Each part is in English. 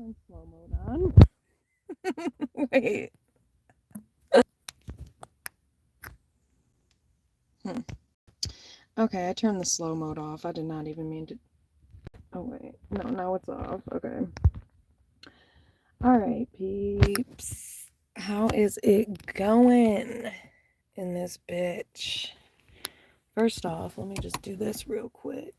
turn slow mode on. Wait. Okay, I turned the slow mode off. I did not even mean to. Oh, wait. No, now it's off. Okay. Alright, peeps. How is it going in this bitch? First off, let me just do this real quick.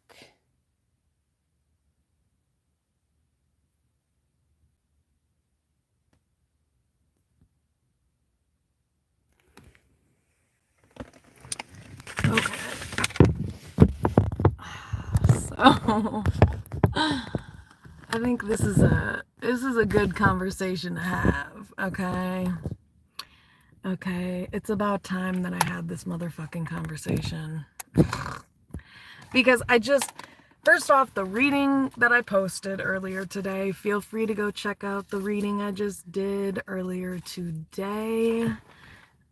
Okay. So I think this is a good conversation to have, okay? Okay, it's about time that I had this motherfucking conversation. Because first off, the reading that I posted earlier today, feel free to go check out the reading I just did earlier today.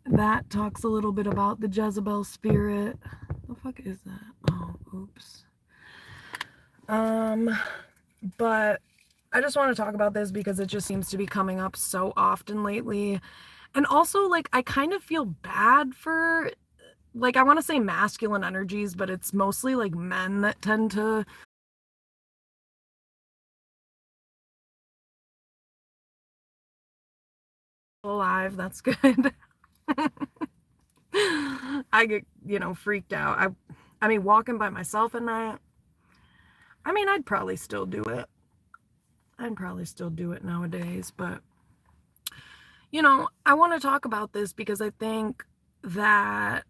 That talks a little bit about the Jezebel spirit. The fuck is that? Oh, oops. But I just want to talk about this because it just seems to be coming up so often lately. And also, like, I kind of feel bad for, like, I want to say masculine energies, but it's mostly, like, men that tend to alive. That's good. I get, freaked out. I mean, walking by myself at night, I mean, I'd probably still do it. I'd probably still do it nowadays, but, I want to talk about this because I think that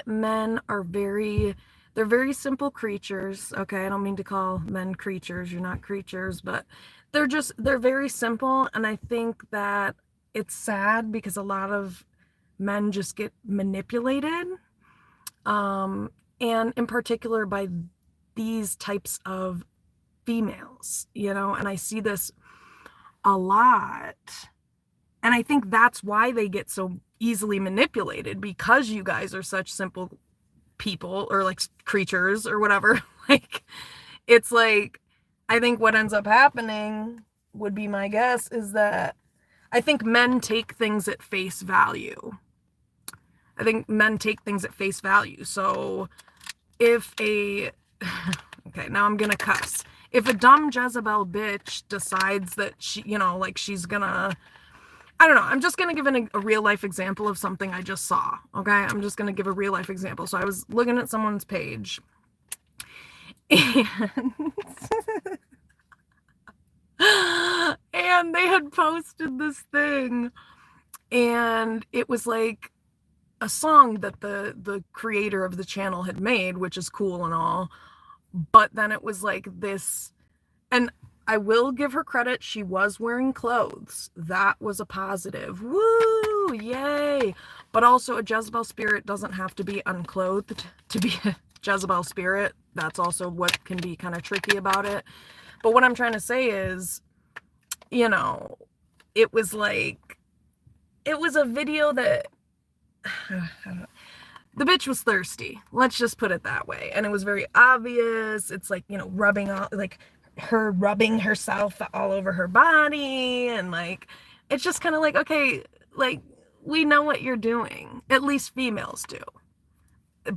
men are they're very simple creatures. Okay, I don't mean to call men creatures. You're not creatures, but they're very simple. And I think that it's sad because a lot of men just get manipulated. And in particular by these types of females, and I see this a lot. And I think that's why they get so easily manipulated, because you guys are such simple people, or like creatures or whatever. Like, it's like, I think what ends up happening, would be my guess, is that I think men take things at face value. So if okay, now I'm gonna cuss. If a dumb Jezebel bitch decides that she, like, she's gonna, I don't know, I'm just gonna give a real life example of something I just saw, okay? I'm just gonna give a real life example. So I was looking at someone's page, and and they had posted this thing, and it was like a song that the creator of the channel had made, which is cool and all, but then it was like this, and I will give her credit, she was wearing clothes. That was a positive. Woo! Yay! But also, a Jezebel spirit doesn't have to be unclothed to be a Jezebel spirit. That's also what can be kind of tricky about it. But what I'm trying to say is, it was a video that the bitch was thirsty. Let's just put it that way. And it was very obvious. It's like, rubbing off, like her rubbing herself all over her body. And like, it's just kind of like, okay, like, we know what you're doing. At least females do.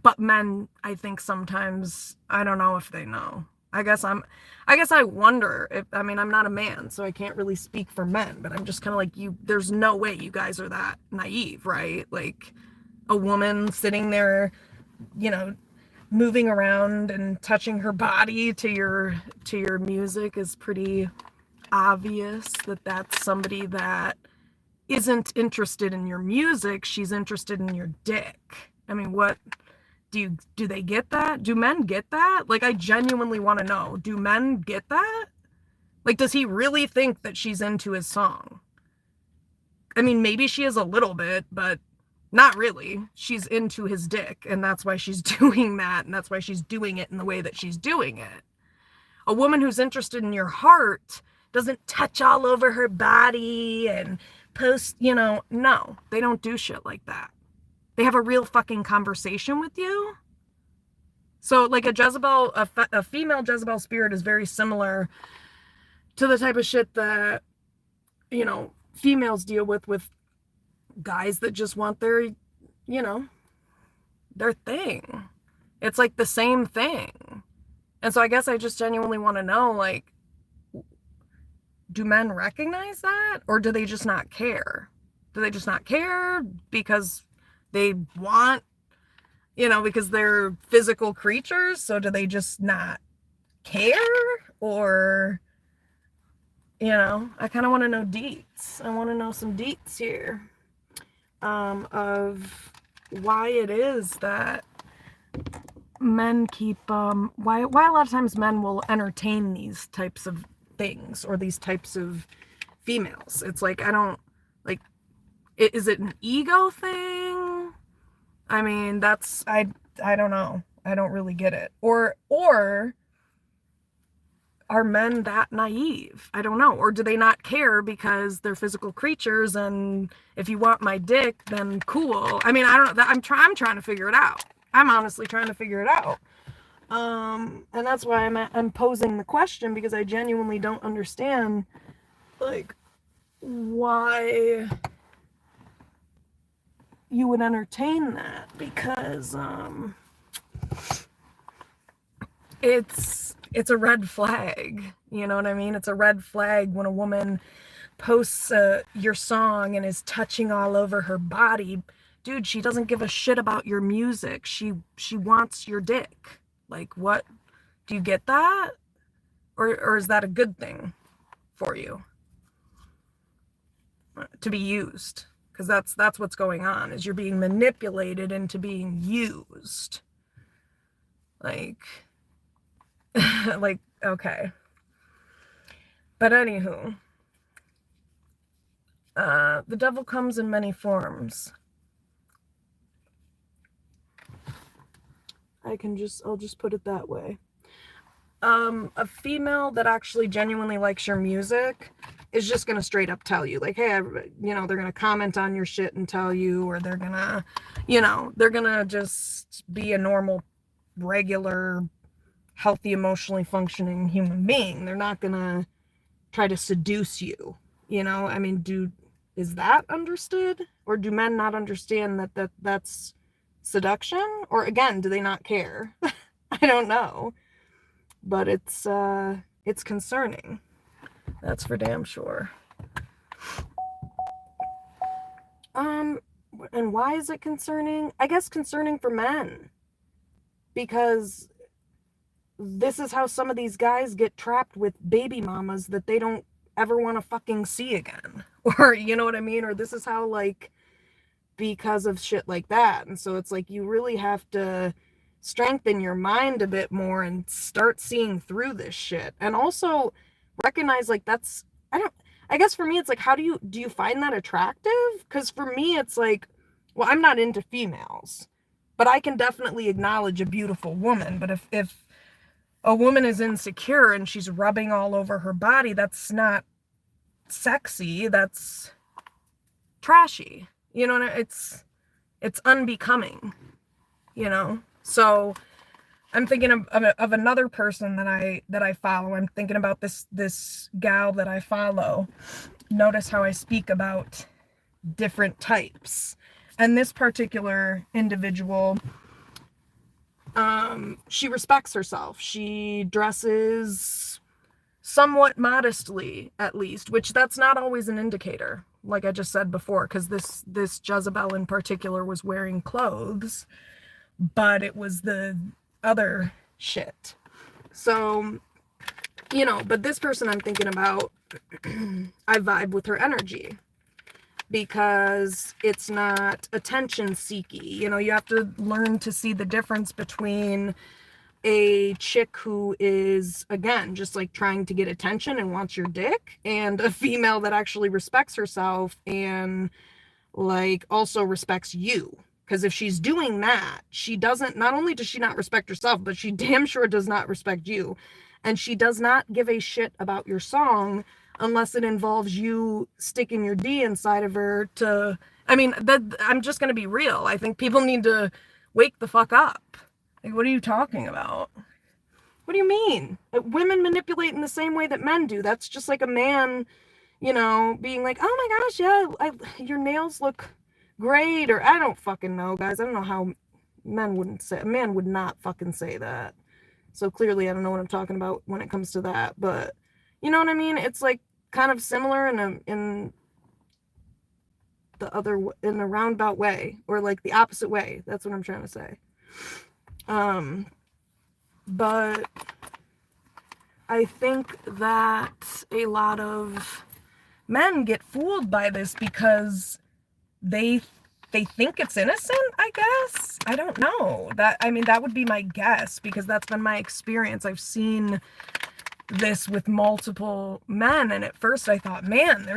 But men, I think sometimes, I don't know if they know. I guess I wonder if, I mean, I'm not a man, so I can't really speak for men, but I'm just kind of like, there's no way you guys are that naive, right? Like, a woman sitting there, moving around and touching her body to your music is pretty obvious that that's somebody that isn't interested in your music. She's interested in your dick. I mean, what do they get that? Do men get that? Like, I genuinely want to know, do men get that? Like, does he really think that she's into his song? I mean, maybe she is a little bit, but not really. She's into his dick, and that's why she's doing that, and that's why she's doing it in the way that she's doing it. A woman who's interested in your heart doesn't touch all over her body and post, no, they don't do shit like that. They have a real fucking conversation with you. So, like, a Jezebel, a female Jezebel spirit is very similar to the type of shit that, females deal with guys that just want their thing. It's like the same thing. And so I guess I just genuinely want to know, like, do men recognize that, or do they just not care? Do they just not care because they want, because they're physical creatures? So do they just not care? Or, I kind of want to know deets. I want to know some deets here, of why it is that men keep, why a lot of times men will entertain these types of things or these types of females. It's like, I don't, like, is it an ego thing? I mean, I don't know. I don't really get it. Or are men that naive? I don't know. Or do they not care because they're physical creatures, and if you want my dick, then cool. I mean, I don't know. I'm trying to figure it out. I'm honestly trying to figure it out. And that's why I'm posing the question, because I genuinely don't understand, like, why you would entertain that, because it's a red flag. You know what I mean? It's a red flag when a woman posts your song and is touching all over her body. Dude, she doesn't give a shit about your music. She wants your dick. Like, what? Do you get that? Or is that a good thing for you? To be used? Because that's what's going on, is you're being manipulated into being used. Like, like, okay. But anywho, the devil comes in many forms. I'll just put it that way. A female that actually genuinely likes your music is just gonna straight up tell you, like, hey, they're gonna comment on your shit and tell you, or they're gonna just be a normal, regular, healthy, emotionally functioning human being. They're not gonna try to seduce you. I mean, is that understood? Or do men not understand that's seduction? Or again, do they not care? I don't know. But it's concerning. That's for damn sure. And why is it concerning? I guess concerning for men. Because this is how some of these guys get trapped with baby mamas that they don't ever want to fucking see again. Or, you know what I mean? Or this is how, like, because of shit like that. And so it's like, you really have to strengthen your mind a bit more and start seeing through this shit. And also recognize, like, I guess for me, it's like, how do you find that attractive? Because for me, it's like, well, I'm not into females, but I can definitely acknowledge a beautiful woman. But if a woman is insecure and she's rubbing all over her body, that's not sexy. That's trashy. It's unbecoming, So I'm thinking of another person that I follow. I'm thinking about this gal that I follow. Notice how I speak about different types. And this particular individual, she respects herself. She dresses somewhat modestly, at least, which that's not always an indicator, like I just said before, because this Jezebel in particular was wearing clothes, but it was the other shit. So, but this person I'm thinking about, I vibe with her energy, because it's not attention seeky. You have to learn to see the difference between a chick who is, again, just like trying to get attention and wants your dick, and a female that actually respects herself and, like, also respects you. Because if she's doing that, not only does she not respect herself, but she damn sure does not respect you. And she does not give a shit about your song unless it involves you sticking your D inside of her to, I'm just going to be real. I think people need to wake the fuck up. Like, what are you talking about? What do you mean? Women manipulate in the same way that men do. That's just like a man, you know, being like, oh my gosh, yeah, your nails look great, or I don't fucking know, guys. I don't know how men wouldn't say, a man would not fucking say that. So clearly I don't know what I'm talking about when it comes to that, but you know what I mean? It's like kind of similar in in a roundabout way, or like the opposite way. That's what I'm trying to say. But I think that a lot of men get fooled by this because they think it's innocent, I guess. I don't know. I mean, that would be my guess, because that's been my experience. I've seen this with multiple men, and at first I thought, man,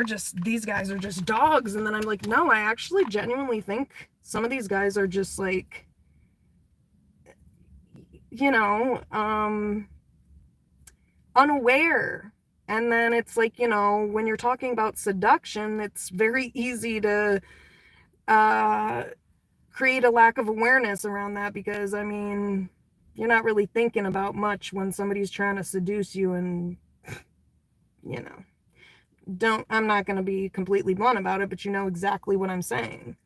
these guys are just dogs. And then I'm like, no, I actually genuinely think some of these guys are just like, you know, unaware. And then it's like, you know, when you're talking about seduction, it's very easy to create a lack of awareness around that, because I mean, you're not really thinking about much when somebody's trying to seduce you. And you know, I'm not going to be completely blunt about it, but you know exactly what I'm saying.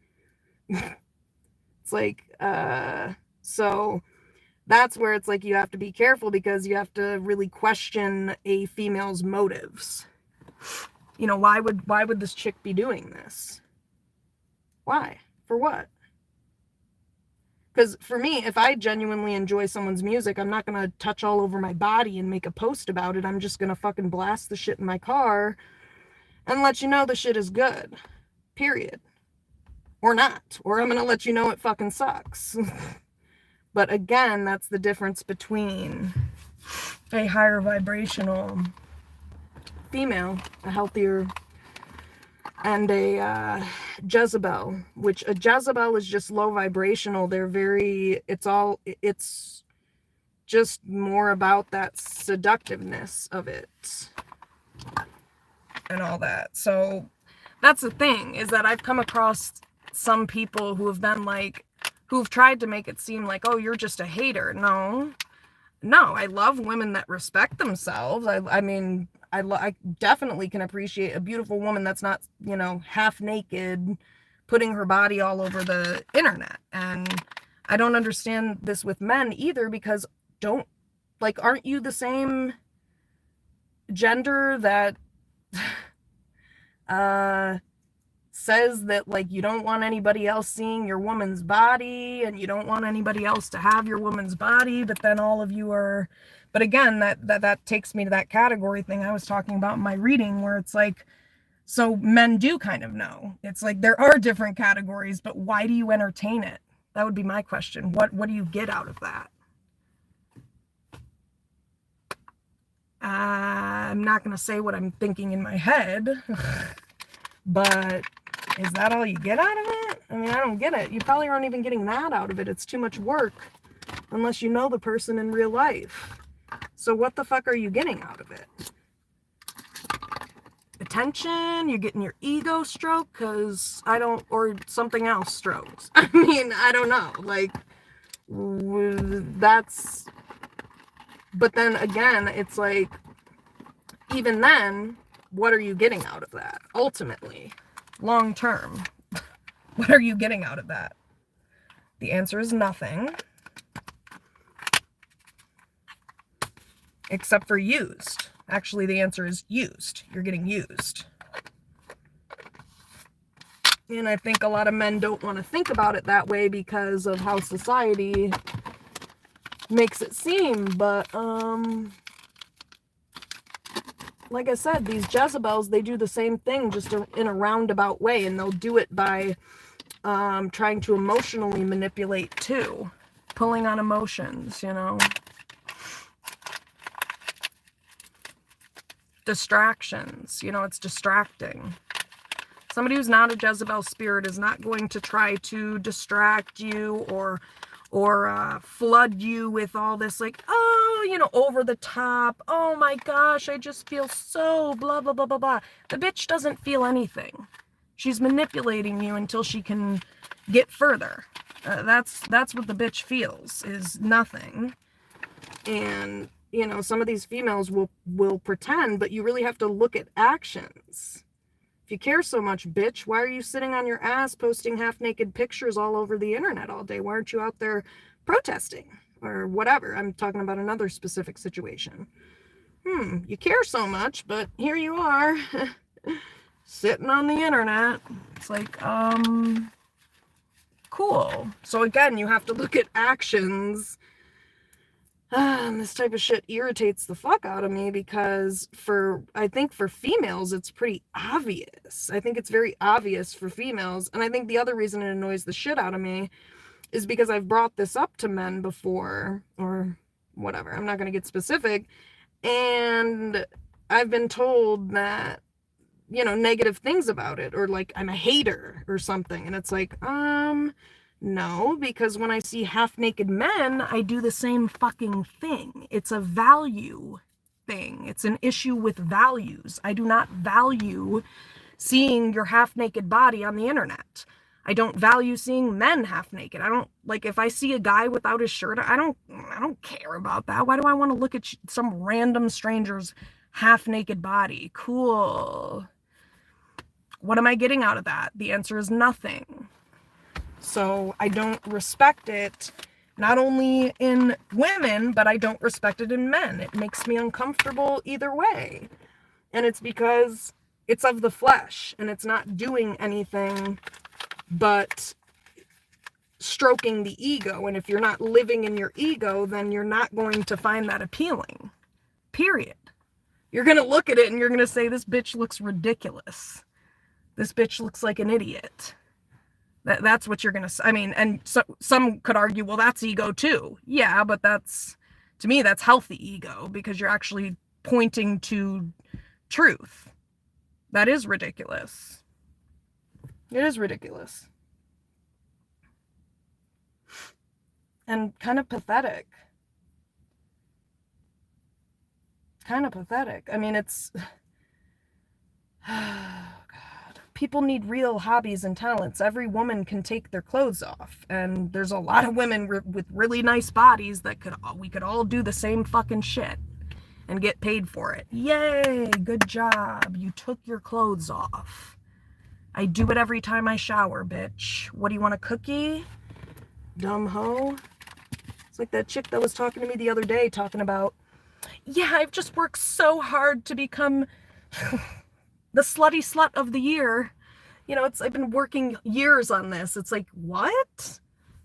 It's like, so that's where it's like you have to be careful, because you have to really question a female's motives. You know, why would this chick be doing this? Why? For what? Because for me, if I genuinely enjoy someone's music, I'm not going to touch all over my body and make a post about it. I'm just going to fucking blast the shit in my car and let you know the shit is good. Period. Or not. Or I'm going to let you know it fucking sucks. But again, that's the difference between a higher vibrational female, a healthier, and a Jezebel, which a Jezebel is just low vibrational. It's just more about that seductiveness of it and all that. So that's the thing, is that I've come across some people who have been like, who've tried to make it seem like, oh, you're just a hater. No, I love women that respect themselves. I mean, I definitely can appreciate a beautiful woman that's not, you know, half naked, putting her body all over the internet. And I don't understand this with men either, because aren't you the same gender that says that, like, you don't want anybody else seeing your woman's body, and you don't want anybody else to have your woman's body, but then all of you are, but again, that takes me to that category thing I was talking about in my reading, where it's like, so men do kind of know. It's like there are different categories, but why do you entertain it? That would be my question. What do you get out of that? I'm not going to say what I'm thinking in my head, but is that all you get out of it? I mean, I don't get it. You probably aren't even getting that out of it. It's too much work unless you know the person in real life. So what the fuck are you getting out of it? Attention? You're getting your ego stroked? Or something else strokes. I mean, I don't know. Like, but then again, it's like, even then, what are you getting out of that? Ultimately, long term, what are you getting out of that? The answer is nothing. Except for used. Actually, the answer is used. You're getting used. And I think a lot of men don't want to think about it that way because of how society makes it seem. But, like I said, these Jezebels, they do the same thing, just in a roundabout way. And they'll do it by trying to emotionally manipulate too. Pulling on emotions, you know. Distractions, you know, it's distracting. Somebody who's not a Jezebel spirit is not going to try to distract you or flood you with all this, like, oh, you know, over the top, oh my gosh, I just feel so blah, blah, blah, blah, blah. The bitch doesn't feel anything. She's manipulating you until she can get further. That's what the bitch feels, is nothing. And you know, some of these females will pretend, but you really have to look at actions. If you care so much, bitch, why are you sitting on your ass posting half-naked pictures all over the internet all day? Why aren't you out there protesting or whatever? I'm talking about another specific situation. You care so much, but here you are sitting on the internet. It's like, cool. So again, you have to look at actions. And this type of shit irritates the fuck out of me because I think for females, it's pretty obvious. I think it's very obvious for females. And I think the other reason it annoys the shit out of me is because I've brought this up to men before, or whatever. I'm not going to get specific. And I've been told that, you know, negative things about it, or like I'm a hater or something. And it's like, no, because when I see half-naked men, I do the same fucking thing. It's a value thing. It's an issue with values. I do not value seeing your half-naked body on the internet. I don't value seeing men half-naked. I don't, like, if I see a guy without his shirt, I don't care about that. Why do I want to look at some random stranger's half-naked body? Cool. What am I getting out of that? The answer is nothing. So I don't respect it, not only in women, but I don't respect it in men. It makes me uncomfortable either way. And it's because it's of the flesh and it's not doing anything but stroking the ego. And if you're not living in your ego, then you're not going to find that appealing. Period. You're going to look at it and you're going to say, this bitch looks ridiculous. This bitch looks like an idiot. That's what you're going to say. I mean, and so some could argue, well, that's ego too. Yeah, but to me, that's healthy ego because you're actually pointing to truth. That is ridiculous. It is ridiculous. And kind of pathetic. Kind of pathetic. I mean, it's... People need real hobbies and talents. Every woman can take their clothes off. And there's a lot of women with really nice bodies that we could all do the same fucking shit and get paid for it. Yay, good job. You took your clothes off. I do it every time I shower, bitch. What do you want, a cookie? Dumb hoe. It's like that chick that was talking to me the other day talking about, yeah, I've just worked so hard to become... the slutty slut of the year. You know, I've been working years on this. It's like, what?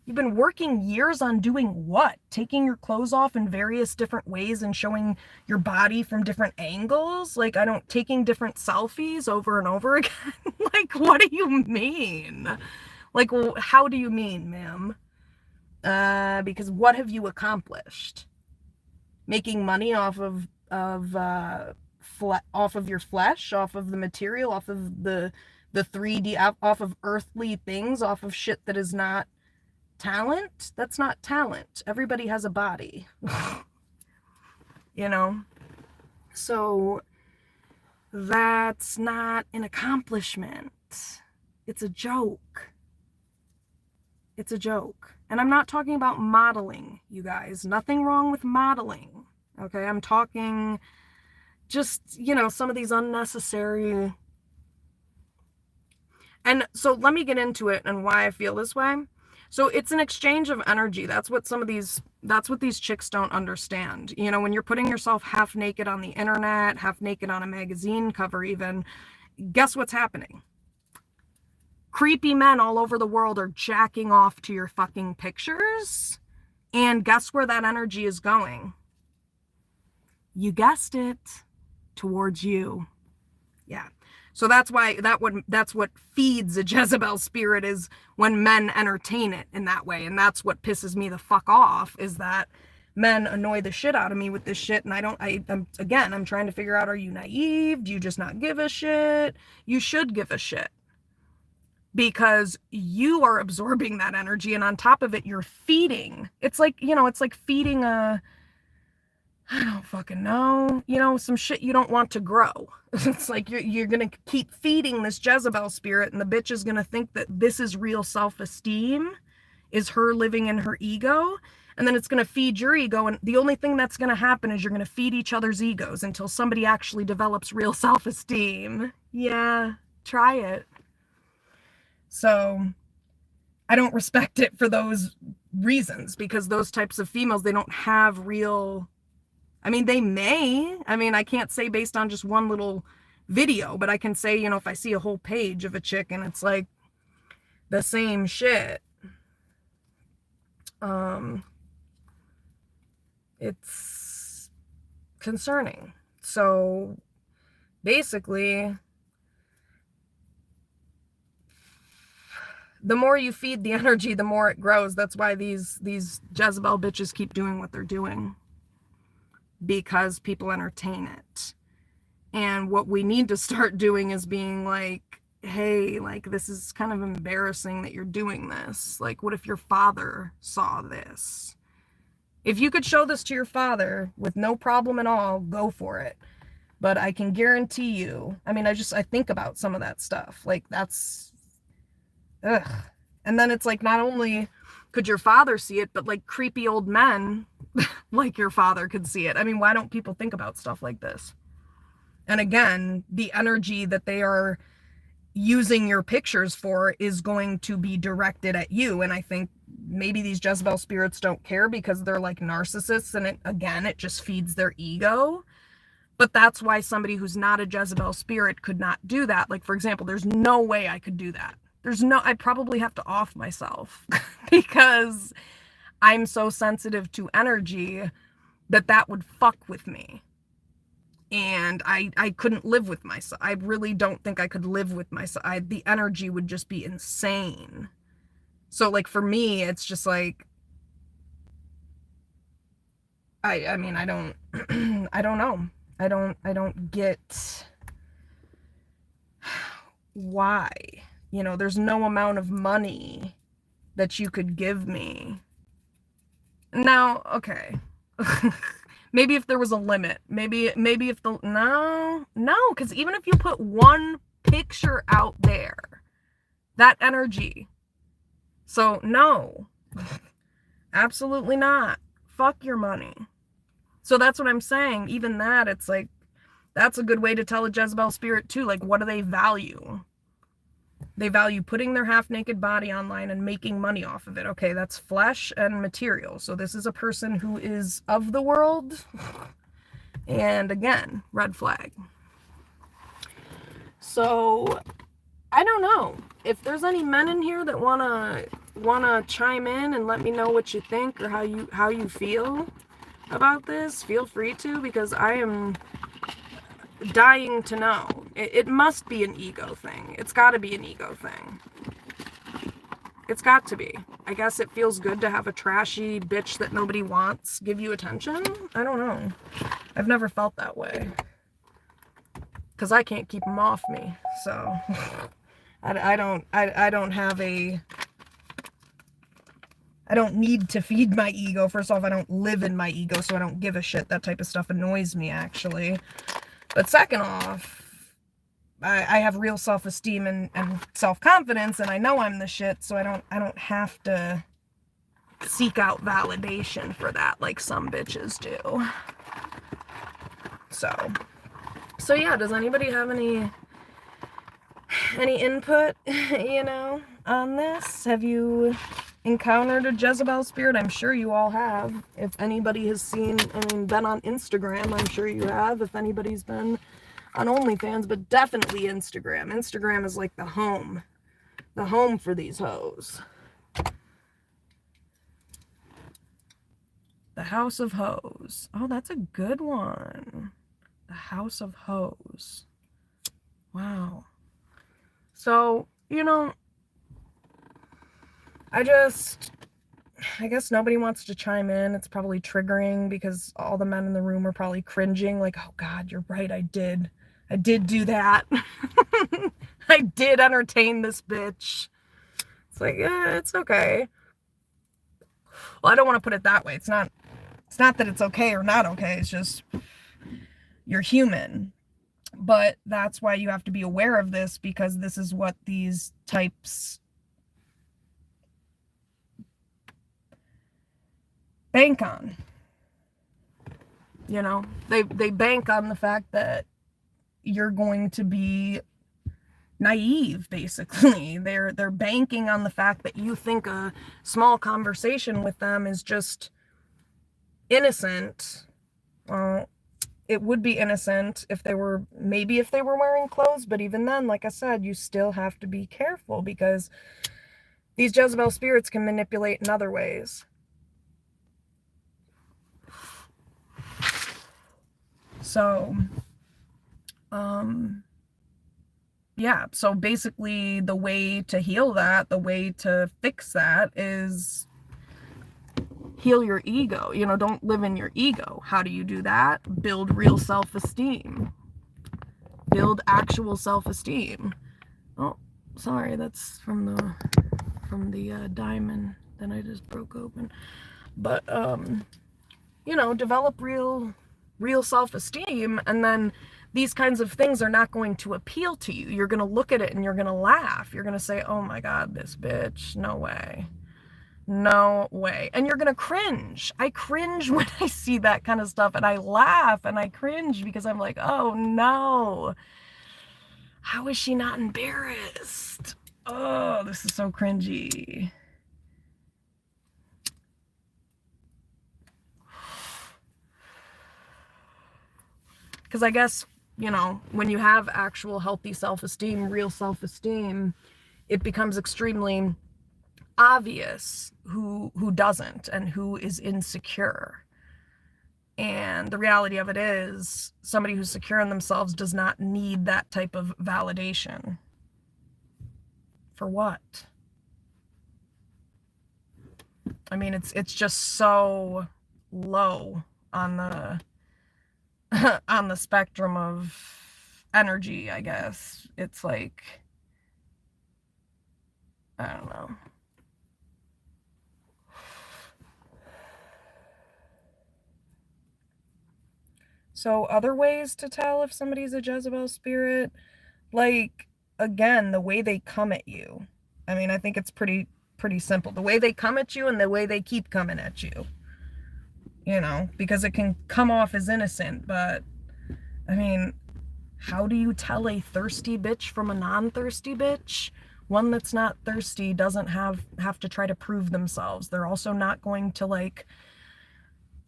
You've been working years on doing what? Taking your clothes off in various different ways and showing your body from different angles? Like, taking different selfies over and over again? Like, what do you mean? Like, well, how do you mean, ma'am? Because what have you accomplished? Making money off of your flesh, off of the material, off of the 3D, off of earthly things, off of shit that is not talent? That's not talent. Everybody has a body. You know? So that's not an accomplishment. It's a joke. It's a joke. And I'm not talking about modeling, you guys. Nothing wrong with modeling. Okay? I'm talking just, you know, some of these unnecessary... And so let me get into it and why I feel this way. So it's an exchange of energy. That's what these chicks don't understand. You know, when you're putting yourself half naked on the internet, half naked on a magazine cover even, guess what's happening? Creepy men all over the world are jacking off to your fucking pictures. And guess where that energy is going? You guessed it. Towards you. Yeah. So that's why that's what feeds a Jezebel spirit, is when men entertain it in that way. And that's what pisses me the fuck off, is that men annoy the shit out of me with this shit. And I'm trying to figure out, are you naive? Do you just not give a shit? You should give a shit. Because you are absorbing that energy, and on top of it, you're feeding. It's like, you know, it's like feeding I don't fucking know, you know, some shit you don't want to grow. It's like you're going to keep feeding this Jezebel spirit, and the bitch is going to think that this is real self-esteem, is her living in her ego. And then it's going to feed your ego. And the only thing that's going to happen is you're going to feed each other's egos until somebody actually develops real self-esteem. Yeah, try it. So I don't respect it for those reasons, because those types of females, they don't have real, I mean, they may, I mean, I can't say based on just one little video, but I can say, you know, if I see a whole page of a chick and it's like the same shit, it's concerning. So basically, the more you feed the energy, the more it grows. That's why these Jezebel bitches keep doing what they're doing, because people entertain it. And what we need to start doing is being like, hey, like, this is kind of embarrassing that you're doing this. Like, what if your father saw this? If you could show this to your father with no problem at all, go for it. But I can guarantee you, I mean, I think about some of that stuff. Like, that's, ugh. And then it's like, not only could your father see it, but like creepy old men like your father could see it. I mean, why don't people think about stuff like this? And again, the energy that they are using your pictures for is going to be directed at you. And I think maybe these Jezebel spirits don't care because they're like narcissists, and it just feeds their ego. But that's why somebody who's not a Jezebel spirit could not do that. Like, for example, there's no way I could do that. I'd probably have to off myself because I'm so sensitive to energy that would fuck with me. And I couldn't live with myself. I really don't think I could live with myself. The energy would just be insane. So like for me, it's just like, I mean, I don't, I don't know. I don't get why, you know, there's no amount of money that you could give me. Now, okay. Maybe if there was a limit, maybe if no, because even if you put one picture out there, that energy. So no, absolutely not. Fuck your money. So that's what I'm saying. Even that, it's like, that's a good way to tell a Jezebel spirit too. Like, what do they value? They value putting their half-naked body online and making money off of it. Okay, that's flesh and material. So this is a person who is of the world. And again, red flag. So I don't know. If there's any men in here that wanna chime in and let me know what you think or how you feel about this, feel free to, because I am dying to know. It must be an ego thing. It's got to be an ego thing. It's got to be. I guess it feels good to have a trashy bitch that nobody wants give you attention. I don't know. I've never felt that way. Because I can't keep them off me. So I don't need to feed my ego. First off, I don't live in my ego, so I don't give a shit. That type of stuff annoys me, actually. But second off, I have real self-esteem and self-confidence, and I know I'm the shit, so I don't have to seek out validation for that like some bitches do. So yeah, does anybody have any input, you know, on this? Have you encountered a Jezebel spirit? I'm sure you all have. If anybody has been on Instagram, I'm sure you have. If anybody's been on OnlyFans, but definitely Instagram. Instagram is like the home for these hoes. The House of Hoes. Oh, that's a good one. The House of Hoes. Wow. So, you know, I guess nobody wants to chime in. It's probably triggering because all the men in the room are probably cringing, like, oh God, you're right, I did do that. I did entertain this bitch. It's like, yeah, it's okay. Well, I don't want to put it that way. It's not that it's okay or not okay. It's just, you're human. But that's why you have to be aware of this, because this is what these types bank on. You know, they bank on the fact that you're going to be naive, basically. They're banking on the fact that you think a small conversation with them is just innocent. It would be innocent if they were, maybe if they were wearing clothes, but even then, like I said, you still have to be careful because these Jezebel spirits can manipulate in other ways. So, yeah, so basically the way to heal that, the way to fix that is heal your ego. You know, don't live in your ego. How do you do that? Build real self-esteem. Build actual self-esteem. Oh, sorry, that's from the diamond that I just broke open. But you know, develop real self-esteem, and then these kinds of things are not going to appeal to you. You're going to look at it and you're going to laugh. You're going to say, oh my God, this bitch, no way. No way. And you're going to cringe. I cringe when I see that kind of stuff, and I laugh and I cringe because I'm like, oh no. How is she not embarrassed? Oh, this is so cringy. Because I guess, you know, when you have actual healthy self-esteem, real self-esteem, it becomes extremely obvious who doesn't and who is insecure. And the reality of it is, somebody who's secure in themselves does not need that type of validation. For what? I mean, it's just so low on the on the spectrum of energy, I guess. It's like, I don't know. So other ways to tell if somebody's a Jezebel spirit, like, again, the way they come at you. I mean, I think it's pretty simple. The way they come at you and the way they keep coming at you. You know, because it can come off as innocent, but I mean, how do you tell a thirsty bitch from a non-thirsty bitch? One that's not thirsty doesn't have to try to prove themselves. They're also not going to, like,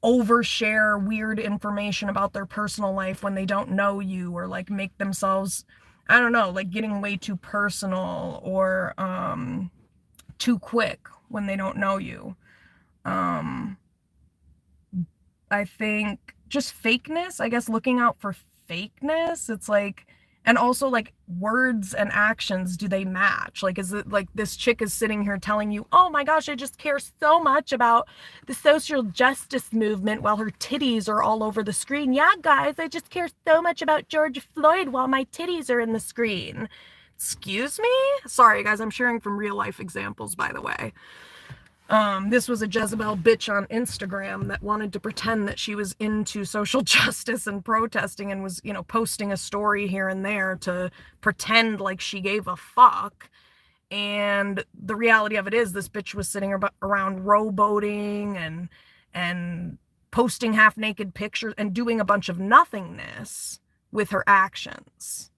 overshare weird information about their personal life when they don't know you, or like make themselves, I don't know, like getting way too personal, or too quick when they don't know you. I think just fakeness, I guess, looking out for fakeness. It's like, and also like words and actions, do they match? Like, is it like this chick is sitting here telling you, oh my gosh, I just care so much about the social justice movement while her titties are all over the screen. Yeah, guys, I just care so much about George Floyd while my titties are in the screen. Excuse me? Sorry, guys, I'm sharing from real life examples, by the way. This was a Jezebel bitch on Instagram that wanted to pretend that she was into social justice and protesting, and was, you know, posting a story here and there to pretend like she gave a fuck. And the reality of it is, this bitch was sitting around rowboating and posting half-naked pictures and doing a bunch of nothingness with her actions.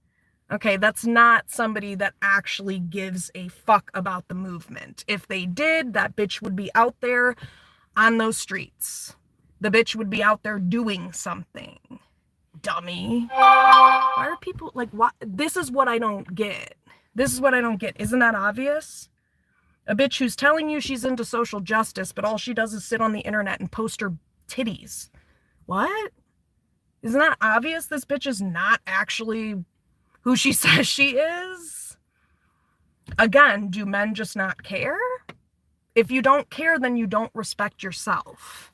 Okay, that's not somebody that actually gives a fuck about the movement. If they did, that bitch would be out there on those streets. The bitch would be out there doing something. Dummy. Why are people like, what? This is what I don't get. This is what I don't get. Isn't that obvious? A bitch who's telling you she's into social justice, but all she does is sit on the internet and post her titties. What? Isn't that obvious? This bitch is not actually who she says she is. Again, do men just not care? If you don't care, then you don't respect yourself.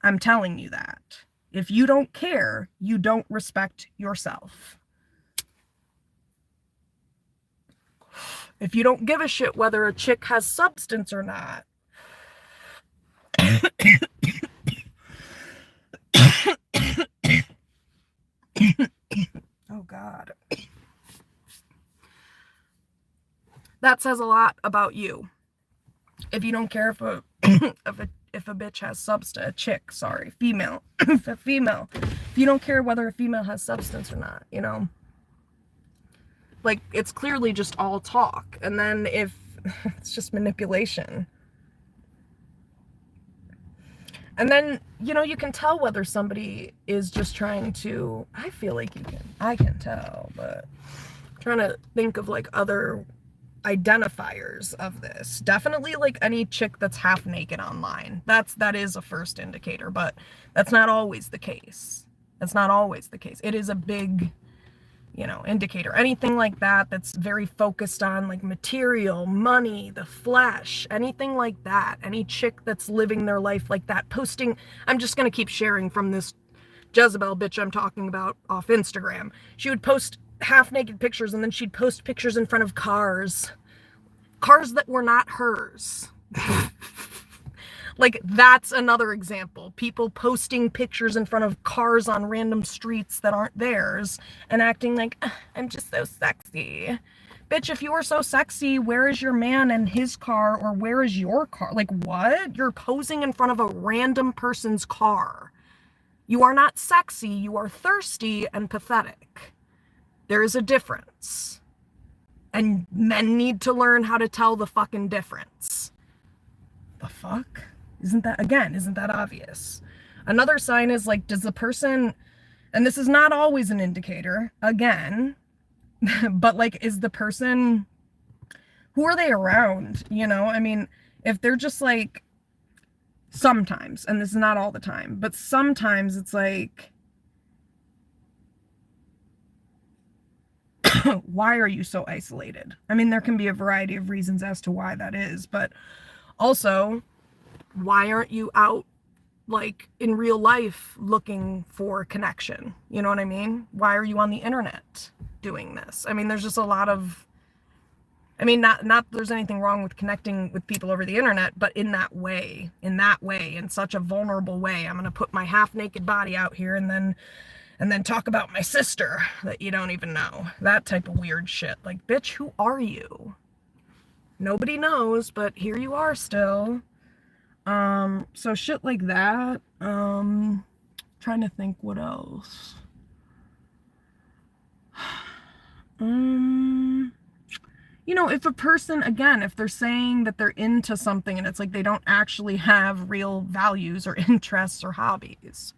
I'm telling you that. If you don't care, you don't respect yourself. If you don't give a shit whether a chick has substance or not. Oh, God. That says a lot about you. If you don't care if a if a bitch has substance, a chick, sorry, female, if you don't care whether a female has substance or not, you know? Like, it's clearly just all talk. And then if it's just manipulation. And then, you know, you can tell whether somebody is just trying to, I feel like I can tell, but I'm trying to think of like other identifiers of this. Definitely like any chick that's half naked online. That is a first indicator, but that's not always the case. That's not always the case. It is a big, you know, indicator. Anything like that that's very focused on like material, money, the flesh, anything like that. Any chick that's living their life like that, posting, I'm just going to keep sharing from this Jezebel bitch I'm talking about off Instagram. She would post half naked pictures and then she'd post pictures in front of cars that were not hers. Like, that's another example. People posting pictures in front of cars on random streets that aren't theirs and acting like, I'm just so sexy. Bitch, if you were so sexy, where is your man and his car, or where is your car? Like, what? You're posing in front of a random person's car. You are not sexy. You are thirsty and pathetic. There is a difference. And men need to learn how to tell the fucking difference. The fuck? Isn't that obvious? Another sign is like, does the person, and this is not always an indicator, again, but like, is the person, who are they around? You know, I mean, if they're just like, sometimes, and this is not all the time, but sometimes it's like, why are you so isolated? I mean, there can be a variety of reasons as to why that is, but also, why aren't you out, like, in real life looking for connection? You know what I mean? Why are you on the internet doing this? I mean, there's just a lot of, I mean, not there's anything wrong with connecting with people over the internet, but in that way, in such a vulnerable way. I'm going to put my half-naked body out here and then talk about my sister that you don't even know. That type of weird shit. Like, bitch, who are you? Nobody knows, but here you are still. So shit like that. Trying to think what else. You know, if a person, again, if they're saying that they're into something and it's like they don't actually have real values or interests or hobbies.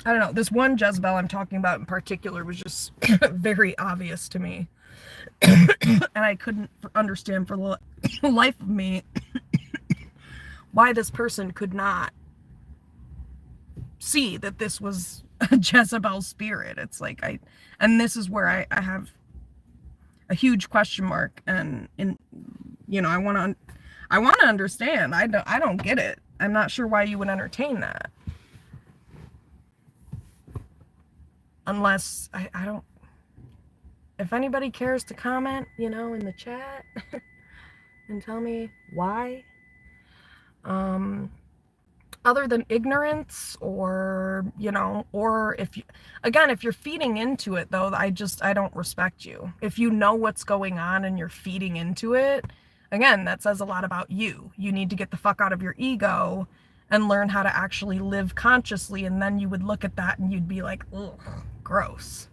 I don't know, this one Jezebel I'm talking about in particular was just very obvious to me. And I couldn't understand for the life of me why this person could not see that this was a Jezebel spirit. It's like, and this is where I have a huge question mark, and you know, I want to understand. I don't get it. I'm not sure why you would entertain that. Unless, I don't, if anybody cares to comment, you know, in the chat and tell me why, other than ignorance, or, you know, or if you, again, if you're feeding into it though, I don't respect you. If you know what's going on and you're feeding into it, again, that says a lot about you. You need to get the fuck out of your ego and learn how to actually live consciously, and then you would look at that and you'd be like, ugh, gross.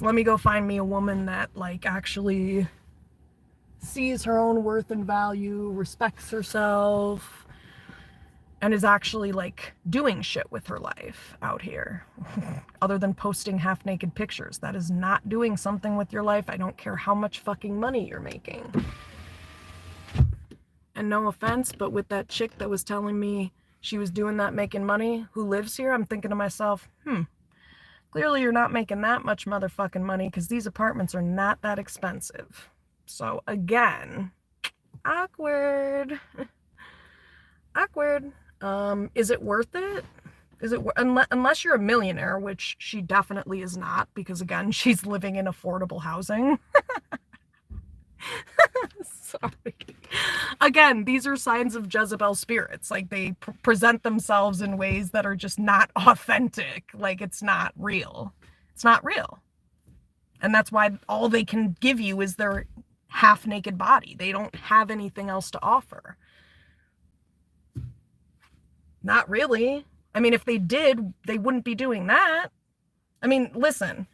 Let me go find me a woman that like actually sees her own worth and value, respects herself, and is actually like doing shit with her life out here. Other than posting half-naked pictures. That is not doing something with your life. I don't care how much fucking money you're making. And no offense, but with that chick that was telling me she was doing that making money, who lives here, I'm thinking to myself, clearly you're not making that much motherfucking money, because these apartments are not that expensive. So again, awkward. Is it worth it? Unless you're a millionaire, which she definitely is not, because again, she's living in affordable housing. Sorry. Again, these are signs of Jezebel spirits. Like, they present themselves in ways that are just not authentic. Like, it's not real. It's not real. And that's why all they can give you is their half-naked body. They don't have anything else to offer. Not really. I mean, if they did, they wouldn't be doing that. I mean, listen,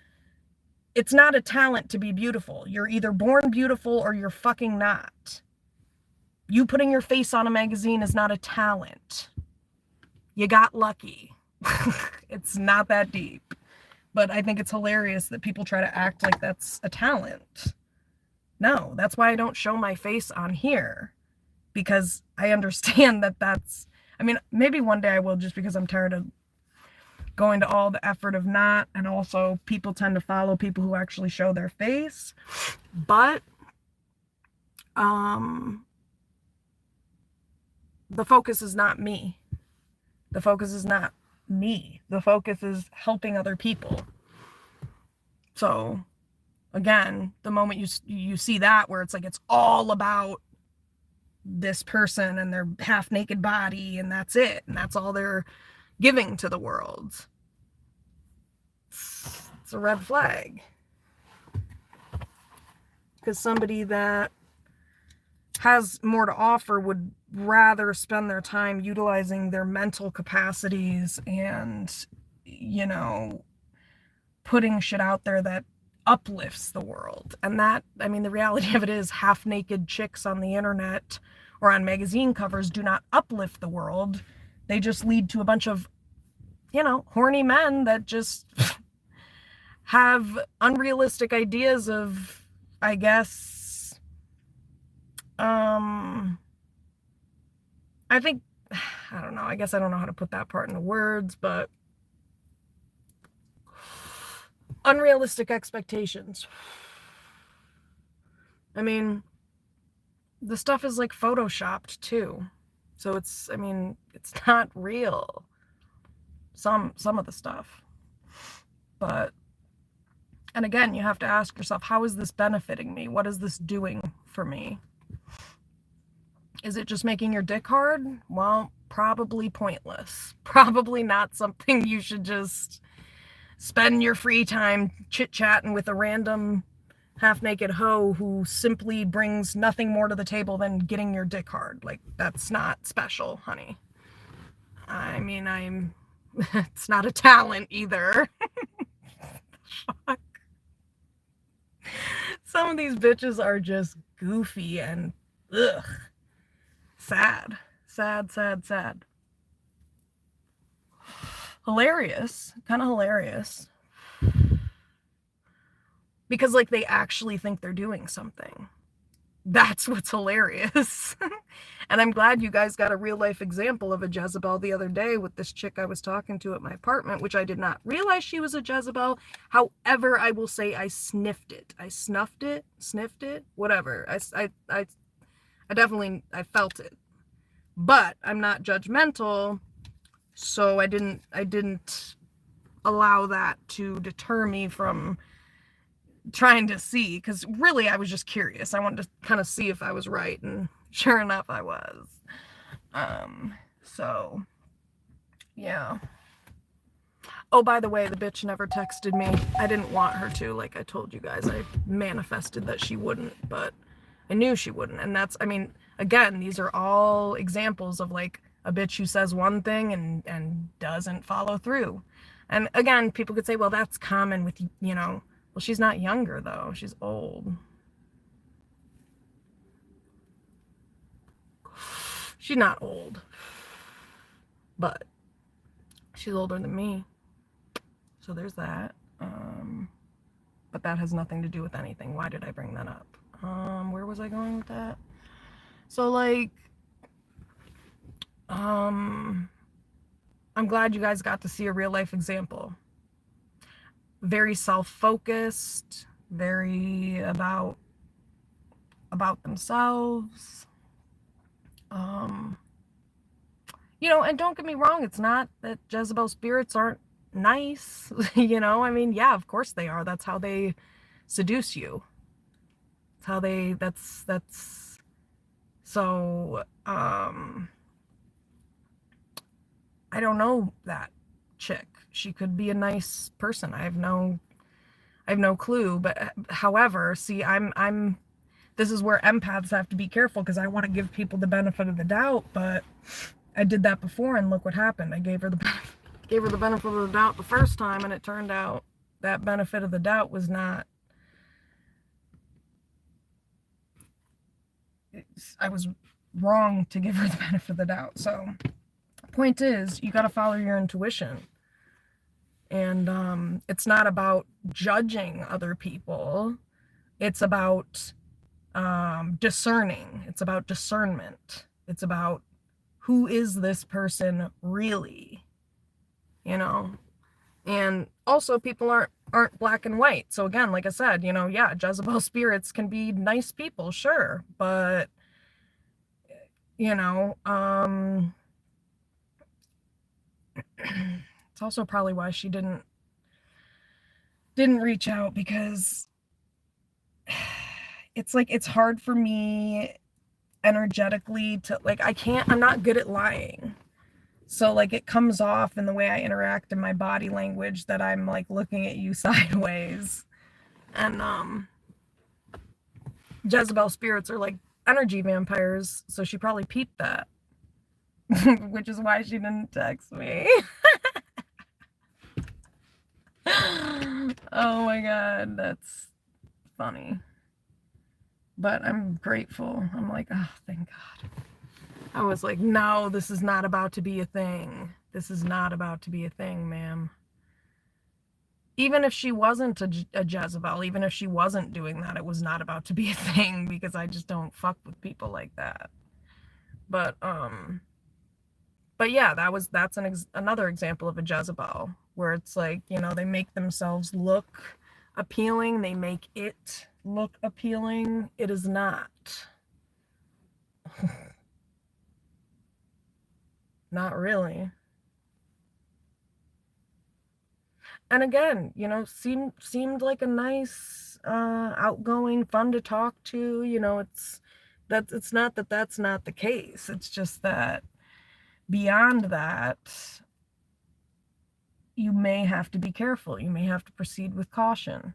it's not a talent to be beautiful. You're either born beautiful or you're fucking not. You putting your face on a magazine is not a talent. You got lucky. It's not that deep. But I think it's hilarious that people try to act like that's a talent. No, that's why I don't show my face on here. Because I understand that that's, I mean, maybe one day I will, just because I'm tired of going to all the effort of not, and also people tend to follow people who actually show their face. But the focus is not me. The focus is not me. The focus is helping other people. So again, the moment you see that, where it's like it's all about this person and their half naked body and that's it, and that's all they're giving to the world, it's a red flag. Because somebody that has more to offer would rather spend their time utilizing their mental capacities and, you know, putting shit out there that uplifts the world. And that, I mean, the reality of it is half-naked chicks on the internet or on magazine covers do not uplift the world. They just lead to a bunch of, you know, horny men that just have unrealistic ideas of, I guess, I think, I don't know, I guess I don't know how to put that part into words, but unrealistic expectations. I mean, the stuff is like photoshopped too. So it's, I mean, it's not real. Some of the stuff. But, and again, you have to ask yourself, how is this benefiting me? What is this doing for me? Is it just making your dick hard? Well, probably pointless. Probably not something you should just spend your free time chit-chatting with a random half-naked hoe who simply brings nothing more to the table than getting your dick hard. Like, that's not special, honey. I mean, it's not a talent either. Fuck. Some of these bitches are just goofy and ugh. Sad. Sad, sad, sad. Hilarious. Kind of hilarious. Because, like, they actually think they're doing something. That's what's hilarious. And I'm glad you guys got a real life example of a Jezebel the other day with this chick I was talking to at my apartment, which I did not realize she was a Jezebel. However, I will say I sniffed it. I snuffed it, sniffed it, whatever. I definitely, I felt it. But I'm not judgmental, so I didn't allow that to deter me from trying to see, because really I was just curious. I wanted to kind of see if I was right, and sure enough I was. So yeah. Oh, by the way, the bitch never texted me. I didn't want her to, like I told you guys. I manifested that she wouldn't, but I knew she wouldn't. And that's, I mean, again, these are all examples of like a bitch who says one thing and doesn't follow through. And again, people could say, well, that's common with, you know, well, she's not younger though. She's old. She's not old, but she's older than me. So there's that. But that has nothing to do with anything. Why did I bring that up? Where was I going with that? So like, I'm glad you guys got to see a real life example. Very self-focused, very about themselves. You know, and don't get me wrong, it's not that Jezebel spirits aren't nice. You know, I mean, yeah, of course they are. That's how they seduce you. That's how they, that's, so, I don't know that chick. She could be a nice person. I have no I have no clue. But however, see, this is where empaths have to be careful, because I want to give people the benefit of the doubt, but I did that before and look what happened. I gave her the benefit of the doubt the first time, and it turned out that benefit of the doubt was not, I was wrong to give her the benefit of the doubt. So point is, you got to follow your intuition. And it's not about judging other people. It's about discerning. It's about discernment. It's about, who is this person really? You know? And also, people aren't black and white. So again, like I said, yeah, Jezebel spirits can be nice people, sure, but it's also probably why she didn't reach out, because it's like, it's hard for me energetically to, like, I'm not good at lying. So like, it comes off in the way I interact in my body language that I'm like looking at you sideways. And Jezebel spirits are like energy vampires, so she probably peeped that. Which is why she didn't text me. Oh my god, that's funny. But I'm grateful. I'm like, oh, thank God. I was like, no, this is not about to be a thing. This is not about to be a thing, ma'am. Even if she wasn't a Jezebel, even if she wasn't doing that, it was not about to be a thing, because I just don't fuck with people like that. But yeah, that's another example of a Jezebel, where it's like, they make themselves look appealing. They make it look appealing. It is not. Not really. And again, seemed like a nice, outgoing, fun to talk to. It's not that that's not the case. It's just that beyond that, you may have to be careful. You may have to proceed with caution.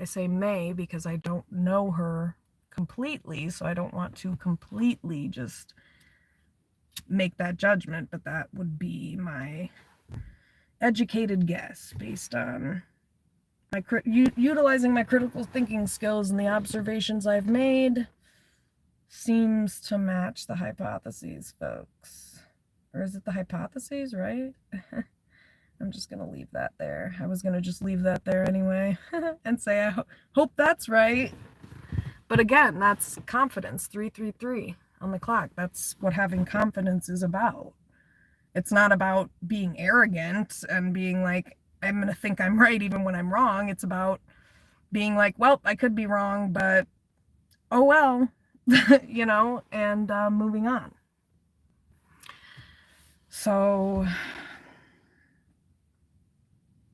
I say may because I don't know her completely, so I don't want to completely just make that judgment, but that would be my educated guess based on utilizing my critical thinking skills and the observations I've made. Seems to match the hypotheses, folks. Or is it the hypotheses, right? I'm just going to leave that there. I was going to just leave that there anyway and say, I hope that's right. But again, that's confidence, 333 on the clock. That's what having confidence is about. It's not about being arrogant and being like, I'm going to think I'm right even when I'm wrong. It's about being like, well, I could be wrong, but oh well, and moving on. So,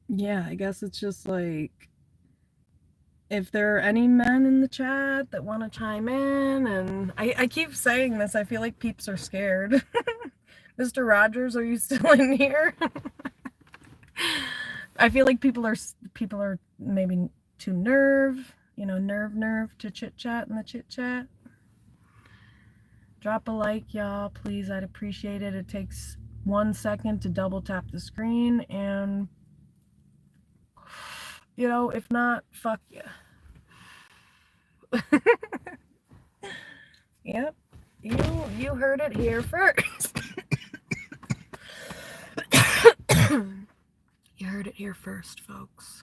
yeah, I guess it's just like, if there are any men in the chat that want to chime in, and I keep saying this, I feel like peeps are scared. Mr. Rogers, are you still in here? I feel like people are maybe too nerve to chit chat in the chit chat. Drop a like, y'all, please. I'd appreciate it. It takes 1 second to double tap the screen, and if not, fuck you. Yep, you heard it here first. You heard it here first, folks.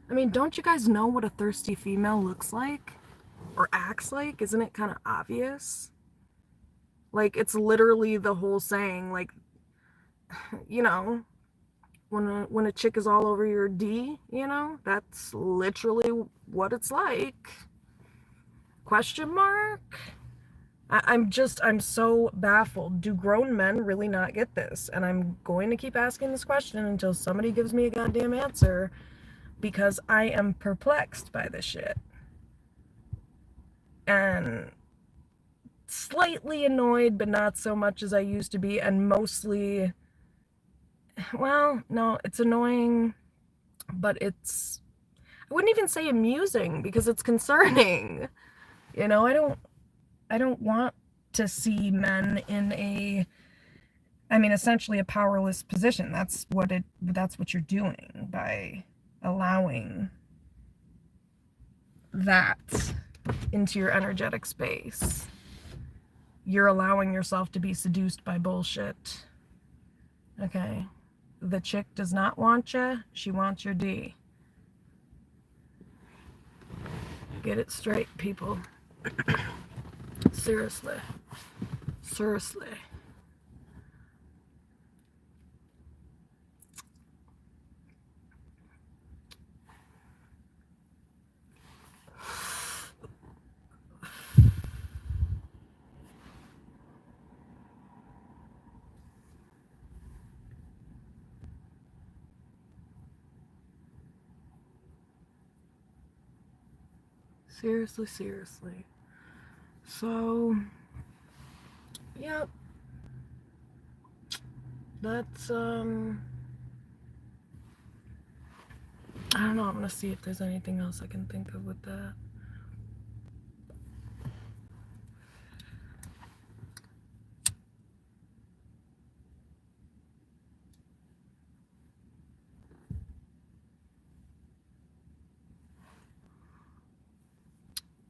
I mean, don't you guys know what a thirsty female looks like or acts like? Isn't it kind of obvious? Like, it's literally the whole saying, like, when a chick is all over your D, that's literally what it's like. Question mark? I'm so baffled. Do grown men really not get this? And I'm going to keep asking this question until somebody gives me a goddamn answer, because I am perplexed by this shit. and slightly annoyed, but not so much as I used to be, and mostly, well, no, it's annoying, but it's, I wouldn't even say amusing because it's concerning. You know, I don't want to see men in a, I mean, essentially a powerless position. That's what you're doing by allowing that into your energetic space. You're allowing yourself to be seduced by bullshit. Okay. The chick does not want you. She wants your D. Get it straight, people. Seriously. Seriously. Seriously, seriously. So, yep. That's, I don't know. I'm gonna see if there's anything else I can think of with that.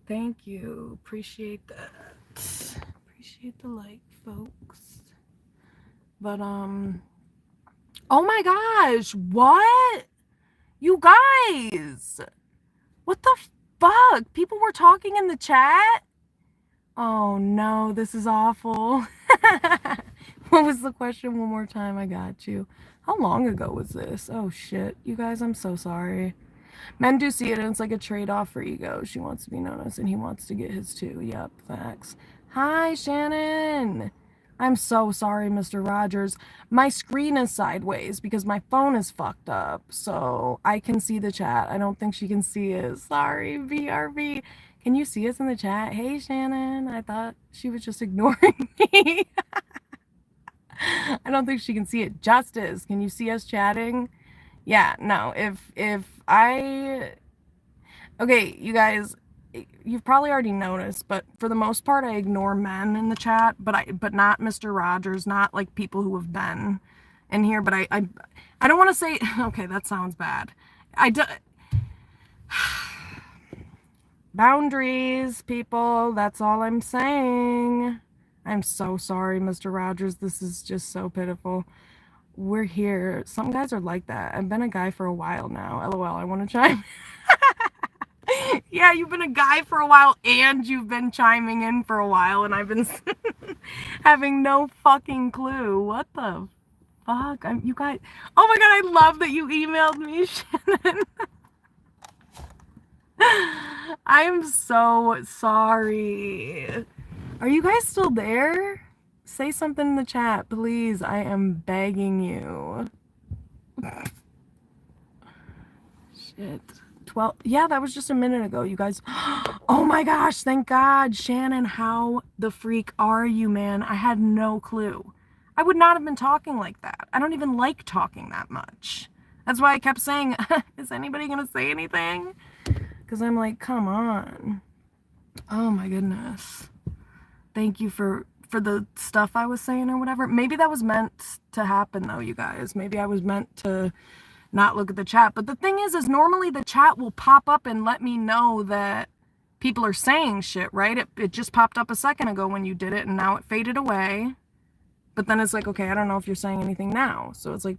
Thank you. Appreciate that. Appreciate the like, folks. But, oh my gosh, what? You guys, what the fuck? People were talking in the chat? Oh no, this is awful. What was the question? One more time, I got you. How long ago was this? Oh shit, you guys, I'm so sorry. Men do see it, and it's like a trade-off for ego. She wants to be noticed, and he wants to get his too. Yep, facts. Hi, Shannon. I'm so sorry, Mr. Rogers. My screen is sideways because my phone is fucked up, so I can see the chat. I don't think she can see it. Sorry, BRB. Can you see us in the chat? Hey, Shannon. I thought she was just ignoring me. I don't think she can see it. Justice, can you see us chatting? Yeah, no. If I Okay, you guys, you've probably already noticed, but for the most part, I ignore men in the chat, but not Mr. Rogers, not like people who have been in here. But I don't want to say. Okay, that sounds bad. I do. Boundaries, people. That's all I'm saying. I'm so sorry, Mr. Rogers. This is just so pitiful. We're here. Some guys are like that. I've been a guy for a while now. LOL. I want to chime. Yeah, you've been a guy for a while and you've been chiming in for a while, and I've been having no fucking clue. What the fuck? You guys. Oh my god, I love that you emailed me, Shannon. I'm so sorry. Are you guys still there? Say something in the chat, please. I am begging you. Shit. 12. Yeah, that was just a minute ago, you guys. Oh my gosh, thank God. Shannon, how the freak are you, man? I had no clue. I would not have been talking like that. I don't even like talking that much. That's why I kept saying, is anybody going to say anything? Because I'm like, come on. Oh my goodness. Thank you for the stuff I was saying or whatever. Maybe that was meant to happen though, you guys. Maybe I was meant to not look at the chat. But the thing is normally the chat will pop up and let me know that people are saying shit, right? It just popped up a second ago when you did it, and now it faded away. But then it's like, okay, I don't know if you're saying anything now. So it's like,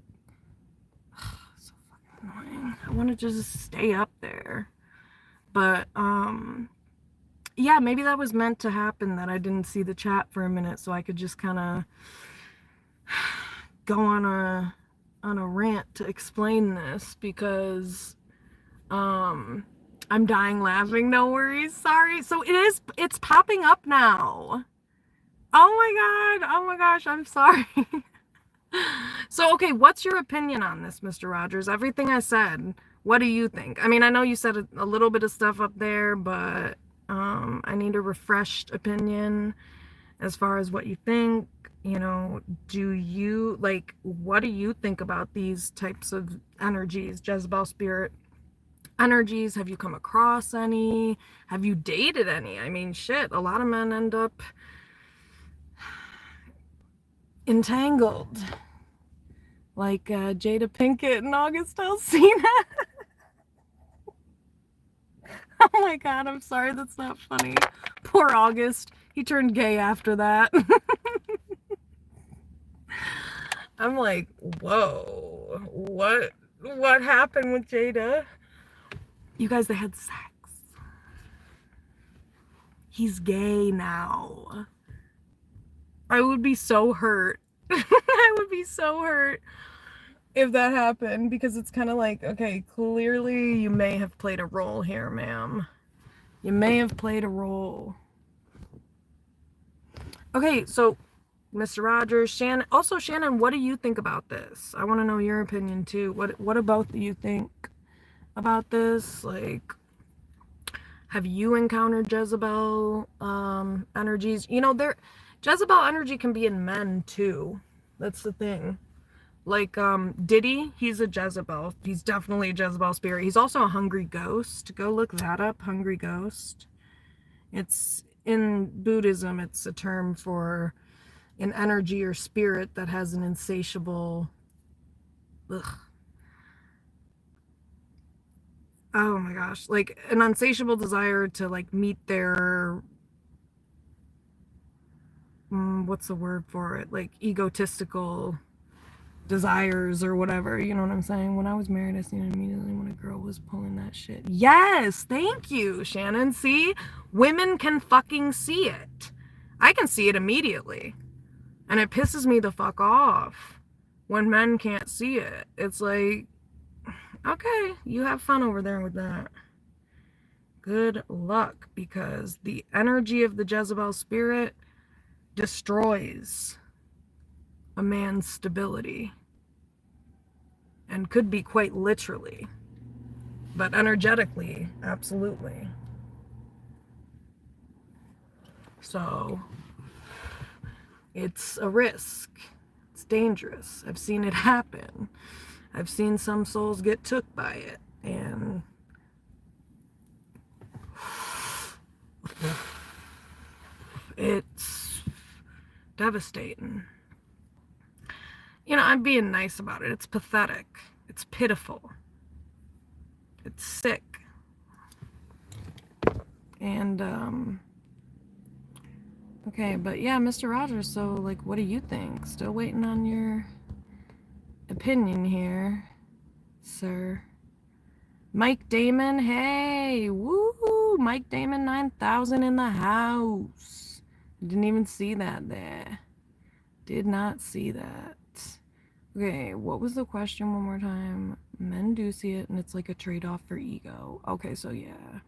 so fucking annoying. I want to just stay up there. But, yeah, maybe that was meant to happen, that I didn't see the chat for a minute so I could just kind of go on a rant to explain this, because I'm dying laughing. No worries. Sorry. So it's popping up now. Oh my god. Oh my gosh, I'm sorry. So okay, what's your opinion on this, Mr. Rogers? Everything I said, what do you think? I mean, I know you said a little bit of stuff up there, but I need a refreshed opinion as far as what you think. You know, what do you think about these types of energies, Jezebel spirit energies? Have you come across any? Have you dated any? I mean, shit, a lot of men end up entangled. Like Jada Pinkett and August Alsina. Oh my god, I'm sorry, that's not funny. Poor August. He turned gay after that. I'm like, whoa, what happened with Jada? You guys, they had sex. He's gay now. I would be so hurt. I would be so hurt if that happened, because it's kind of like, okay, clearly you may have played a role here, ma'am. You may have played a role. Okay, so Mr. Rogers, Shannon. Also, Shannon, what do you think about this? I want to know your opinion too. What about do you think about this? Like, have you encountered Jezebel energies? You know, Jezebel energy can be in men too. That's the thing. Like Diddy, he's a Jezebel. He's definitely a Jezebel spirit. He's also a hungry ghost. Go look that up, hungry ghost. It's in Buddhism, it's a term for an energy or spirit that has an insatiable oh my gosh, like an insatiable desire to like meet their what's the word for it, like egotistical desires or whatever, you know what I'm saying? When I was married, I seen it immediately when a girl was pulling that shit. Yes, thank you, Shannon. See, women can fucking see it. I can see it immediately, and it pisses me the fuck off when men can't see it. It's like, okay, you have fun over there with that. Good luck, because the energy of the Jezebel spirit destroys a man's stability, and could be quite literally, but energetically, absolutely. So it's a risk. It's dangerous. I've seen it happen. I've seen some souls get took by it, and it's devastating. You know, I'm being nice about it. It's pathetic. It's pitiful. It's sick. And, okay, but yeah, Mr. Rogers, so, like, what do you think? Still waiting on your opinion here, sir. Mike Damon, hey, woo, Mike Damon 9000 in the house. Didn't even see that there. Did not see that. Okay, what was the question one more time? Men do see it, and it's like a trade-off for ego. Okay, so yeah.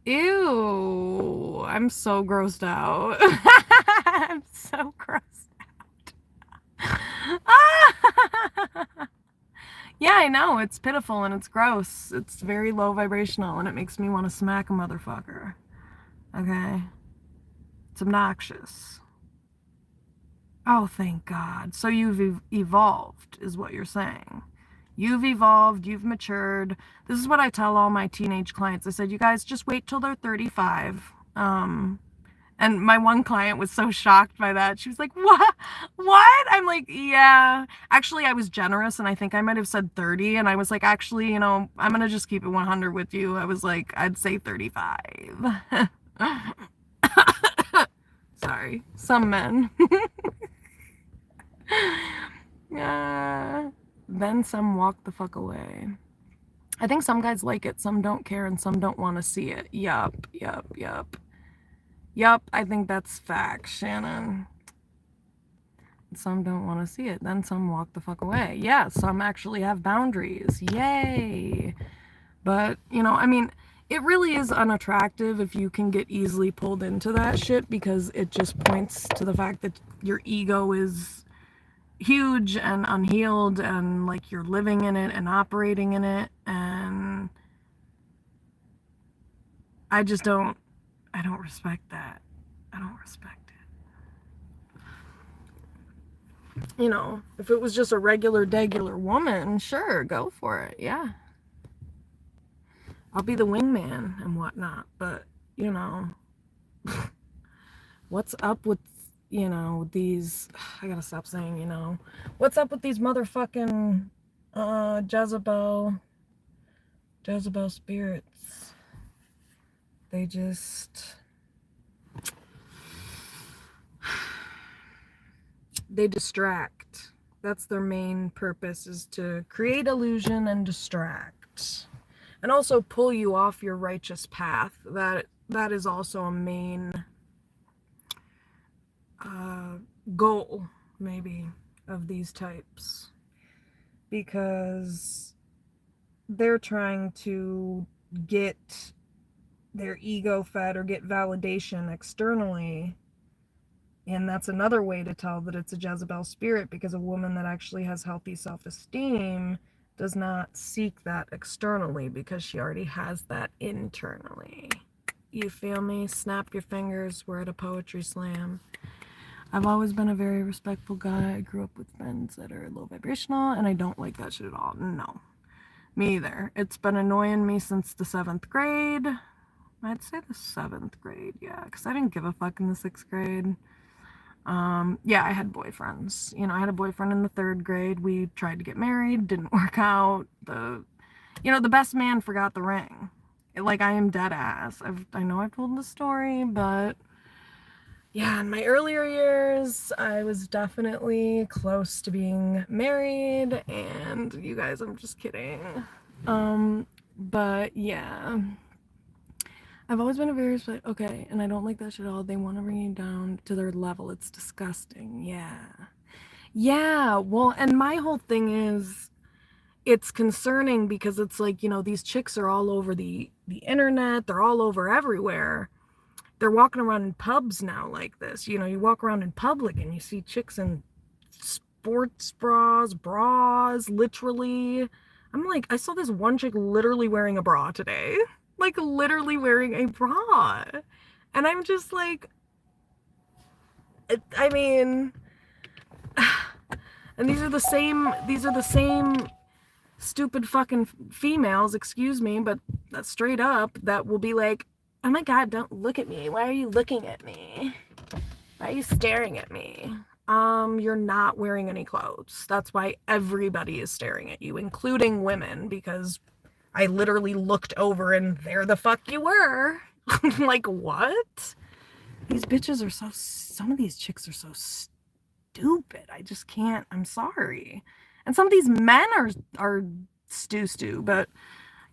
Ew, I'm so grossed out. I'm so grossed out. Yeah, I know, it's pitiful and it's gross. It's very low vibrational, and it makes me want to smack a motherfucker. Okay? It's obnoxious. Oh, thank God. So you've evolved, is what you're saying. You've evolved, you've matured. This is what I tell all my teenage clients. I said, you guys just wait till they're 35. And my one client was so shocked by that. She was like, what? What? I'm like, yeah. Actually, I was generous, and I think I might have said 30. And I was like, actually, you know, I'm going to just keep it 100 with you. I was like, I'd say 35. Sorry. Some men. Then some walk the fuck away. I think some guys like it, some don't care, and some don't want to see it. Yup, I think that's fact, Shannon. Some don't want to see it, then some walk the fuck away. Yeah, some actually have boundaries. Yay! But, you know, I mean, it really is unattractive if you can get easily pulled into that shit, because it just points to the fact that your ego is huge and unhealed, and like you're living in it and operating in it, and I just don't I don't respect that. I don't respect it. You know, if it was just a regular woman, sure, go for it. Yeah. I'll be the wingman and whatnot. But, you know, what's up with, you know, these, I gotta stop saying, you know, what's up with these motherfucking Jezebel spirits? They just, they distract. That's their main purpose, is to create illusion and distract. And also pull you off your righteous path. That is also a main goal, maybe, of these types. Because they're trying to get their ego fed or get validation externally. And that's another way to tell that it's a Jezebel spirit, because a woman that actually has healthy self-esteem does not seek that externally, because she already has that internally. You feel me? Snap your fingers. We're at a poetry slam. I've always been a very respectful guy. I grew up with friends that are low vibrational, and I don't like that shit at all. No. Me either. It's been annoying me since the 7th grade. I'd say the 7th grade, yeah, because I didn't give a fuck in the 6th grade. Yeah, I had boyfriends. You know, I had a boyfriend in the 3rd grade. We tried to get married, didn't work out. The best man forgot the ring. Like, I am dead ass. I know I've told the story, but yeah, in my earlier years, I was definitely close to being married, and you guys, I'm just kidding. But yeah. I've always been a very okay, and I don't like that shit at all. They want to bring you down to their level. It's disgusting. Yeah. Yeah, well, and my whole thing is, it's concerning because it's like, you know, these chicks are all over the internet. They're all over everywhere. They're walking around in pubs now like this. You know, you walk around in public and you see chicks in sports bras, literally. I'm like, I saw this one chick literally wearing a bra today. Like, literally wearing a bra. And I'm just like, I mean, and these are the same stupid fucking females, excuse me, but that's straight up, that will be like, oh my god, don't look at me. Why are you looking at me? Why are you staring at me? You're not wearing any clothes. That's why everybody is staring at you, including women, because I literally looked over and there the fuck you were. Like, what? These bitches are some of these chicks are so stupid. I just can't, I'm sorry. And some of these men are stew, but,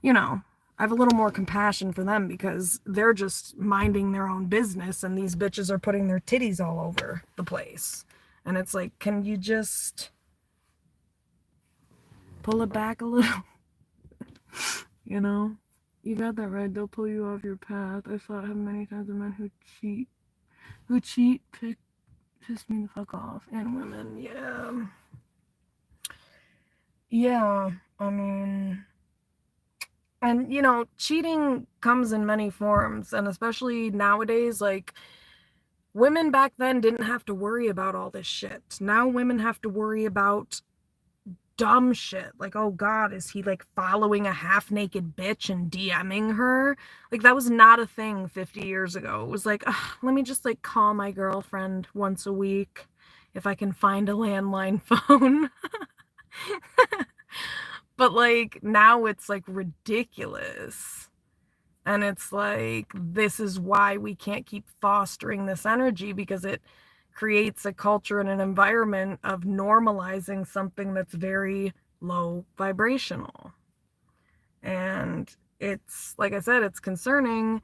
you know, I have a little more compassion for them because they're just minding their own business, and these bitches are putting their titties all over the place. And it's like, can you just pull it back a little? You know? You got that right. They'll pull you off your path. I saw it happen many times with men who cheat, piss me the fuck off. And women, yeah. Yeah, I mean, and you know, cheating comes in many forms, and especially nowadays, like, women back then didn't have to worry about all this shit. Now women have to worry about dumb shit. Like, oh god, is he like following a half-naked bitch and DMing her? Like, that was not a thing 50 years ago. It was like, let me just like call my girlfriend once a week if I can find a landline phone. But like, now it's like ridiculous. And it's like, this is why we can't keep fostering this energy, because it creates a culture and an environment of normalizing something that's very low vibrational. And it's, like I said, it's concerning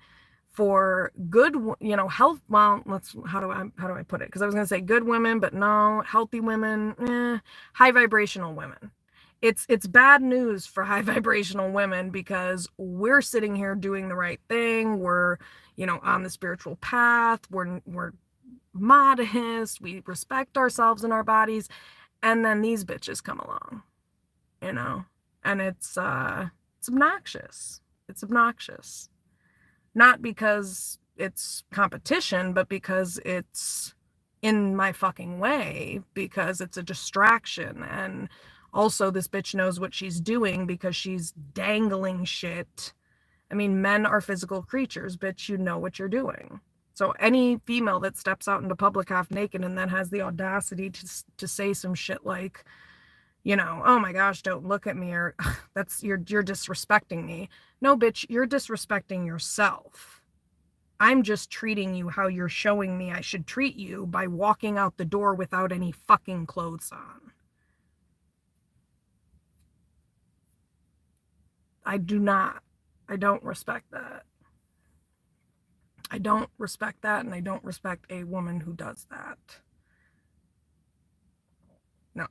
for good, you know, health. Well, how do I put it? Because I was going to say good women, but no, healthy women, high vibrational women. It's bad news for high vibrational women, because we're sitting here doing the right thing. We're, you know, on the spiritual path. We're modest. We respect ourselves and our bodies. And then these bitches come along, you know, and it's obnoxious. It's obnoxious. Not because it's competition, but because it's in my fucking way, because it's a distraction. And also this bitch knows what she's doing because she's dangling shit. I mean, men are physical creatures, bitch, you know what you're doing. So any female that steps out into public half naked and then has the audacity to say some shit like, you know, oh my gosh, don't look at me, or that's you're disrespecting me. No, bitch, you're disrespecting yourself. I'm just treating you how you're showing me I should treat you by walking out the door without any fucking clothes on. I do not. I don't respect that. I don't respect that, and I don't respect a woman who does that. No.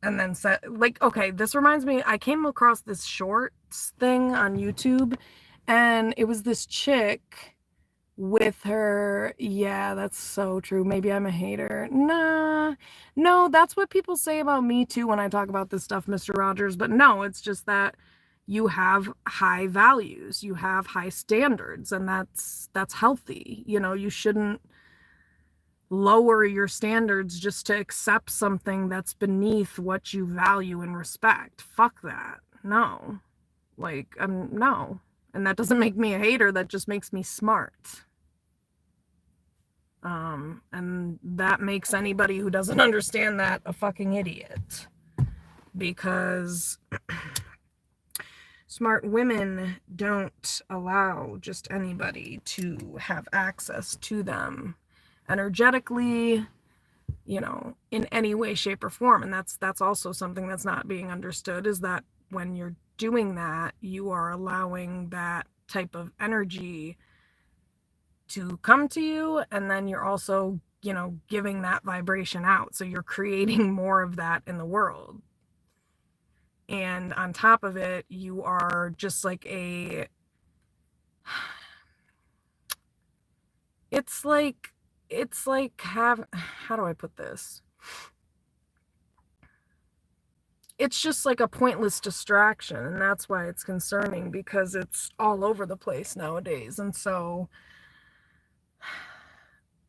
And then said, like, okay, this reminds me, I came across this shorts thing on YouTube, and it was this chick with her. Yeah, that's so true. Maybe I'm a hater. Nah, no, that's what people say about me too when I talk about this stuff, Mr. Rogers. But no, it's just that you have high values, you have high standards, and that's healthy. You know, you shouldn't lower your standards just to accept something that's beneath what you value and respect. Fuck that. No. Like, no. And that doesn't make me a hater, that just makes me smart. And that makes anybody who doesn't understand that a fucking idiot. Because smart women don't allow just anybody to have access to them energetically, you know, in any way, shape, or form. And that's also something that's not being understood, is that when you're doing that, you are allowing that type of energy to come to you, and then you're also, you know, giving that vibration out. So you're creating more of that in the world. And on top of it, you are just like it's like how do I put this? It's just like a pointless distraction, and that's why it's concerning, because it's all over the place nowadays. And so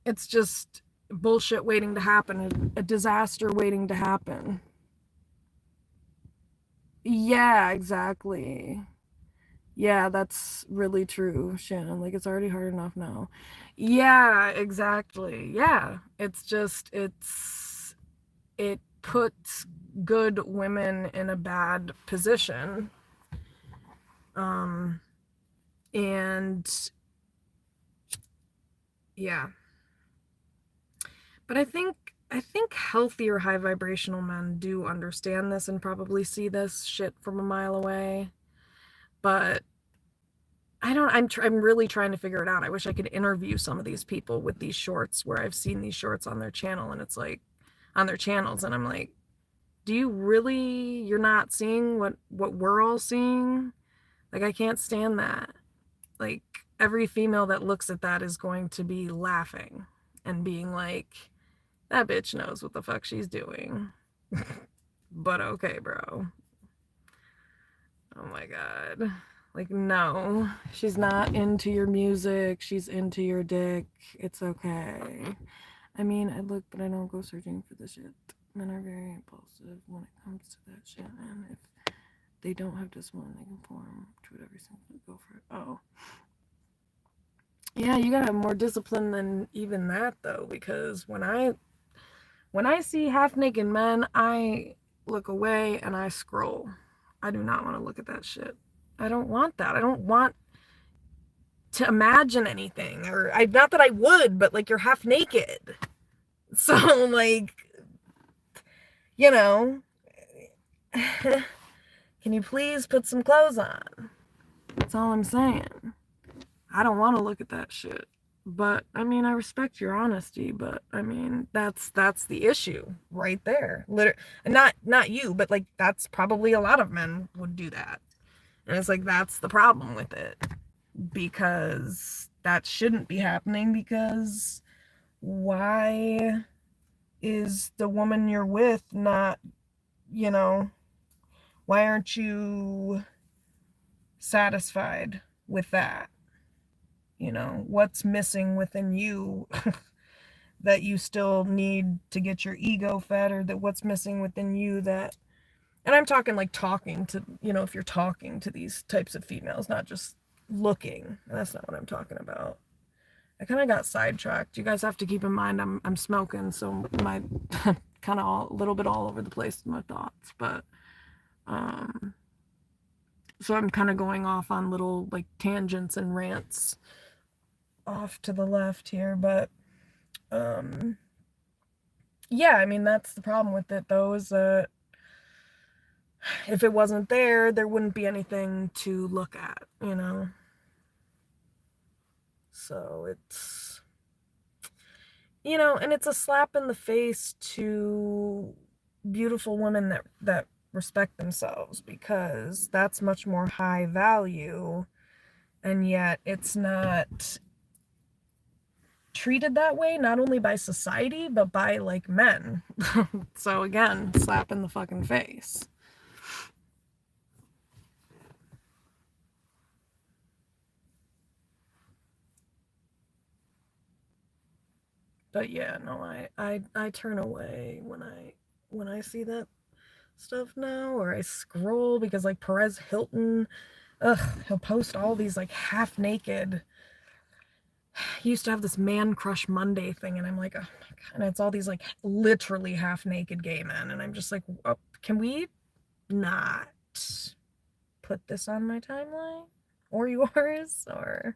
it's just bullshit waiting to happen, a disaster waiting to happen. Yeah, exactly. Yeah, that's really true, Shannon. Like, it's already hard enough now. Yeah, exactly. Yeah. It's just, it puts good women in a bad position. And yeah. But I think healthier high vibrational men do understand this and probably see this shit from a mile away. But I'm really trying to figure it out. I wish I could interview some of these people with these shorts, where I've seen these shorts on their channel, and it's like, on their channels, and I'm like, do you really, you're not seeing what we're all seeing? Like, I can't stand that. Like, every female that looks at that is going to be laughing and being like, that bitch knows what the fuck she's doing. But okay, bro. Oh my god. Like, no, she's not into your music. She's into your dick. It's okay. I mean, I look, but I don't go searching for the shit. Men are very impulsive when it comes to that shit. And if they don't have discipline, they can form to whatever single go for it. Oh. Yeah, you gotta have more discipline than even that, though, because when I see half naked men, I look away and I scroll. I do not want to look at that shit. I don't want that. I don't want to imagine anything. Or I, not that I would, but like, you're half naked. So like, you know, can you please put some clothes on? That's all I'm saying. I don't want to look at that shit. But I mean, I respect your honesty, but I mean, that's the issue right there. Literally, not you, but like, that's probably a lot of men would do that. And it's like, that's the problem with it, because that shouldn't be happening. Because why is the woman you're with not, you know, why aren't you satisfied with that? You know, what's missing within you that you still need to get your ego fed, or that what's missing within you that, and I'm talking like talking to, you know, if you're talking to these types of females, not just looking. That's not what I'm talking about. I kind of got sidetracked. You guys have to keep in mind I'm smoking, so my kind of a little bit all over the place with my thoughts, but um so I'm kind of going off on little like tangents and rants off to the left here, but um yeah, I mean that's the problem with it though, is that if it wasn't there, there wouldn't be anything to look at, you know. So it's, you know, and it's a slap in the face to beautiful women that respect themselves, because that's much more high value, and yet it's not treated that way, not only by society but by like men. So again, slap in the fucking face. But yeah, no, I turn away when I see that stuff now, or I scroll, because like Perez Hilton, he'll post all these like half naked. He used to have this Man Crush Monday thing, and I'm like, oh my god, and it's all these like literally half naked gay men, and I'm just like, oh, can we not put this on my timeline or yours, or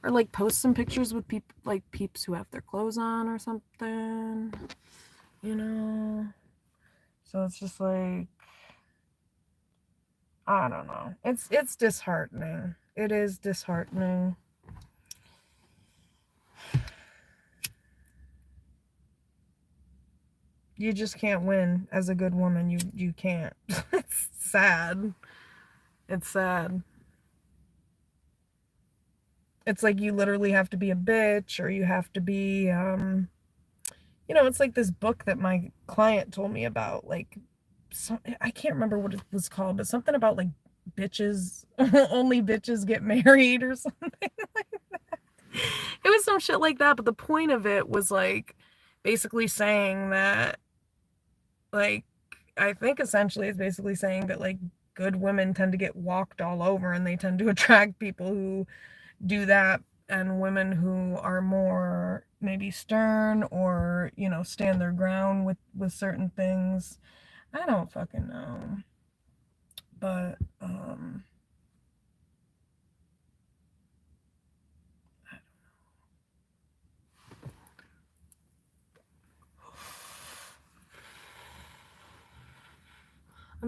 like post some pictures with people, like peeps who have their clothes on or something, you know? So it's just like, I don't know. It's disheartening. It is disheartening. You just can't win as a good woman. You can't. It's sad. It's sad. It's like you literally have to be a bitch, or you have to be you know, it's like this book that my client told me about, like, I can't remember what it was called, but something about like bitches, only bitches get married or something like that. It was some shit like that, but the point of it was like basically saying that, like, I think essentially it's basically saying that like good women tend to get walked all over, and they tend to attract people who do that, and women who are more maybe stern, or, you know, stand their ground with certain things. I don't fucking know. But I'm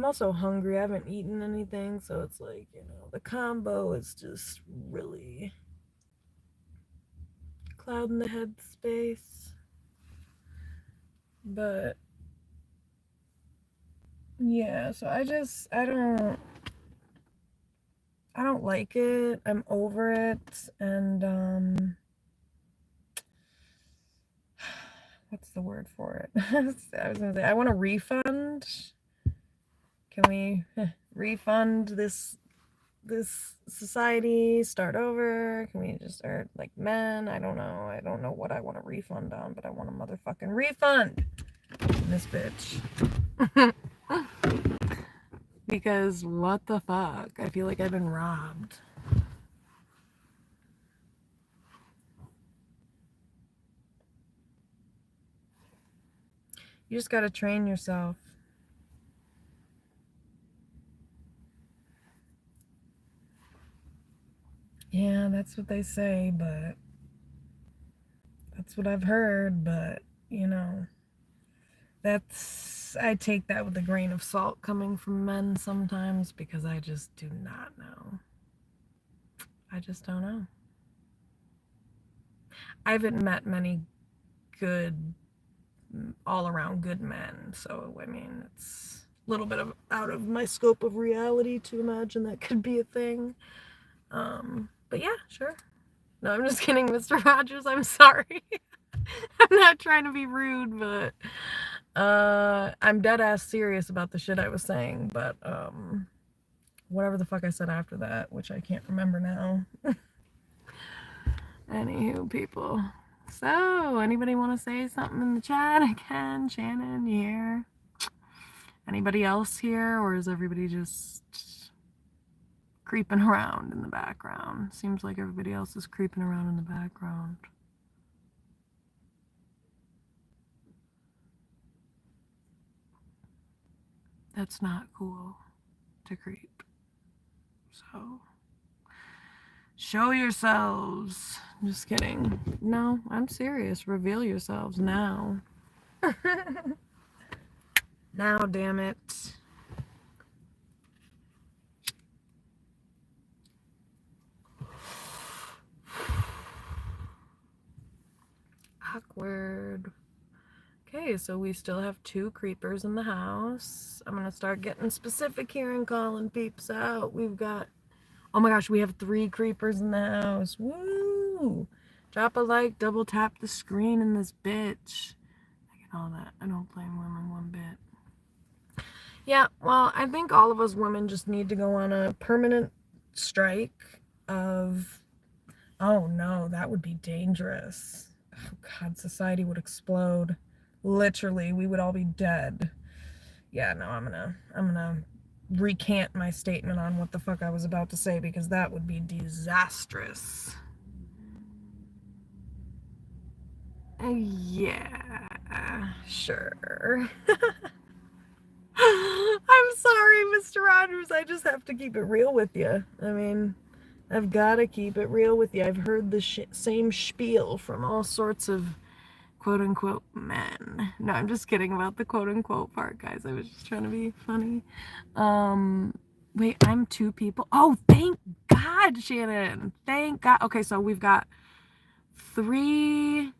also hungry. I haven't eaten anything, so it's like, you know, the combo is just really clouding the head space. But yeah, so I don't like it. I'm over it. And what's the word for it? I was gonna say I want a refund. Can we refund this society, start over? Can we just start like men? I don't know. I don't know what I want a refund on, but I want a motherfucking refund in this bitch. Because what the fuck? I feel like I've been robbed. You just gotta train yourself. Yeah, that's what they say, but that's what I've heard. But, you know, I take that with a grain of salt coming from men sometimes, because I just do not know. I just don't know. I haven't met many good, all around good men, so I mean, it's a little bit of out of my scope of reality to imagine that could be a thing. But yeah, sure. No, I'm just kidding, Mr. Rogers. I'm sorry. I'm not trying to be rude, but I'm dead ass serious about the shit I was saying. But whatever the fuck I said after that, which I can't remember now. Anywho, people. So, anybody want to say something in the chat again? Shannon, you here? Anybody else here, or is everybody just creeping around in the background? Seems like everybody else is creeping around in the background. That's not cool to creep. So, show yourselves. Just kidding. No, I'm serious. Reveal yourselves now. Now, damn it. Awkward. Okay, so we still have 2 creepers in the house. I'm gonna start getting specific here and calling peeps out. We've got, oh my gosh, we have 3 creepers in the house. Woo! Drop a like, double tap the screen in this bitch. I get all that. I don't blame women one bit. Yeah, well, I think all of us women just need to go on a permanent strike of, oh no, that would be dangerous. Oh God, society would explode. Literally, we would all be dead. Yeah, no, I'm gonna recant my statement on what the fuck I was about to say, because that would be disastrous. Yeah, sure. I'm sorry, Mr. Rogers. I just have to keep it real with you. I mean, I've got to keep it real with you. I've heard the same spiel from all sorts of quote-unquote men. No, I'm just kidding about the quote-unquote part, guys. I was just trying to be funny. Wait, I'm 2 people. Oh, thank God, Shannon. Thank God. Okay, so we've got 3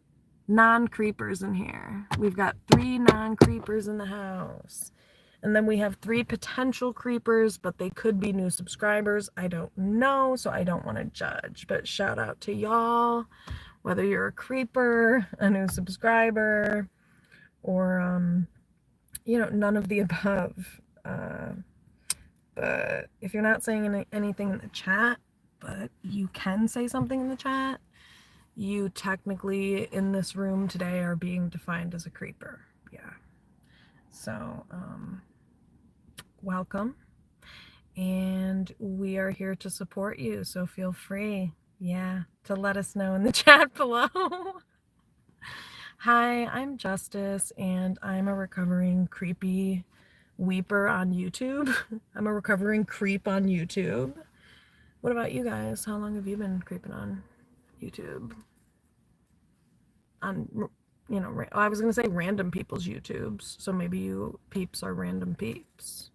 non-creepers in here. We've got 3 non-creepers in the house. And then we have 3 potential creepers, but they could be new subscribers. I don't know, so I don't want to judge. But shout out to y'all, whether you're a creeper, a new subscriber, or, none of the above. But if you're not saying anything in the chat, but you can say something in the chat, you technically in this room today are being defined as a creeper. Yeah. So, welcome. And we are here to support you. So feel free, to let us know in the chat below. Hi, I'm Justice, and I'm a recovering creepy weeper on YouTube. I'm a recovering creep on YouTube. What about you guys? How long have you been creeping on YouTube? On, I was going to say random people's YouTubes, so maybe you peeps are random peeps.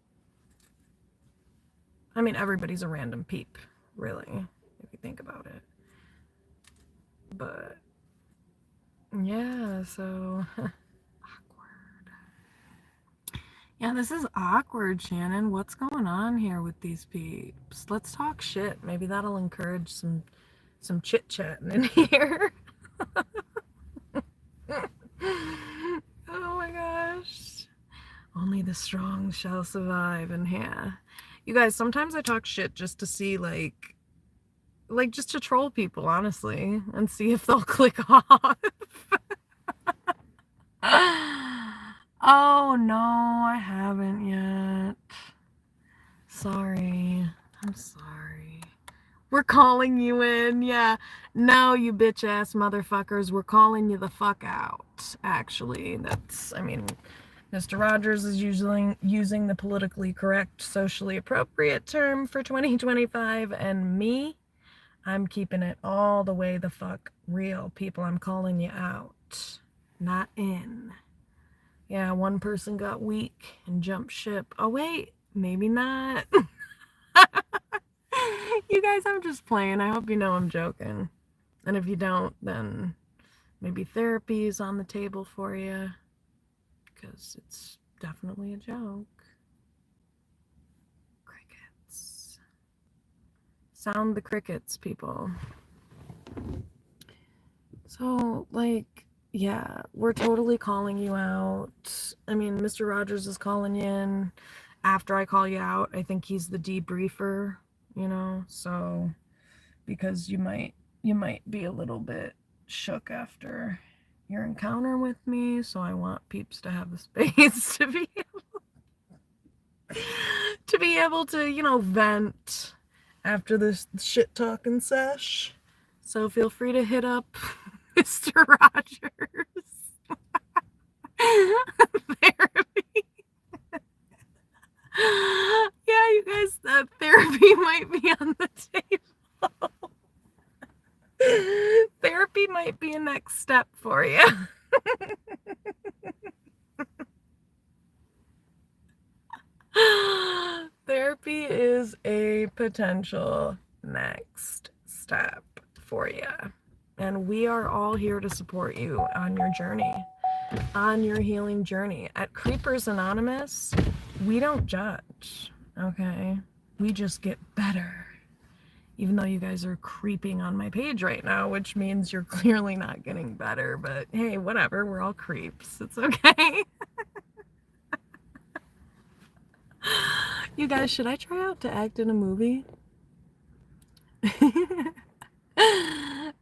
I mean, everybody's a random peep, really, if you think about it. But, yeah, so, awkward. Yeah, this is awkward, Shannon. What's going on here with these peeps? Let's talk shit. Maybe that'll encourage some chit-chatting in here. Oh my gosh. Only the strong shall survive in here. You guys, sometimes I talk shit just to see, like just to troll people, honestly, and see if they'll click off. Oh no, I haven't yet. Sorry. I'm sorry. We're calling you in, yeah. No, you bitch ass motherfuckers, we're calling you the fuck out. Actually, that's, I mean, Mr. Rogers is using the politically correct, socially appropriate term for 2025, and me, I'm keeping it all the way the fuck real. People, I'm calling you out, not in. Yeah, one person got weak and jumped ship. Oh wait, maybe not. You guys, I'm just playing. I hope you know I'm joking. And if you don't, then maybe therapy is on the table for you, because it's definitely a joke. Crickets. Sound the crickets, people. So, like, yeah, we're totally calling you out. I mean, Mr. Rogers is calling you in after I call you out. I think he's the debriefer, so because you might you might be a little bit shook after your encounter with me, so I want peeps to have the space to be able to, you know, vent after this shit talking sesh. So feel free to hit up Mr. Rogers. Therapy. Yeah, you guys, therapy might be on the table. Therapy might be a next step for you. Therapy is a potential next step for you. And we are all here to support you on your journey, on your healing journey. At Creepers Anonymous, we don't judge, okay? We just get better. Even though you guys are creeping on my page right now, which means you're clearly not getting better. But hey, whatever, we're all creeps. It's okay. You guys, should I try out to act in a movie?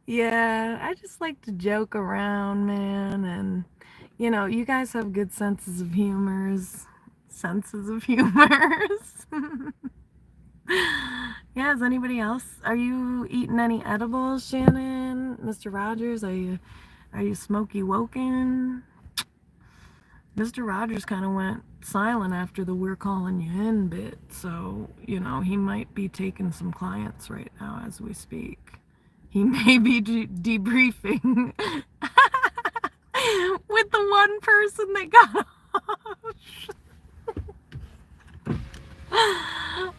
Yeah, I just like to joke around, man. And, you know, you guys have good senses of humors. Senses of humors. Yeah, is anybody else? Are you eating any edibles, Shannon? Mr. Rogers, are you smoky woken? Mr. Rogers kind of went silent after the "we're calling you in" bit, so, you know, he might be taking some clients right now as we speak. He may be debriefing with the one person that got off.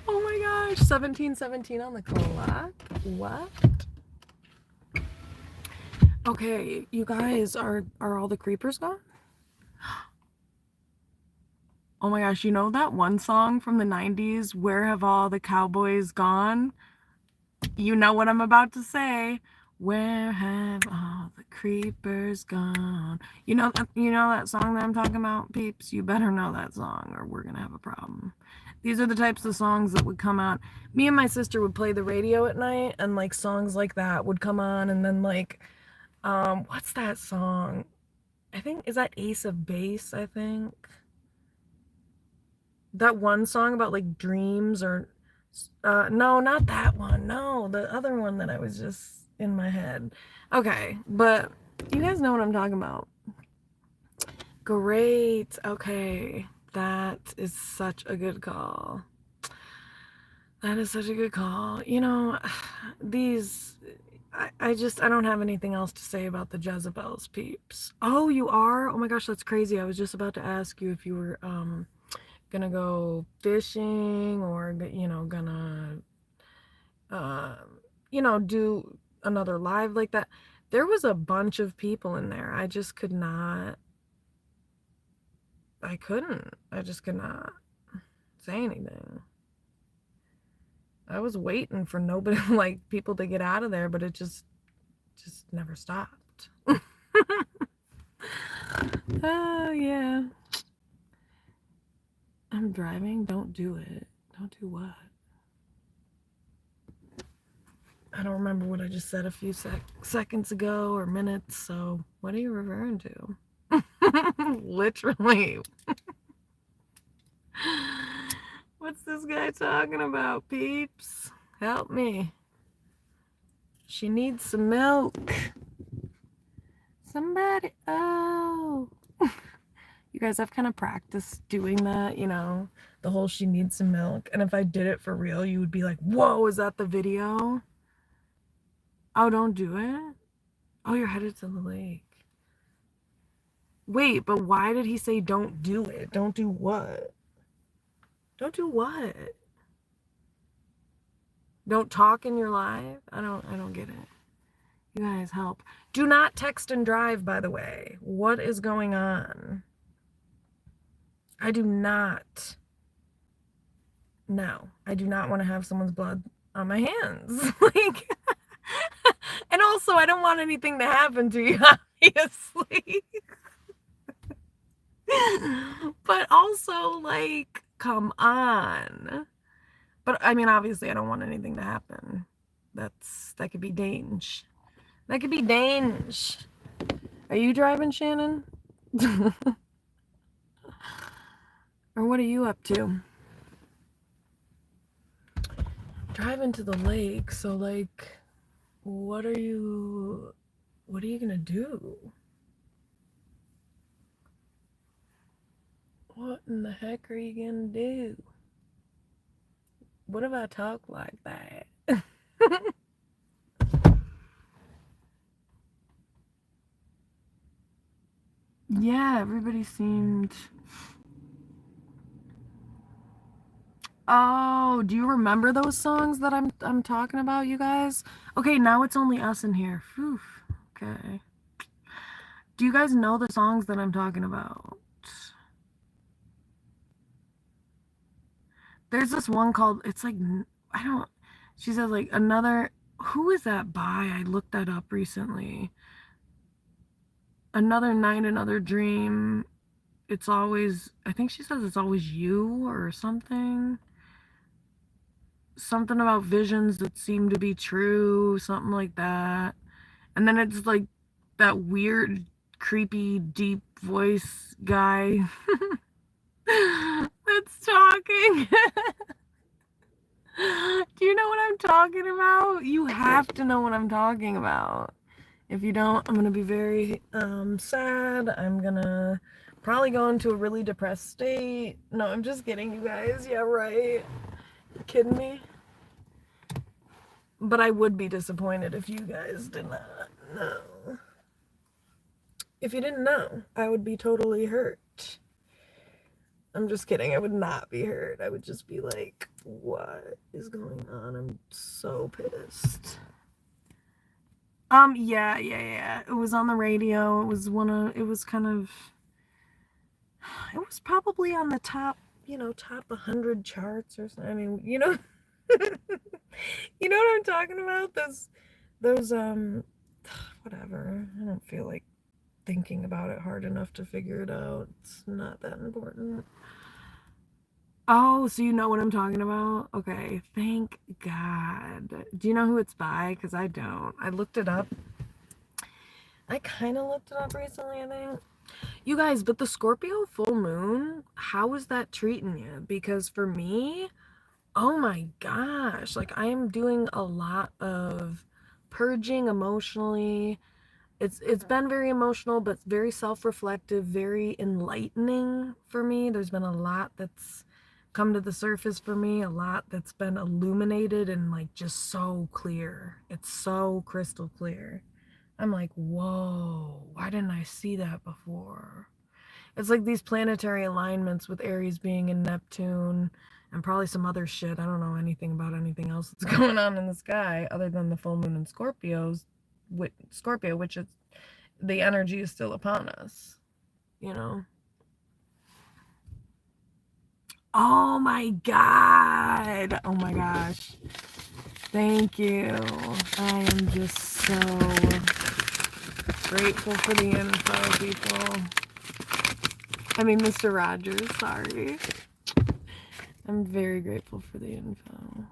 Oh my gosh, 17:17 on the clock. What? Okay, you guys, are all the creepers gone? Oh my gosh, you know that one song from the 90s, "Where Have All the Cowboys Gone"? You know what I'm about to say. Where have all the creepers gone? You know that song that I'm talking about, peeps? You better know that song or we're going to have a problem. These are the types of songs that would come out. Me and my sister would play the radio at night, and like songs like that would come on, and then like what's that song? I think, is that Ace of Base, I think? That one song about like dreams, or no, not that one. No, the other one that I was just in my head. Okay, but you guys know what I'm talking about. Great. Okay, that is such a good call. That is such a good call. You know, these, I don't have anything else to say about the Jezebels, peeps. Oh, you are? Oh my gosh, that's crazy. I was just about to ask you if you were gonna go fishing, or, you know, gonna you know, do another live like that. There was a bunch of people in there. I just could not, I just could not say anything. I was waiting for nobody, like, people to get out of there, but it just never stopped. Oh yeah, I'm driving. Don't do it. Don't do what? I don't remember what I just said a few seconds ago or minutes, so what are you referring to? Literally. What's this guy talking about, peeps? Help me. She needs some milk. Somebody. Oh. You guys, I've kind of practiced doing that, you know, the whole "she needs some milk." And if I did it for real, you would be like, whoa, is that the video? Oh, don't do it? Oh, you're headed to the lake. Wait, but why did he say don't do it? Don't do what? Don't do what? Don't talk in your live? I don't get it. You guys, help. Do not text and drive, by the way. What is going on? I do not. No, I do not want to have someone's blood on my hands. Like, and also, I don't want anything to happen to you, obviously. But also, like, come on. But I mean, obviously, I don't want anything to happen. That could be dangerous. That could be Dange. Are you driving, Shannon? Or what are you up to? Driving to the lake, so like, what are you gonna do? What in the heck are you gonna do? What if I talk like that? Yeah, everybody seemed. Oh, do you remember those songs that I'm talking about, you guys? Okay, now it's only us in here. Whew. Okay. Do you guys know the songs that I'm talking about? There's this one called, it's like, I don't, she says like another, who is that by? I looked that up recently. Another night, another dream. It's always, I think she says it's always you or something. Something about visions that seem to be true, something like that. And then it's like that weird, creepy, deep voice guy that's talking. Do you know what I'm talking about? You have to know what I'm talking about. If you don't, I'm gonna be very sad. I'm gonna probably go into a really depressed state. No, I'm just kidding, you guys. Yeah, right. You kidding me? But I would be disappointed if you guys did not know. If you didn't know, I would be totally hurt. I'm just kidding. I would not be hurt. I would just be like, what is going on? I'm so pissed. Yeah. It was on the radio. It was it was kind of, it was probably on the top, top 100 charts or something. I mean, you know what I'm talking about? Those, whatever. I don't feel like thinking about it hard enough to figure it out. It's not that important. Oh, so you know what I'm talking about? Okay, thank God. Do you know who it's by? Because I don't. I looked it up. I kind of looked it up recently, I think. You guys, but the Scorpio full moon, how is that treating you? Because for me, oh my gosh, like I am doing a lot of purging emotionally. It's been very emotional, but very self-reflective, very enlightening for me. There's been a lot that's come to the surface for me, a lot that's been illuminated and like just so clear. It's so crystal clear. I'm like, whoa, why didn't I see that before? It's like these planetary alignments with Aries being in Neptune and probably some other shit. I don't know anything about anything else that's going on in the sky other than the full moon in Scorpio, which is the energy is still upon us, you know? Oh my God. Oh my gosh. Thank you. I am just so grateful for the info, people. I mean, Mr. Rogers, sorry. I'm very grateful for the info.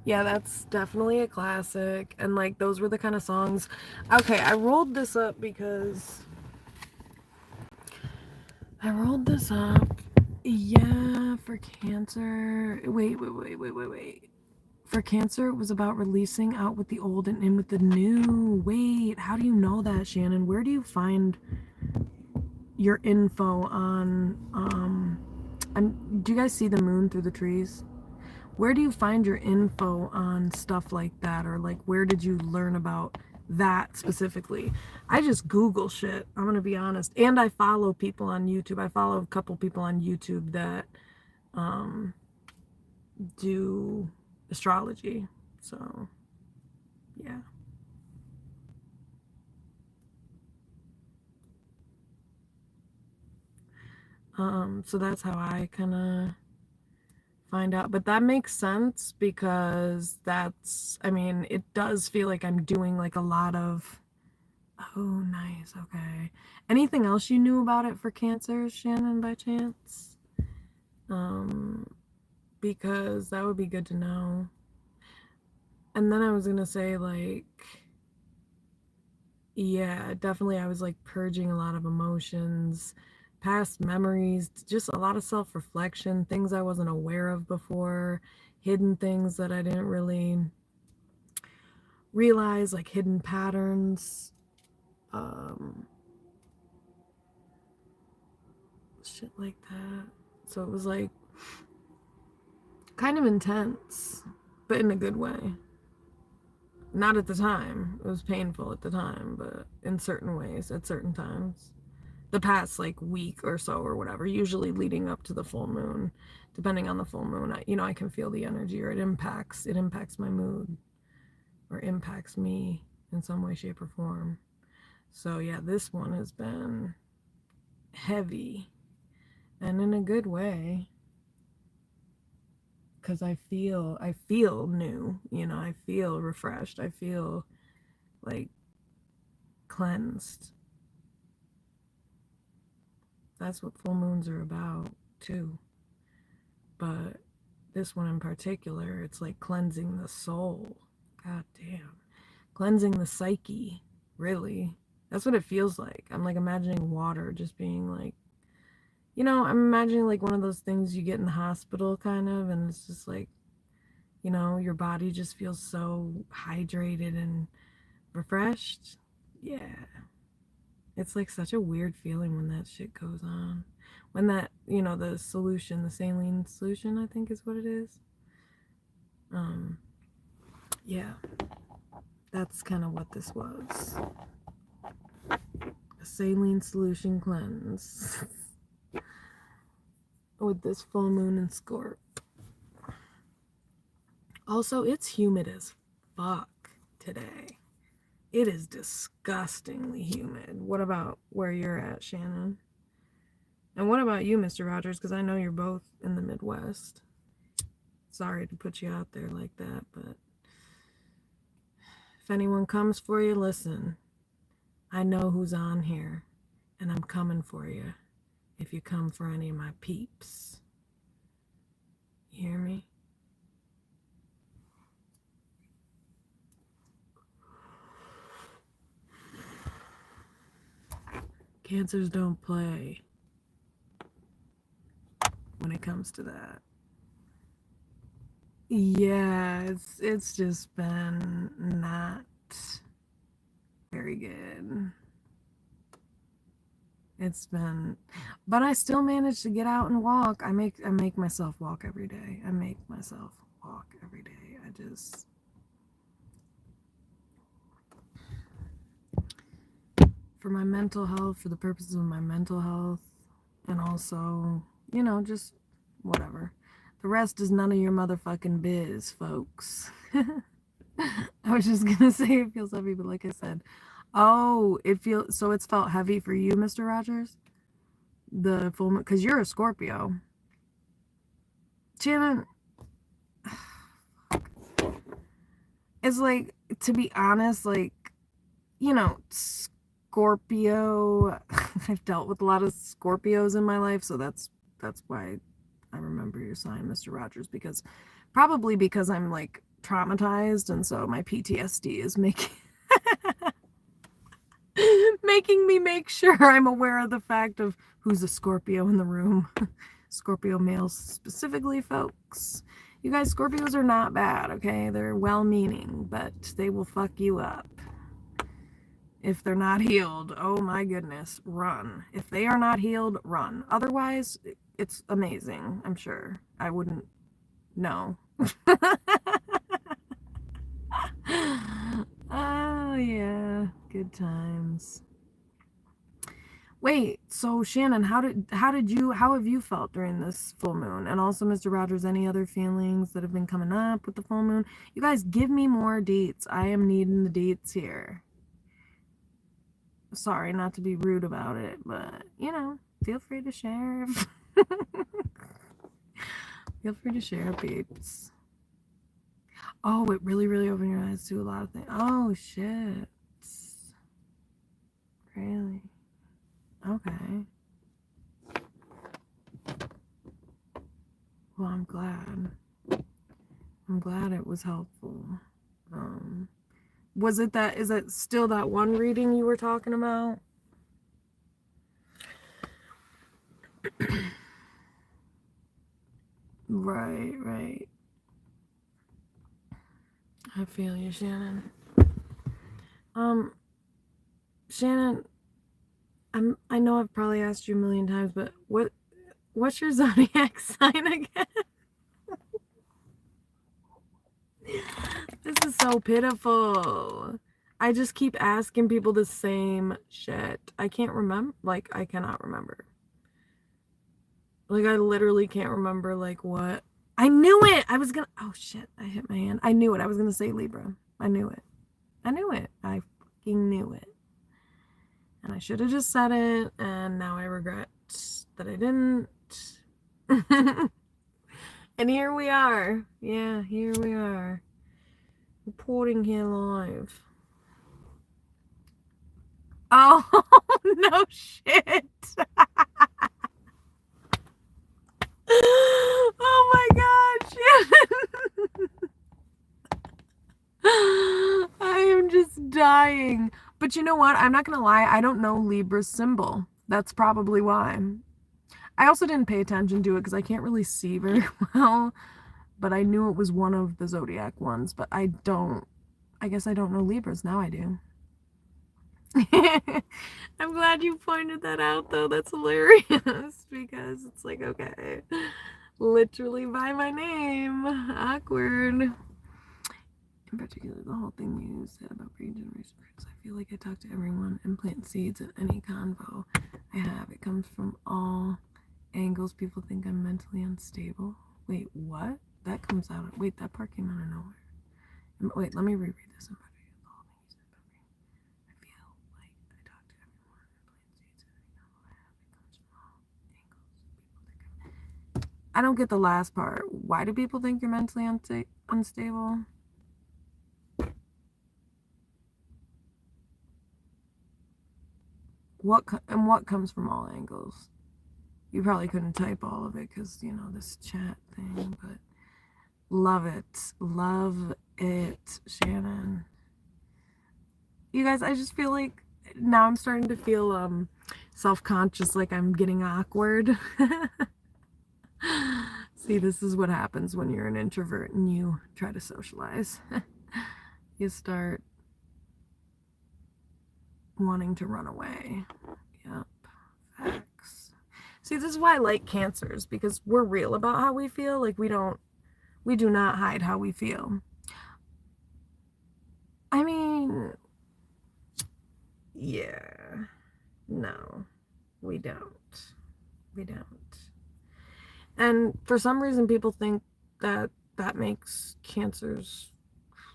Yeah, that's definitely a classic. And like, those were the kind of songs. Okay, I rolled this up because Yeah, for Cancer. Wait. For Cancer, it was about releasing out with the old and in with the new. Wait, how do you know that, Shannon? Where do you find your info on do you guys see the moon through the trees? Where do you find your info on stuff like that, or like where did you learn about that specifically? I just Google shit, I'm gonna be honest. And I follow people on YouTube. I follow a couple people on YouTube that do astrology. So yeah. So that's how I kind of find out. But that makes sense because I mean, it does feel like I'm doing like a lot of, oh, nice. Okay. Anything else you knew about it for Cancer, Shannon, by chance? Because that would be good to know. And then I was going to say, like, Yeah, definitely. I was like purging a lot of emotions, past memories, just a lot of self reflection, things I wasn't aware of before, hidden things that I didn't really realize, like hidden patterns, um, shit like that. So it was like kind of intense, but in a good way. Not at the time. It was painful at the time, but in certain ways, at certain times. The past like week or so or whatever, usually leading up to the full moon, depending on the full moon, I can feel the energy, or it impacts my mood, or impacts me in some way, shape, or form. So yeah, this one has been heavy, and in a good way, because I feel new, I feel refreshed, I feel like cleansed. That's what full moons are about too. But this one in particular, it's like cleansing the soul. God damn. Cleansing the psyche, really. That's what it feels like. I'm like imagining water just being like, I'm imagining like one of those things you get in the hospital kind of, and it's just like, your body just feels so hydrated and refreshed. Yeah. It's like such a weird feeling when that shit goes on. When that, the solution, the saline solution, I think is what it is. Um, yeah, that's kind of what this was. A saline solution cleanse with this full moon in Scorp. Also, it's humid as fuck today. It is disgustingly humid. What about where you're at, Shannon? And what about you, Mr. Rogers? Because I know you're both in the Midwest. Sorry to put you out there like that, but if anyone comes for you, listen. I know who's on here, and I'm coming for you if you come for any of my peeps. You hear me? Cancers don't play when it comes to that. Yeah, it's just been not very good. It's been, but I still manage to get out and walk. I make myself walk every day. I make myself walk every day. For my mental health, for the purposes of my mental health, and also, just whatever. The rest is none of your motherfucking biz, folks. I was just gonna say it feels heavy, but like I said, it's felt heavy for you, Mr. Rogers. The full moon, because you're a Scorpio. Shannon, it's like, to be honest, like, Scorpio. I've dealt with a lot of Scorpios in my life, so that's why I remember your sign, Mr. Rogers, because I'm like traumatized, and so my PTSD is making making me make sure I'm aware of the fact of who's a Scorpio in the room. Scorpio males specifically, folks. You guys, Scorpios are not bad, okay? They're well-meaning, but they will fuck you up. If they're not healed, oh my goodness, run. If they are not healed, run. Otherwise, it's amazing, I'm sure. I wouldn't know. Oh, yeah. Good times. Wait, so Shannon, how have you felt during this full moon? And also, Mr. Rogers, any other feelings that have been coming up with the full moon? You guys, give me more dates. I am needing the dates here. Sorry, not to be rude about it, but feel free to share. Feel free to share, peeps. Oh, it really, really opened your eyes to a lot of things. Oh, shit. Really? Okay. Well, I'm glad. I'm glad it was helpful. Was it that, is it still that one reading you were talking about? Right. I feel you, Shannon. Shannon, I know I've probably asked you a million times, but what's your zodiac sign again? This is so pitiful. I just keep asking people the same shit. I can't remember. Like, I cannot remember. Like, I literally can't remember, like, what. I knew it! I was gonna. Oh, shit. I hit my hand. I knew it. I was gonna say Libra. I knew it. I fucking knew it. And I should have just said it, and now I regret that I didn't. And here we are. Yeah, here we are. Reporting here live. Oh, no shit. Oh my god, Shannon. I am just dying. But you know what? I'm not going to lie. I don't know Libra's symbol. That's probably why. I also didn't pay attention to it because I can't really see very well. But I knew it was one of the zodiac ones. But I guess I don't know Libras. Now I do. I'm glad you pointed that out, though. That's hilarious because it's like, okay, literally by my name. Awkward. In particular, the whole thing you said about brain generation. I feel like I talk to everyone and plant seeds in any convo I have. It comes from all angles. People think I'm mentally unstable. Wait, what? That comes out of, wait, that part came out of nowhere. Wait, let me reread this. I feel like I talk to everyone and plant seeds in any convo I have. It comes from all angles. I don't get the last part. Why do people think you're mentally unstable? What comes from all angles? You probably couldn't type all of it because, you know, this chat thing, but love it, Shannon. You guys, I just feel like now I'm starting to feel self-conscious, like I'm getting awkward. See, this is what happens when you're an introvert and you try to socialize. You start wanting to run away. Yep. Facts. See, this is why I like cancers, because we're real about how we feel. Like, we do not hide how we feel. I mean, yeah. No, we don't. And for some reason, people think that makes cancers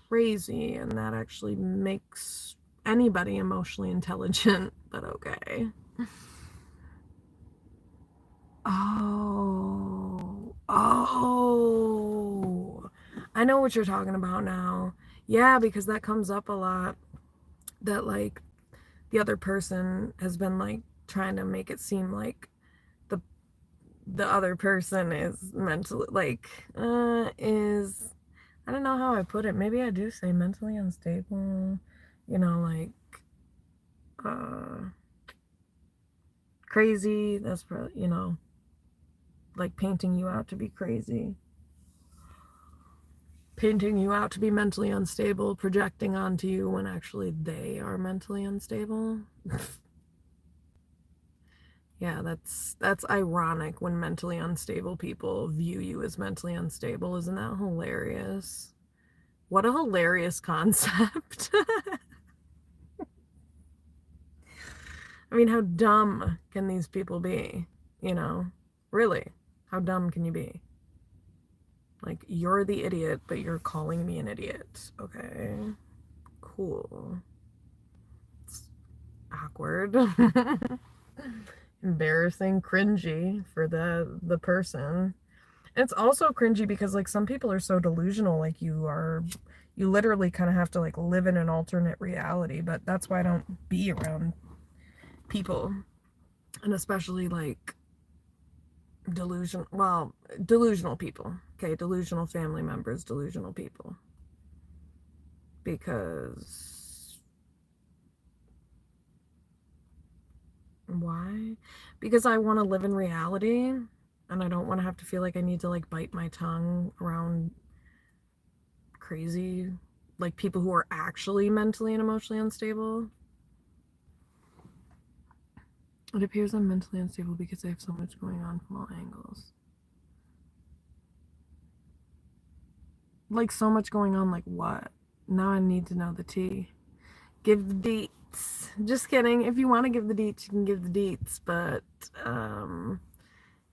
crazy, and that actually makes anybody emotionally intelligent, but okay. Oh, I know what you're talking about now. Yeah, because that comes up a lot, that like the other person has been like trying to make it seem like the other person is mentally like is, I don't know how I put it. Maybe I do say mentally unstable, you know, like crazy. That's probably, you know, like painting you out to be crazy, painting you out to be mentally unstable, projecting onto you when actually they are mentally unstable. Yeah, that's ironic when mentally unstable people view you as mentally unstable. Isn't that hilarious? What a hilarious concept. I mean, how dumb can these people be? You know, really, how dumb can you be? Like, you're the idiot, but you're calling me an idiot. Okay, cool. It's awkward. Embarrassing, cringy for the person. And it's also cringy because like some people are so delusional, like you literally kind of have to like live in an alternate reality. But that's why I don't be around people, and especially like delusional people. Okay, delusional family members, delusional people. Because why? Because I want to live in reality and I don't want to have to feel like I need to like bite my tongue around crazy, like people who are actually mentally and emotionally unstable. It appears I'm mentally unstable because I have so much going on from all angles. Like so much going on, like what? Now I need to know the tea. Give the deets. Just kidding. If you want to give the deets, you can give the deets, but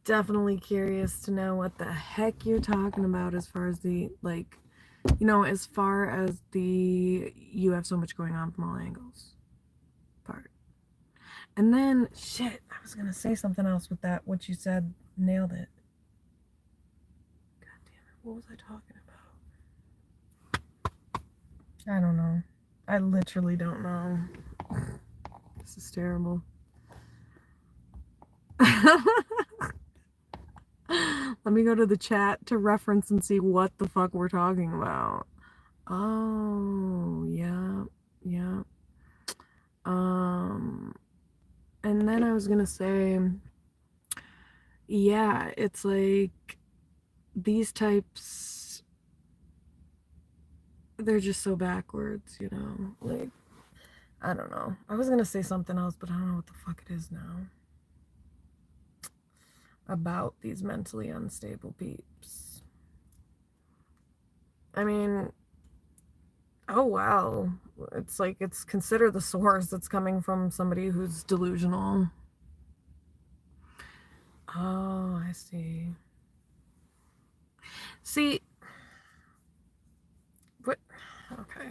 definitely curious to know what the heck you're talking about as far as the, like, you know, as far as the you have so much going on from all angles part. And then, shit, I was gonna say something else with that. What you said, nailed it. God damn it, what was I talking about? I don't know. I literally don't know. This is terrible. Let me go to the chat to reference and see what the fuck we're talking about. Oh, yeah, yeah. And then I was gonna say, yeah, it's like these types, they're just so backwards, you know? Like, I don't know. I was gonna say something else, but I don't know what the fuck it is now. About these mentally unstable peeps. I mean, oh wow. It's like it's considered the source that's coming from somebody who's delusional. Oh, I see. See, what? Okay.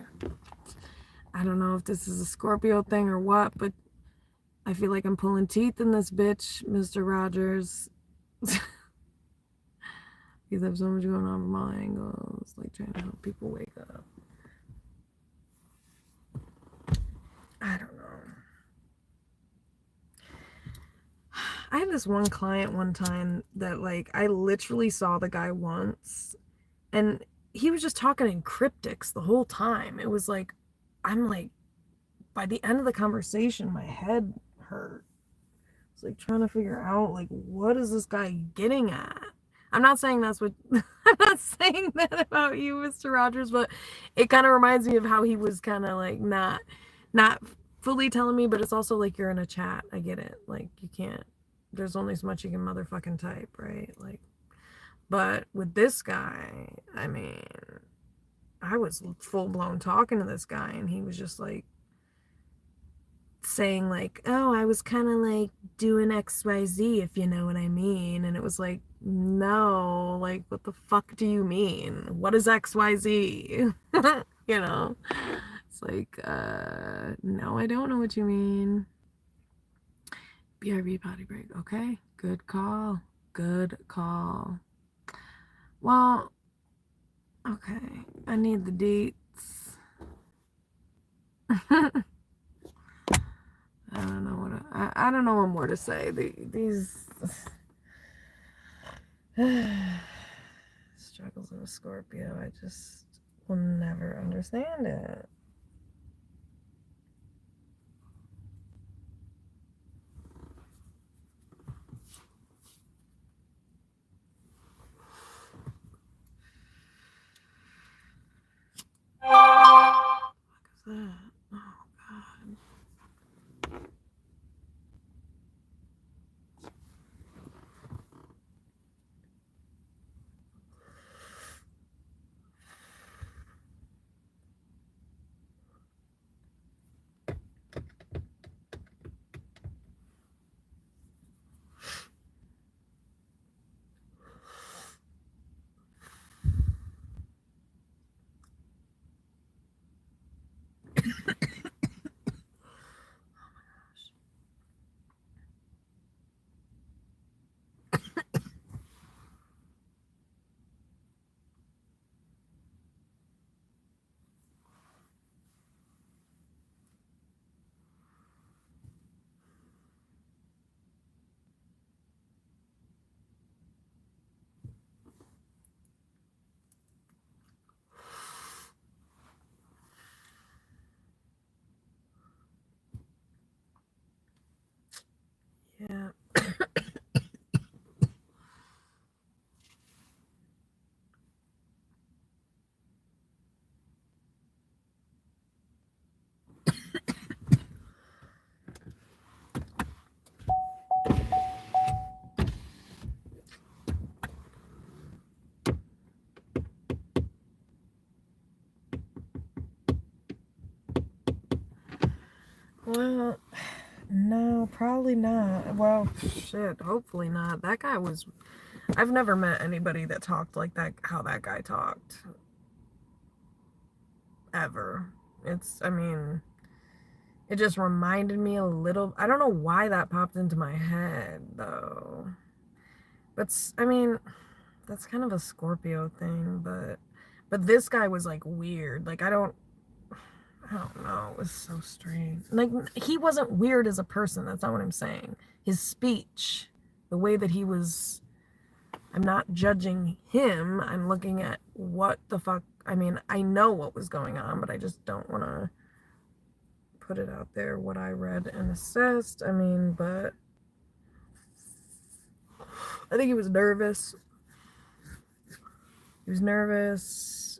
I don't know if this is a Scorpio thing or what, but I feel like I'm pulling teeth in this bitch, Mr. Rogers. Because I have so much going on from all angles, like trying to help people wake up. I don't know. I had this one client one time that, like, I literally saw the guy once and he was just talking in cryptics the whole time. It was like, I'm like, by the end of the conversation, my head hurt. It's like trying to figure out, like, what is this guy getting at? I'm not saying that's what, I'm not saying that about you, Mr. Rogers, but it kind of reminds me of how he was kind of like not fully telling me, but it's also like you're in a chat. I get it. Like, you can't, there's only so much you can motherfucking type, right? Like, but with this guy, I mean, I was full blown talking to this guy and he was just like saying like, oh, I was kind of like doing XYZ, if you know what I mean. And it was like, no, like, what the fuck do you mean? What is XYZ? You know? It's like, no, I don't know what you mean. BRB body break. Okay, good call. Good call. Well, okay, I need the deets. I don't know what I don't know what more to say. These struggles of a Scorpio, I just will never understand it. What is that? Oh God. Well, no, probably not. Well, shit, hopefully not. That guy was. I've never met anybody that talked like that, how that guy talked. Ever. I mean, it just reminded me a little. I don't know why that popped into my head, though. But, I mean, that's kind of a Scorpio thing, but this guy was like weird. Like, I don't know. It was so strange. Like, he wasn't weird as a person. That's not what I'm saying. His speech, the way that he was, I'm not judging him. I'm looking at what the fuck. I mean, I know what was going on, but I just don't want to put it out there what I read and assessed. I mean, but I think he was nervous. He was nervous.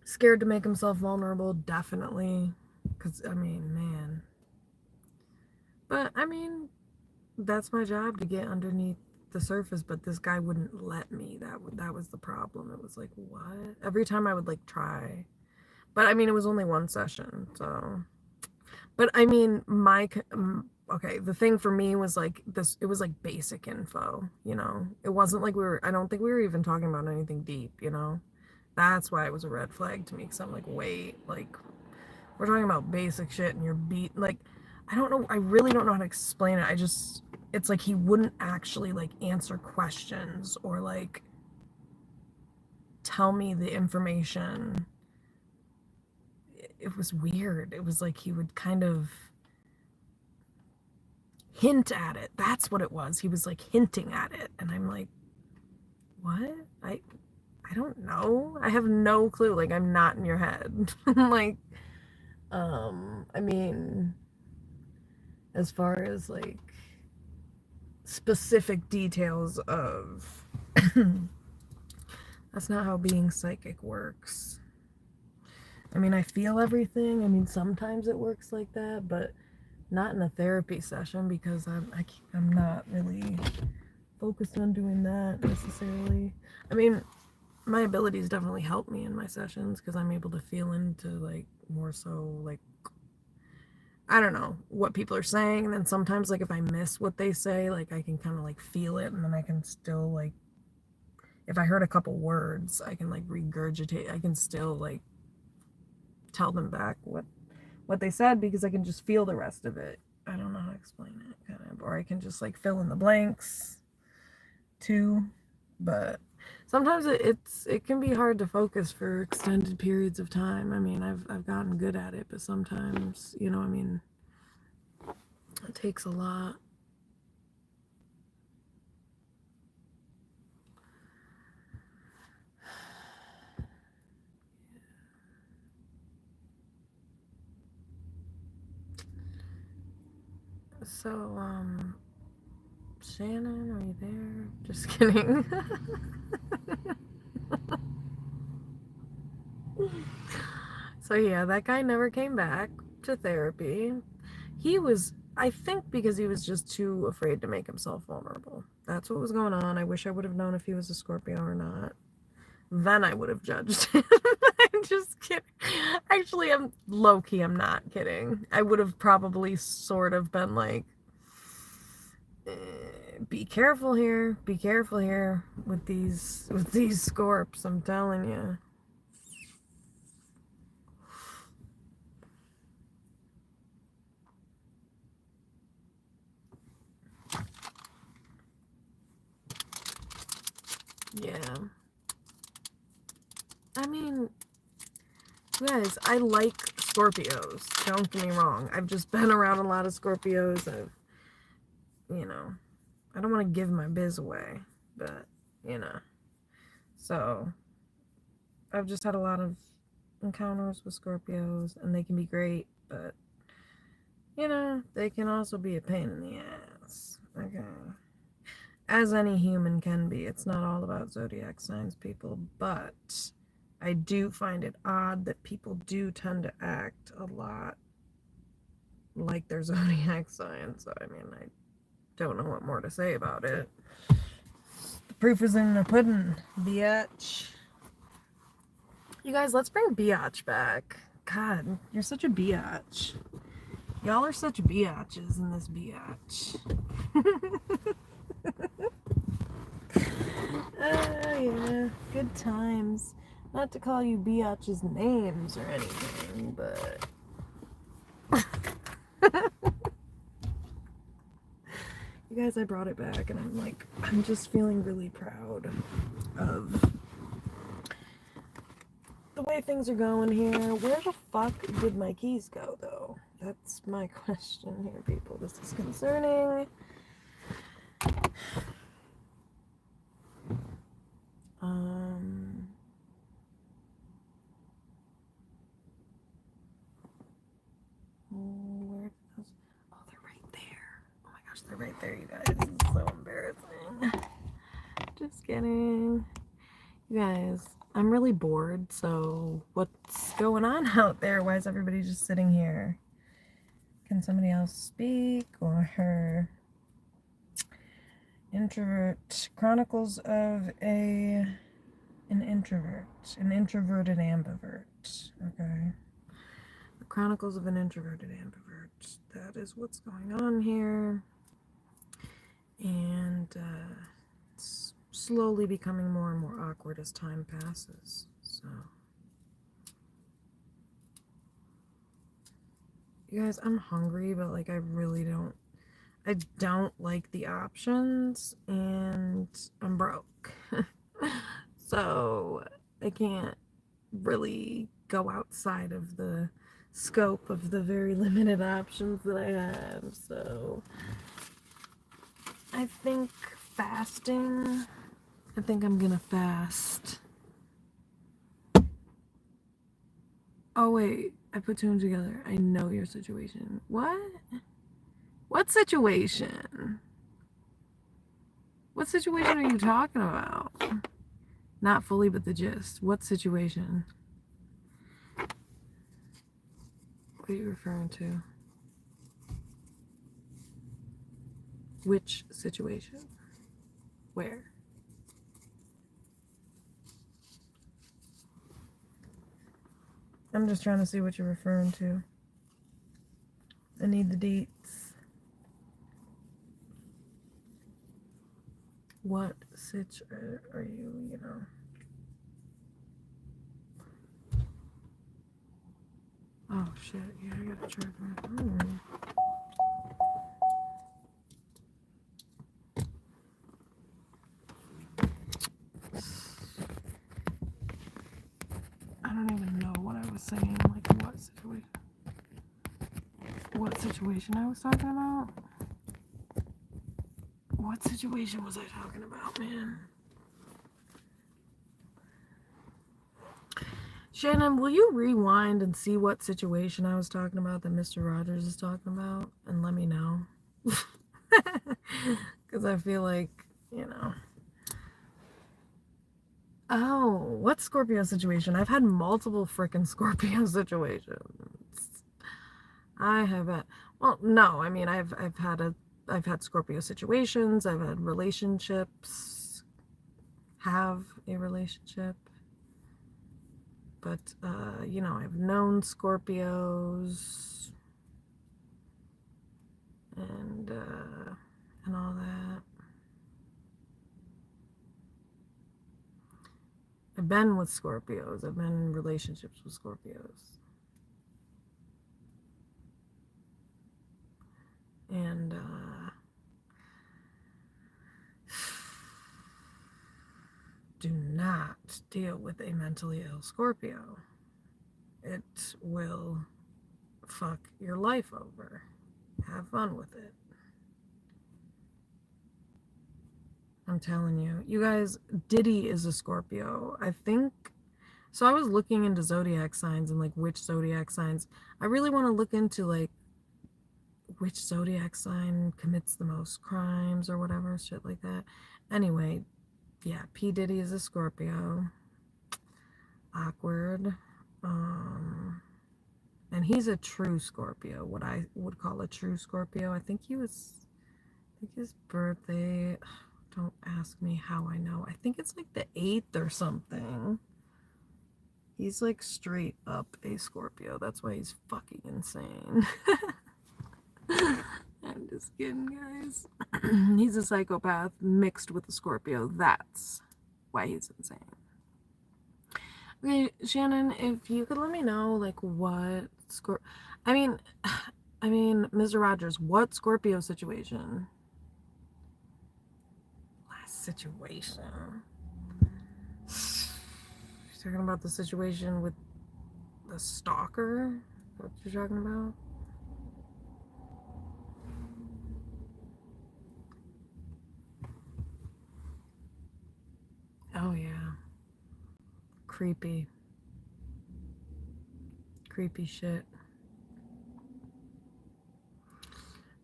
Scared to make himself vulnerable, definitely. Because, I mean, man. But, I mean, that's my job, to get underneath the surface, but this guy wouldn't let me. That was the problem. It was like, what? Every time I would, like, try. But, I mean, it was only one session, so. But, I mean, okay, the thing for me was, like, this, it was, like, basic info, you know? It wasn't like I don't think we were even talking about anything deep, you know? That's why it was a red flag to me, because I'm like, wait, like, we're talking about basic shit and you're like, I don't know, I really don't know how to explain it. It's like he wouldn't actually, like, answer questions or, like, tell me the information. It was weird. It was like he would kind of hint at it. That's what it was. He was, like, hinting at it. And I'm like, what? I don't know. I have no clue. Like, I'm not in your head. Like, I mean, as far as, like, specific details of that's not how being psychic works. I mean, I feel everything. I mean, sometimes it works like that, but not in a therapy session, because I'm not really focused on doing that necessarily. I mean, my abilities definitely help me in my sessions, because I'm able to feel into, like, more so, like, I don't know what people are saying. And then sometimes, like, if I miss what they say, like, I can kind of, like, feel it, and then I can still, like, if I heard a couple words, I can, like, regurgitate. I can still, like, tell them back what they said, because I can just feel the rest of it. I don't know how to explain it, kind of. Or I can just, like, fill in the blanks too. But sometimes it can be hard to focus for extended periods of time. I mean, I've gotten good at it, but sometimes, you know, I mean, it takes a lot. So, Shannon, are you there? Just kidding. So yeah, that guy never came back to therapy. He was, I think, because he was just too afraid to make himself vulnerable. That's what was going on. I wish I would have known if he was a Scorpio or not. Then I would have judged him. I'm just kidding. Actually, I'm low-key, I'm not kidding. I would have probably sort of been like, be careful here. Be careful here with these Scorps, I'm telling you. Yeah. I mean, guys, I like Scorpios. Don't get me wrong. I've just been around a lot of Scorpios. You know, I don't want to give my biz away, but, you know. So, I've just had a lot of encounters with Scorpios, and they can be great, but, you know, they can also be a pain in the ass. Okay. As any human can be. It's not all about zodiac signs, people, but I do find it odd that people do tend to act a lot like their zodiac signs. So, I mean, I don't know what more to say about it. The proof is in the pudding, bitch. You guys, let's bring biatch back. God, you're such a biatch. Y'all are such biatches in this biatch. Yeah, good times. Not to call you biatches names or anything, but you guys, I brought it back, and I'm just feeling really proud of the way things are going here. Where the fuck did my keys go, though? That's my question here, people. This is concerning. Where did those? Oh, they're right there. Oh my gosh, they're right there, you guys. This is so embarrassing. Just kidding. You guys, I'm really bored, so what's going on out there? Why is everybody just sitting here? Can somebody else speak? Or her introvert chronicles of an introverted ambivert. Okay. The chronicles of an introverted ambivert. That is what's going on here. And it's slowly becoming more and more awkward as time passes. So, you guys, I'm hungry, but I really don't like the options, and I'm broke. So I can't really go outside of the scope of the very limited options that I have. So I think fasting. I think I'm gonna fast. Oh wait, I put two and two together. I know your situation. What? What situation? What situation are you talking about? Not fully, but the gist. What situation? What are you referring to? Which situation? Where? I'm just trying to see what you're referring to. I need the deets. What sitch are you, you know? Oh shit, yeah, I gotta charge my phone. I don't even know what I was saying, what situation. What situation I was talking about? What situation was I talking about, man? Shannon, will you rewind and see what situation I was talking about that Mr. Rogers is talking about and let me know? Because I feel like, you know. Oh, what Scorpio situation? I've had multiple freaking Scorpio situations. I have had, well, no, I mean, I've had Scorpio situations. I've had relationships. Have a relationship. But, you know, I've known Scorpios and all that. I've been with Scorpios. I've been in relationships with Scorpios. And, do not deal with a mentally ill Scorpio. It will fuck your life over. Have fun with it. I'm telling you. You guys, Diddy is a Scorpio. I think. So I was looking into zodiac signs and which zodiac signs. I really want to look into which zodiac sign commits the most crimes or whatever, shit like that. Anyway, yeah, P. Diddy is a Scorpio. Awkward. And he's a true Scorpio, what I would call a true Scorpio. I think his birthday, don't ask me how I know. I think it's the 8th or something. He's like straight up a Scorpio. That's why he's fucking insane. I'm just kidding, guys. He's a psychopath mixed with a Scorpio. That's why he's insane. Okay, Shannon, if you could let me know, like, what I mean, Mr. Rogers, what Scorpio situation? Last situation. You're talking about the situation with the stalker? What you're talking about? Oh, yeah. Creepy. Creepy shit.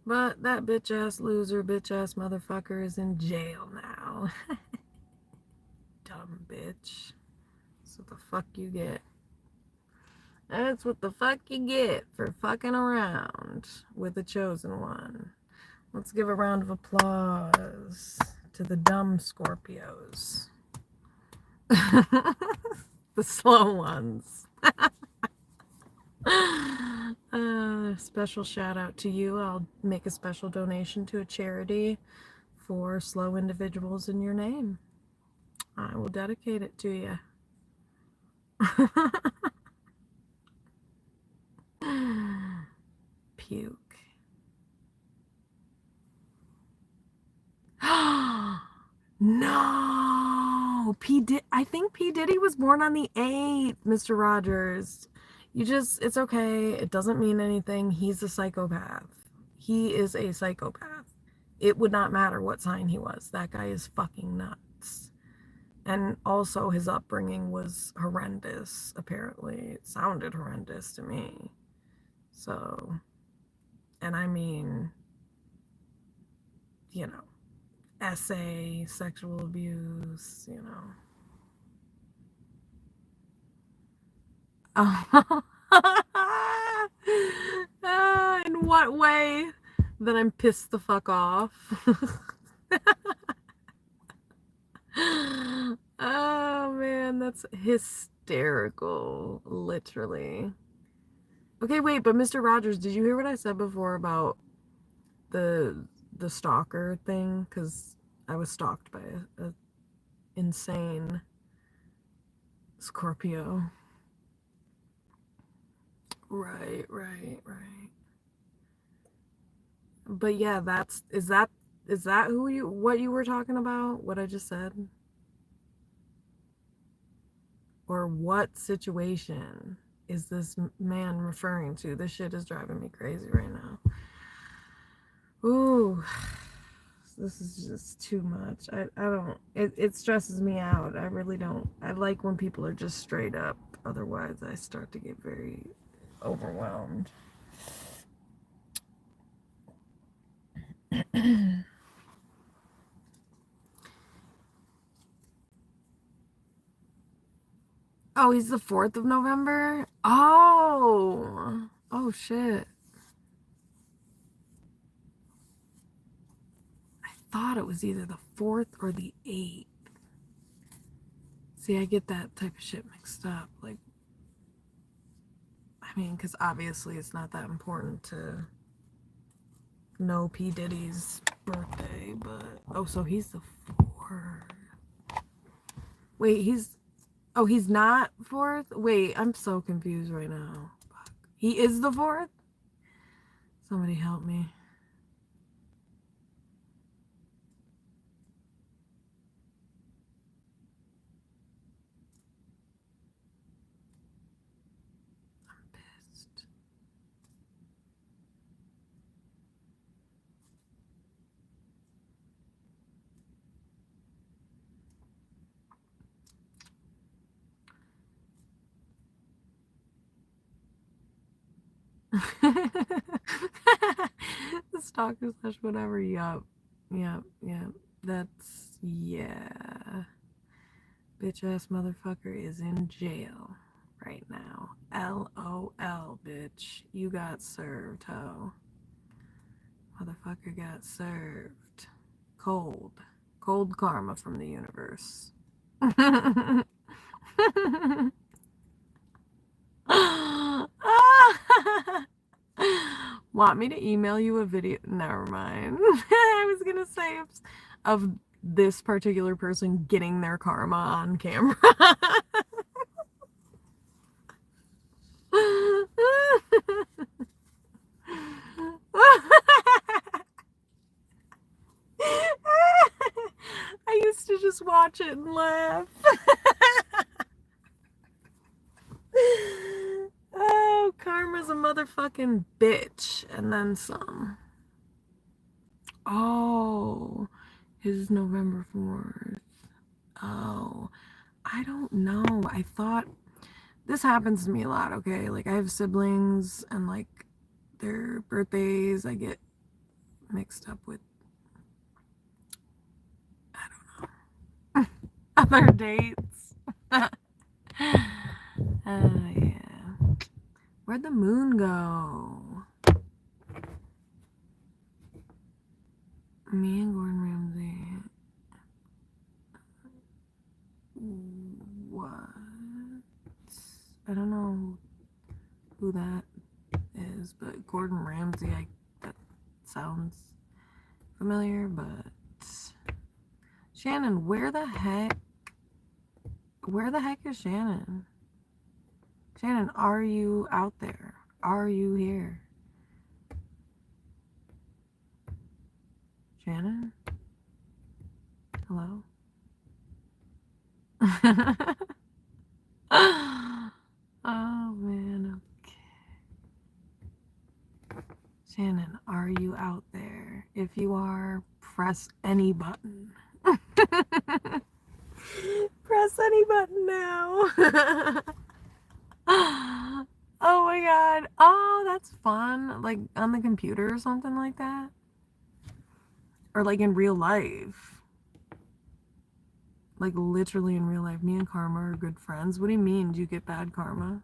But that bitch ass loser, bitch ass motherfucker is in jail now. Dumb bitch. That's what the fuck you get. That's what the fuck you get for fucking around with the chosen one. Let's give a round of applause to the dumb Scorpios. The slow ones. Special shout out to you. I'll make a special donation to a charity for slow individuals in your name. I will dedicate it to you. Puke. No, I think P. Diddy was born on the 8th, Mr. Rogers. It's okay. It doesn't mean anything. He's a psychopath. He is a psychopath. It would not matter what sign he was. That guy is fucking nuts. And also his upbringing was horrendous, apparently. It sounded horrendous to me. So, and I mean, you know, essay, sexual abuse, you know. In what way? That I'm pissed the fuck off. Oh man, that's hysterical, literally. Okay, wait, but Mr. Rogers, did you hear what I said before about the stalker thing? Because I was stalked by a insane Scorpio. Right. But yeah, is that what you were talking about? What I just said? Or what situation is this man referring to? This shit is driving me crazy right now. Ooh, this is just too much. I don't, it stresses me out. I really don't. I like when people are just straight up. Otherwise, I start to get very overwhelmed. Oh, he's the 4th of November? Oh shit. I thought it was either the 4th or the 8th. See, I get that type of shit mixed up. Like, I mean, because obviously it's not that important to know P. Diddy's birthday, but oh, so he's the 4th. Wait, he's not 4th? Wait, I'm so confused right now. Fuck. He is the 4th? Somebody help me. The stalker slash whatever. Yup. That's, yeah. Bitch ass motherfucker is in jail right now. LOL, bitch. You got served, ho. Motherfucker got served. Cold. Cold karma from the universe. Want me to email you a video? Never mind. I was gonna say of this particular person getting their karma on camera. I used to just watch it and laugh. Oh, karma's a motherfucking bitch. And then some. Oh, his November 4th. Oh, I don't know. I thought this happens to me a lot, okay? Like, I have siblings and, like, their birthdays I get mixed up with, I don't know, other dates. Yeah. Where'd the moon go? Me and Gordon Ramsay. What? I don't know who that is, but Gordon Ramsay, that sounds familiar, but Shannon, where the heck is Shannon? Shannon, are you out there? Are you here? Shannon? Hello? Oh man, okay. Shannon, are you out there? If you are, press any button. Press any button now. Oh my god. Oh, that's fun. Like on the computer or something like that. Or like in real life. Like literally in real life. Me and Karma are good friends. What do you mean? Do you get bad karma?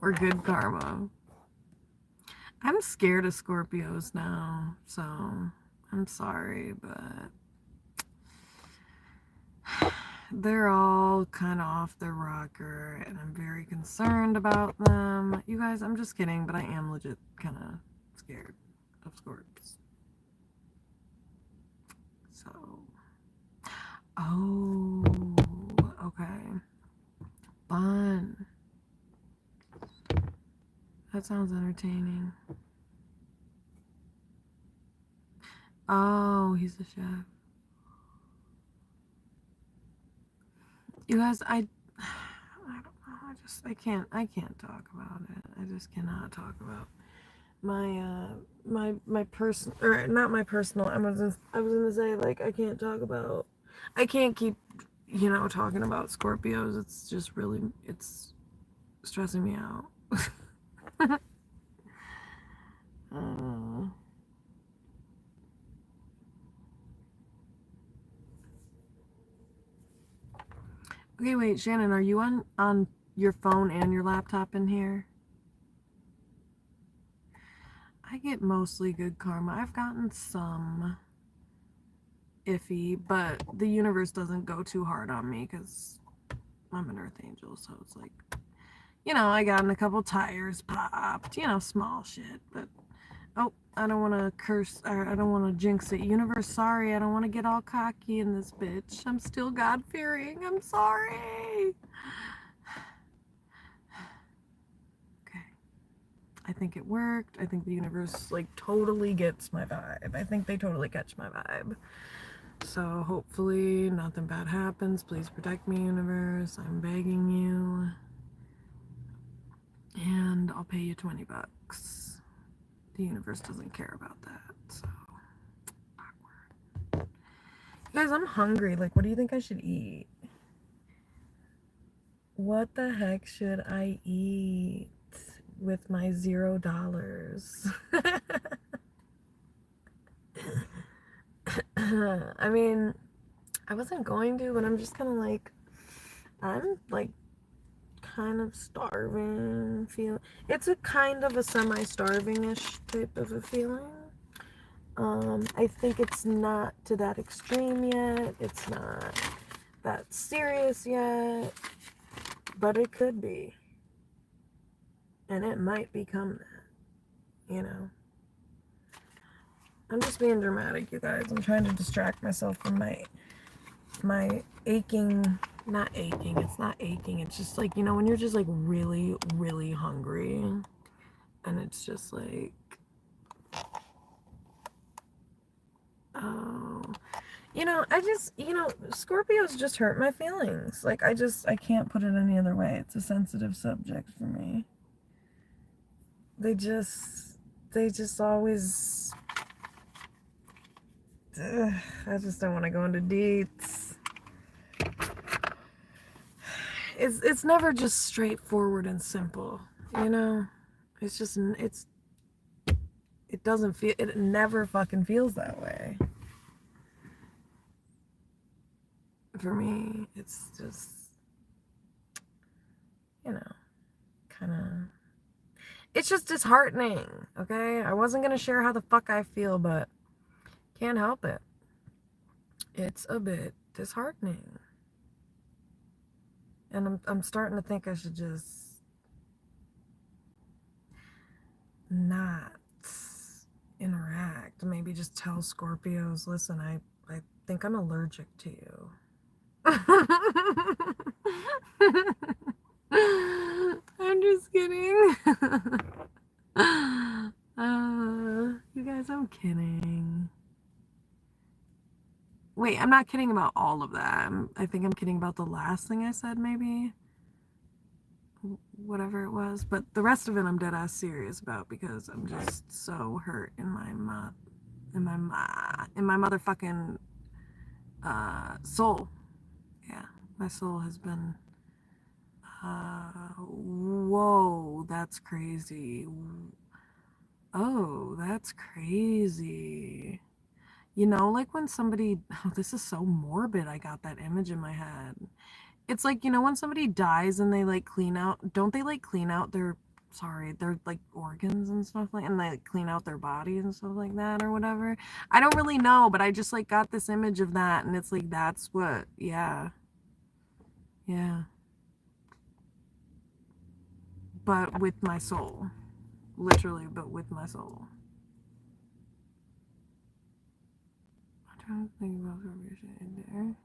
Or good karma? I'm scared of Scorpios now. So I'm sorry, but they're all kind of off their rocker, and I'm very concerned about them. You guys, I'm just kidding, but I am legit kind of scared of Scorps. So, oh, okay. Fun. That sounds entertaining. Oh, he's the chef. You guys, I don't know. I can't talk about it. I just cannot talk about my personal, or not my personal. I was gonna say, like, I can't keep, talking about Scorpios. It's just really, it's stressing me out. Okay, wait, Shannon, are you on your phone and your laptop in here? I get mostly good karma. I've gotten some iffy, but the universe doesn't go too hard on me because I'm an earth angel, so it's like, I got in a couple tires popped, small shit, but oh, I don't want to curse, or I don't want to jinx it. Universe, sorry, I don't want to get all cocky in this bitch. I'm still God-fearing. I'm sorry. Okay. I think it worked. I think the universe, like, totally gets my vibe. I think they totally catch my vibe. So hopefully nothing bad happens. Please protect me, universe. I'm begging you. And I'll pay you $20. The universe doesn't care about that, so awkward. Guys, I'm hungry. Like, what do you think I should eat? What the heck should I eat with my $0? I mean, I wasn't going to, but I'm just kind of like, I'm like kind of starving feeling. It's a kind of a semi-starving-ish type of a feeling. I think it's not to that extreme yet. It's not that serious yet, but it could be. And it might become that, you know. I'm just being dramatic, you guys. I'm trying to distract myself from my aching, not aching, it's not aching. It's just like, you know, when you're just like really, really hungry and it's just like, oh, you know, Scorpios just hurt my feelings. Like, I can't put it any other way. It's a sensitive subject for me. They just always, I just don't want to go into deets. It's never just straightforward and simple, you know? It's just, it doesn't feel, it never fucking feels that way. For me, it's just, you know, kind of, it's just disheartening, okay? I wasn't going to share how the fuck I feel, but can't help it. It's a bit disheartening. And I'm starting to think I should just not interact. Maybe just tell Scorpios, listen, I think I'm allergic to you. I'm just kidding. You guys, I'm kidding. Wait, I'm not kidding about all of that. I think I'm kidding about the last thing I said, maybe. Whatever it was. But the rest of it I'm dead ass serious about because I'm just so hurt in my motherfucking soul. Yeah, my soul has been whoa, that's crazy. Oh, that's crazy. You know, like when somebody, oh, this is so morbid. I got that image in my head. It's like, you know, when somebody dies and they like clean out, don't they like clean out their, their like organs and stuff like, and they like clean out their bodies and stuff like that or whatever. I don't really know, but I just like got this image of that and it's like, that's what, yeah. Yeah. But with my soul. Literally, but with my soul. I'm trying to think about vibration in there.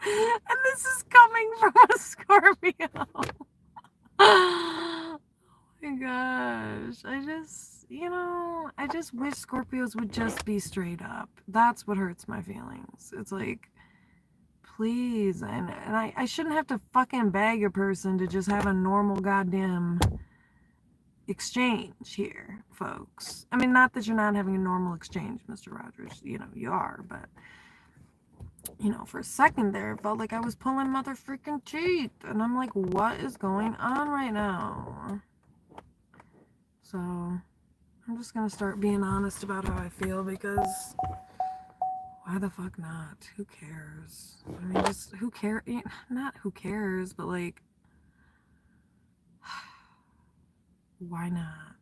And this is coming from a Scorpio. Oh my gosh. I just wish Scorpios would just be straight up. That's what hurts my feelings. It's like, please. And I shouldn't have to fucking beg a person to just have a normal goddamn exchange here, folks. I mean, not that you're not having a normal exchange, Mr. Rogers. You know, you are, but you know, for a second there, it felt like I was pulling mother freaking teeth. And I'm like, what is going on right now? So, I'm just going to start being honest about how I feel because why the fuck not? Who cares? I mean, just who cares? Not who cares, but like, why not?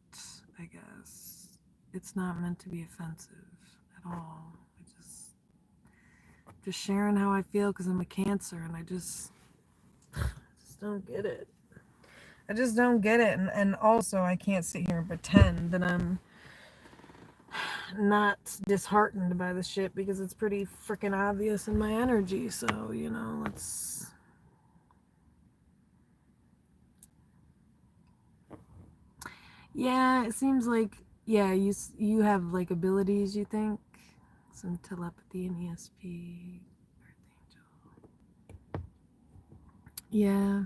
I guess. It's not meant to be offensive at all. Just sharing how I feel because I'm a Cancer and I just don't get it. I just don't get it. And also, I can't sit here and pretend that I'm not disheartened by the shit because it's pretty freaking obvious in my energy. So, you know, let's. Yeah, it seems like, yeah, you have like abilities, you think? Some telepathy and ESP. Yeah.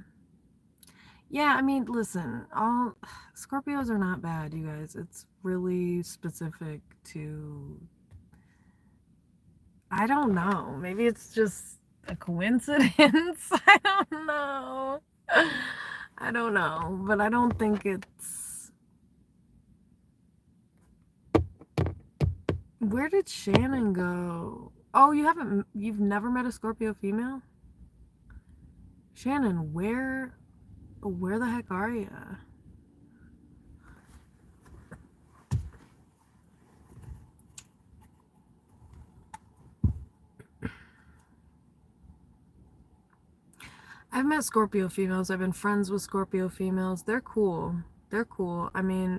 Yeah, I mean, listen, all Scorpios are not bad, you guys. It's really specific to, I don't know. Maybe it's just a coincidence. I don't know. I don't know, but I don't think it's. Where did Shannon go? Oh, you've never met a Scorpio female? Shannon, where the heck are you? I've met Scorpio females. I've been friends with Scorpio females. They're cool. They're cool. I mean,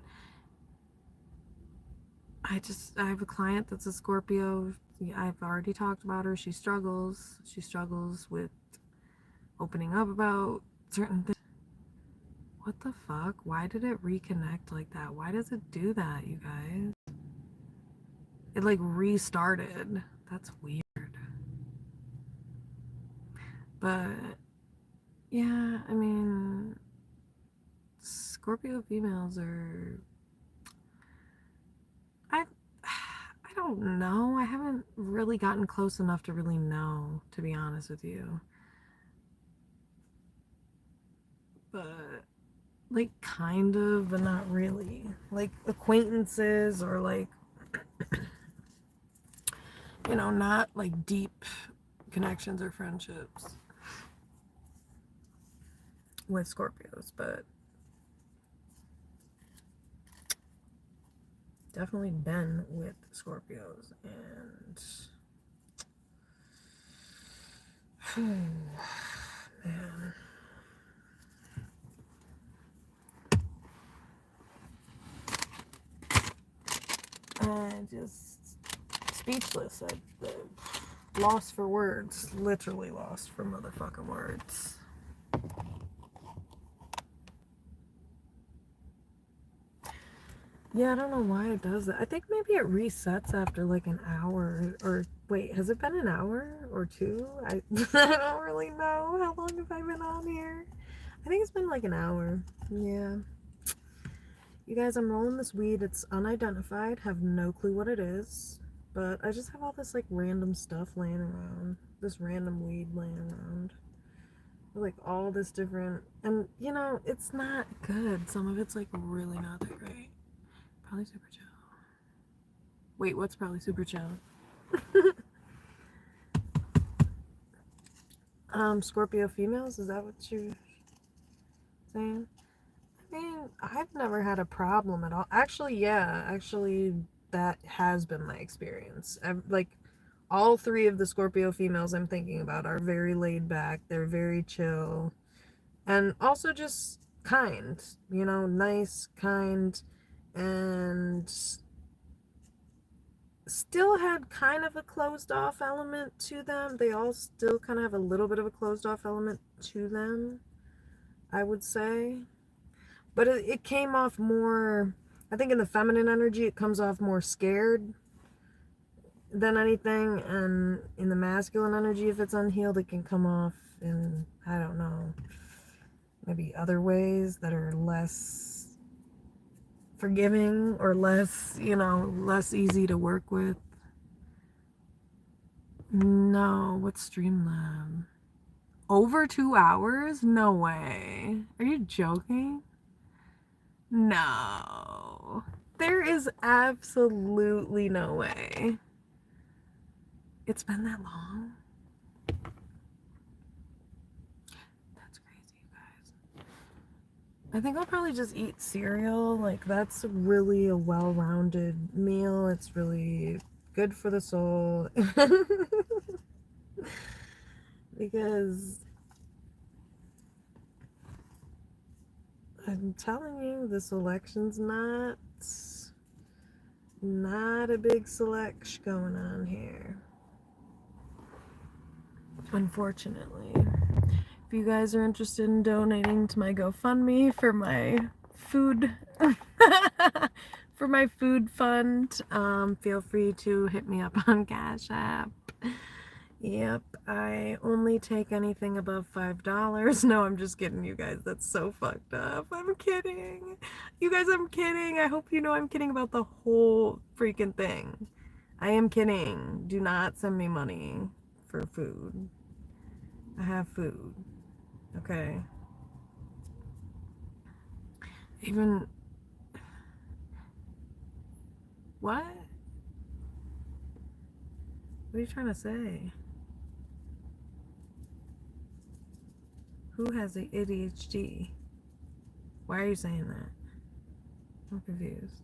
I have a client that's a Scorpio. I've already talked about her. She struggles. She struggles with opening up about certain things. What the fuck? Why did it reconnect like that? Why does it do that, you guys? It like restarted. That's weird. But yeah, I mean, Scorpio females are I I don't know. I haven't really gotten close enough to really know, to be honest with you. But like kind of, but not really. Like acquaintances or like not like deep connections or friendships with Scorpios, but definitely been with Scorpios and man. I just speechless. I lost for words. Literally lost for motherfucking words. Yeah, I don't know why it does that. I think maybe it resets after like an hour. Or wait, has it been an hour or two? I I don't really know. How long have I been on here? I think it's been like an hour. Yeah. You guys, I'm rolling this weed. It's unidentified. Have no clue what it is. But I just have all this like random stuff laying around. This random weed laying around. Like all this different, and it's not good. Some of it's like really not that great. Probably super chill. Wait, what's probably super chill? Scorpio females, is that what you're saying? I mean, I've never had a problem at all. Actually, yeah, that has been my experience. Like all three of the Scorpio females I'm thinking about are very laid back. They're very chill. And also just kind, nice, kind, and still had kind of a closed off element to them. They all still kind of have a little bit of a closed off element to them, I would say. But it came off more, I think in the feminine energy, it comes off more scared than anything. And in the masculine energy, if it's unhealed, it can come off in, I don't know, maybe other ways that are less forgiving or less, less easy to work with. No, what's Streamlab? Over 2 hours? No way. Are you joking? No. There is absolutely no way. It's been that long? That's crazy, you guys. I think I'll probably just eat cereal. Like, that's really a well-rounded meal. It's really good for the soul. Because I'm telling you, this election's not a big selection going on here. Unfortunately. If you guys are interested in donating to my GoFundMe for my food for my food fund, feel free to hit me up on Cash App. Yep, I only take anything above $5. No, I'm just kidding, you guys. That's so fucked up. I'm kidding. You guys, I'm kidding. I hope you know I'm kidding about the whole freaking thing. I am kidding. Do not send me money for food. I have food. Okay. Even... What? What are you trying to say? Who has the ADHD? Why are you saying that? I'm confused.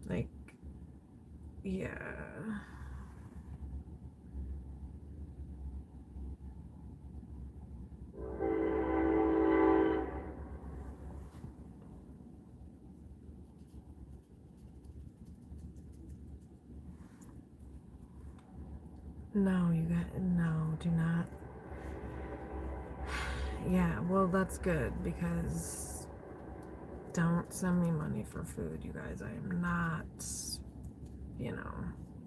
Like, yeah. No, no, do not. Yeah, well, that's good, because don't send me money for food, you guys. I am not, you know,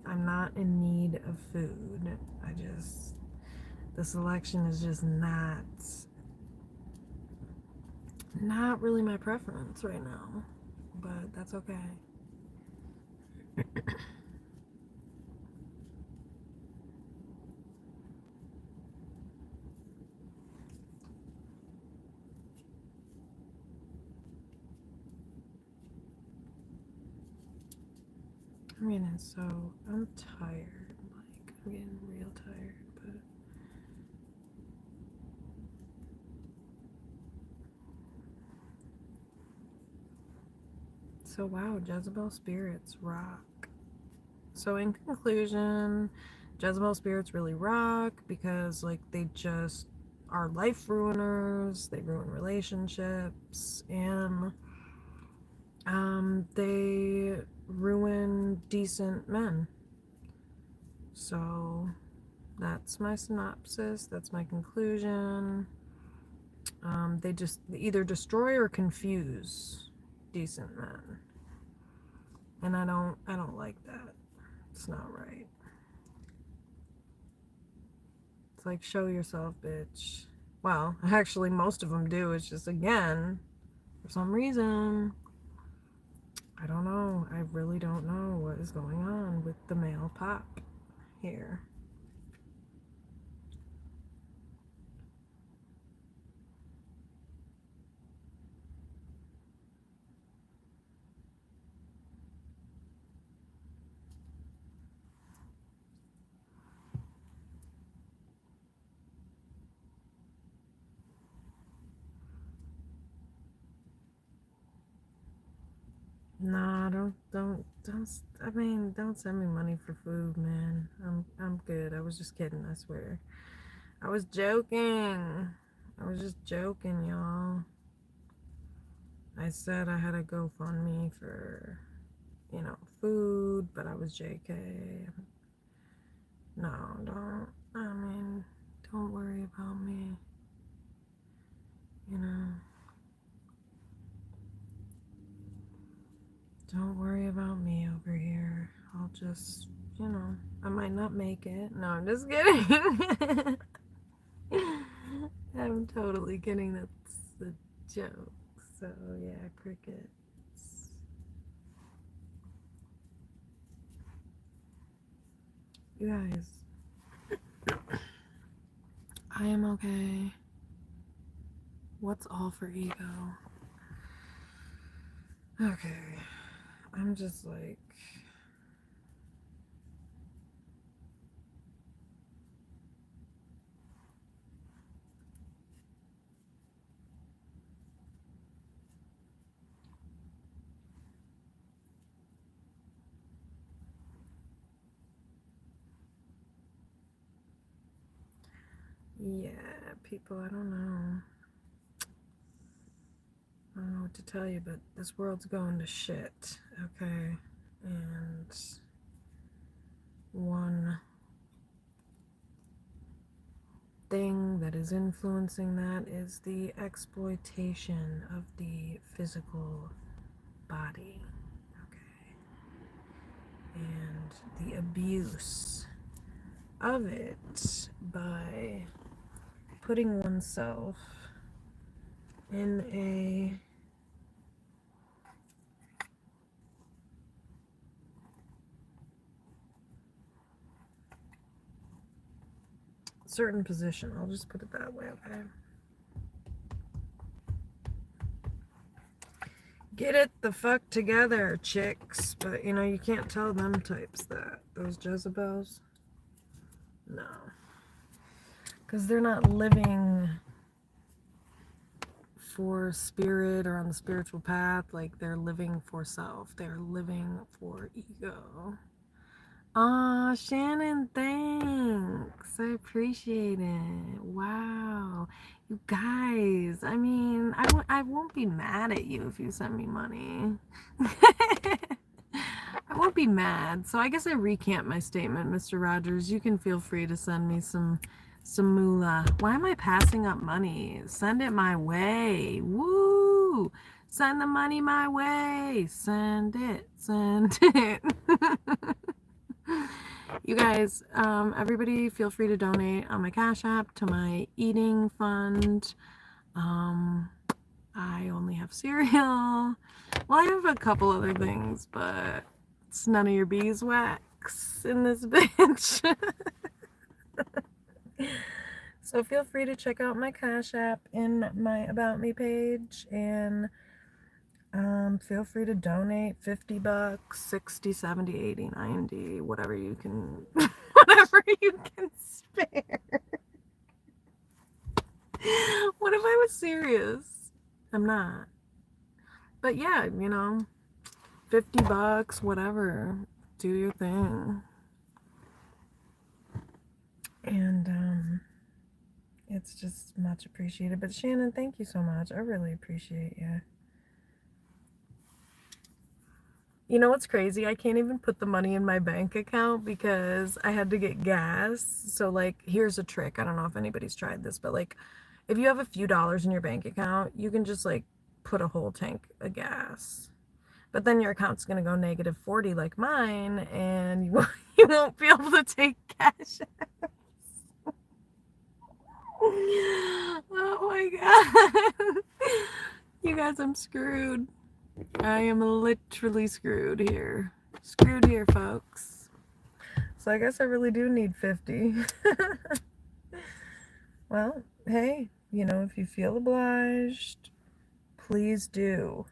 I'm not in need of food. This election is just not really my preference right now, but that's okay. I'm tired. Like, I'm getting real tired, but so wow, Jezebel spirits rock. So in conclusion, Jezebel spirits really rock because like they just are life ruiners. They ruin relationships, and they ruin decent men. So that's my synopsis. That's my conclusion. They just either destroy or confuse decent men, and I don't like that. It's not right. It's like, show yourself, bitch. Well, actually, most of them do. It's just, again, for some reason, I don't know. I really don't know what is going on with the male pop here. Nah, I mean, don't send me money for food, man. I'm good. I was just kidding, I swear. I was joking. I was just joking, y'all. I said I had a GoFundMe for, food, but I was JK. No, don't worry about me. Don't worry about me over here. I'll just, I might not make it. No, I'm just kidding. I'm totally kidding. That's a joke. So, yeah, crickets. You guys, I am okay. What's all for ego? Okay. I'm just like, yeah, people, I don't know. I don't know what to tell you, but this world's going to shit, okay? And one thing that is influencing that is the exploitation of the physical body, okay? And the abuse of it by putting oneself in a certain position. I'll just put it that way, okay? Get it the fuck together, chicks. But, you can't tell them types that. Those Jezebels. No. Because they're not living for spirit or on the spiritual path, like they're living for self. They're living for ego. Aw, Shannon, thanks. I appreciate it. Wow. You guys, I mean, I won't be mad at you if you send me money. I won't be mad. So I guess I recant my statement, Mr. Rogers. You can feel free to send me some moolah. Why am I passing up money? Send it my way. Woo! Send the money my way. Send it. Send it. You guys, everybody feel free to donate on my Cash App to my eating fund. I only have cereal. Well, I have a couple other things, but it's none of your beeswax in this bitch. So feel free to check out my Cash App in my About Me page, and feel free to donate $50, 60, 70, 80, 90, whatever you can, whatever you can spare. What if I was serious? I'm not. But yeah, you know, $50, whatever. Do your thing. And it's just much appreciated. But Shannon, thank you so much. I really appreciate you. You know what's crazy? I can't even put the money in my bank account because I had to get gas. So, like, here's a trick. I don't know if anybody's tried this, but, like, if you have a few dollars in your bank account, you can just, like, put a whole tank of gas. But then your account's going to go negative 40 like mine, and you won't be able to take cash out. Oh, my God. You guys, I'm screwed. I am literally screwed here. Screwed here, folks. So I guess I really do need 50. Well, hey, you know, if you feel obliged, please do.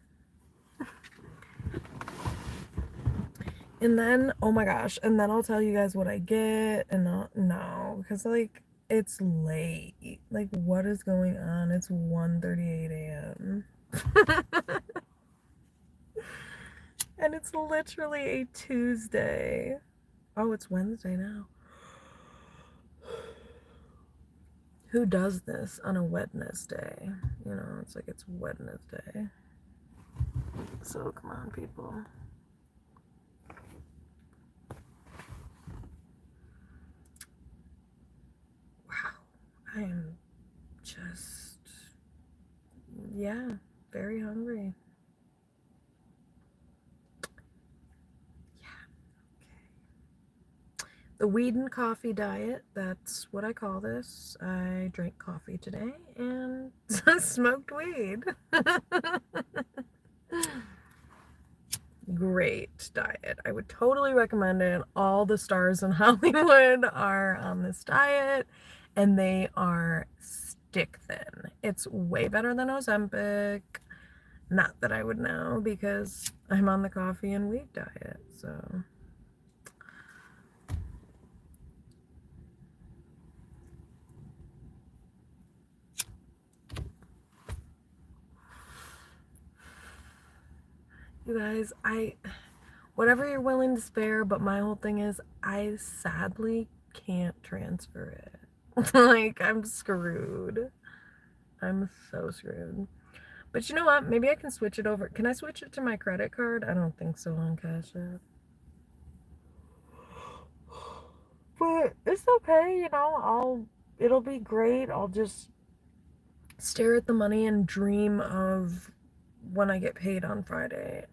And then, oh my gosh, and then I'll tell you guys what I get, and no, because, like, it's late. Like, what is going on? It's 1:38 a.m. And it's literally a Tuesday. Oh, it's Wednesday now. Who does this on a Wednesday? You know, it's like it's Wednesday. So come on, people. Wow. I am just, yeah, very hungry. The weed and coffee diet, that's what I call this. I drank coffee today and smoked weed. Great diet. I would totally recommend it. All the stars in Hollywood are on this diet, and they are stick thin. It's way better than Ozempic. Not that I would know because I'm on the coffee and weed diet, so... You guys, whatever you're willing to spare, but my whole thing is I sadly can't transfer it. Like, I'm screwed. I'm so screwed. But you know what? Maybe I can switch it over. Can I switch it to my credit card? I don't think so on Cash App. But it's okay, you know, it'll be great. I'll just stare at the money and dream of when I get paid on Friday.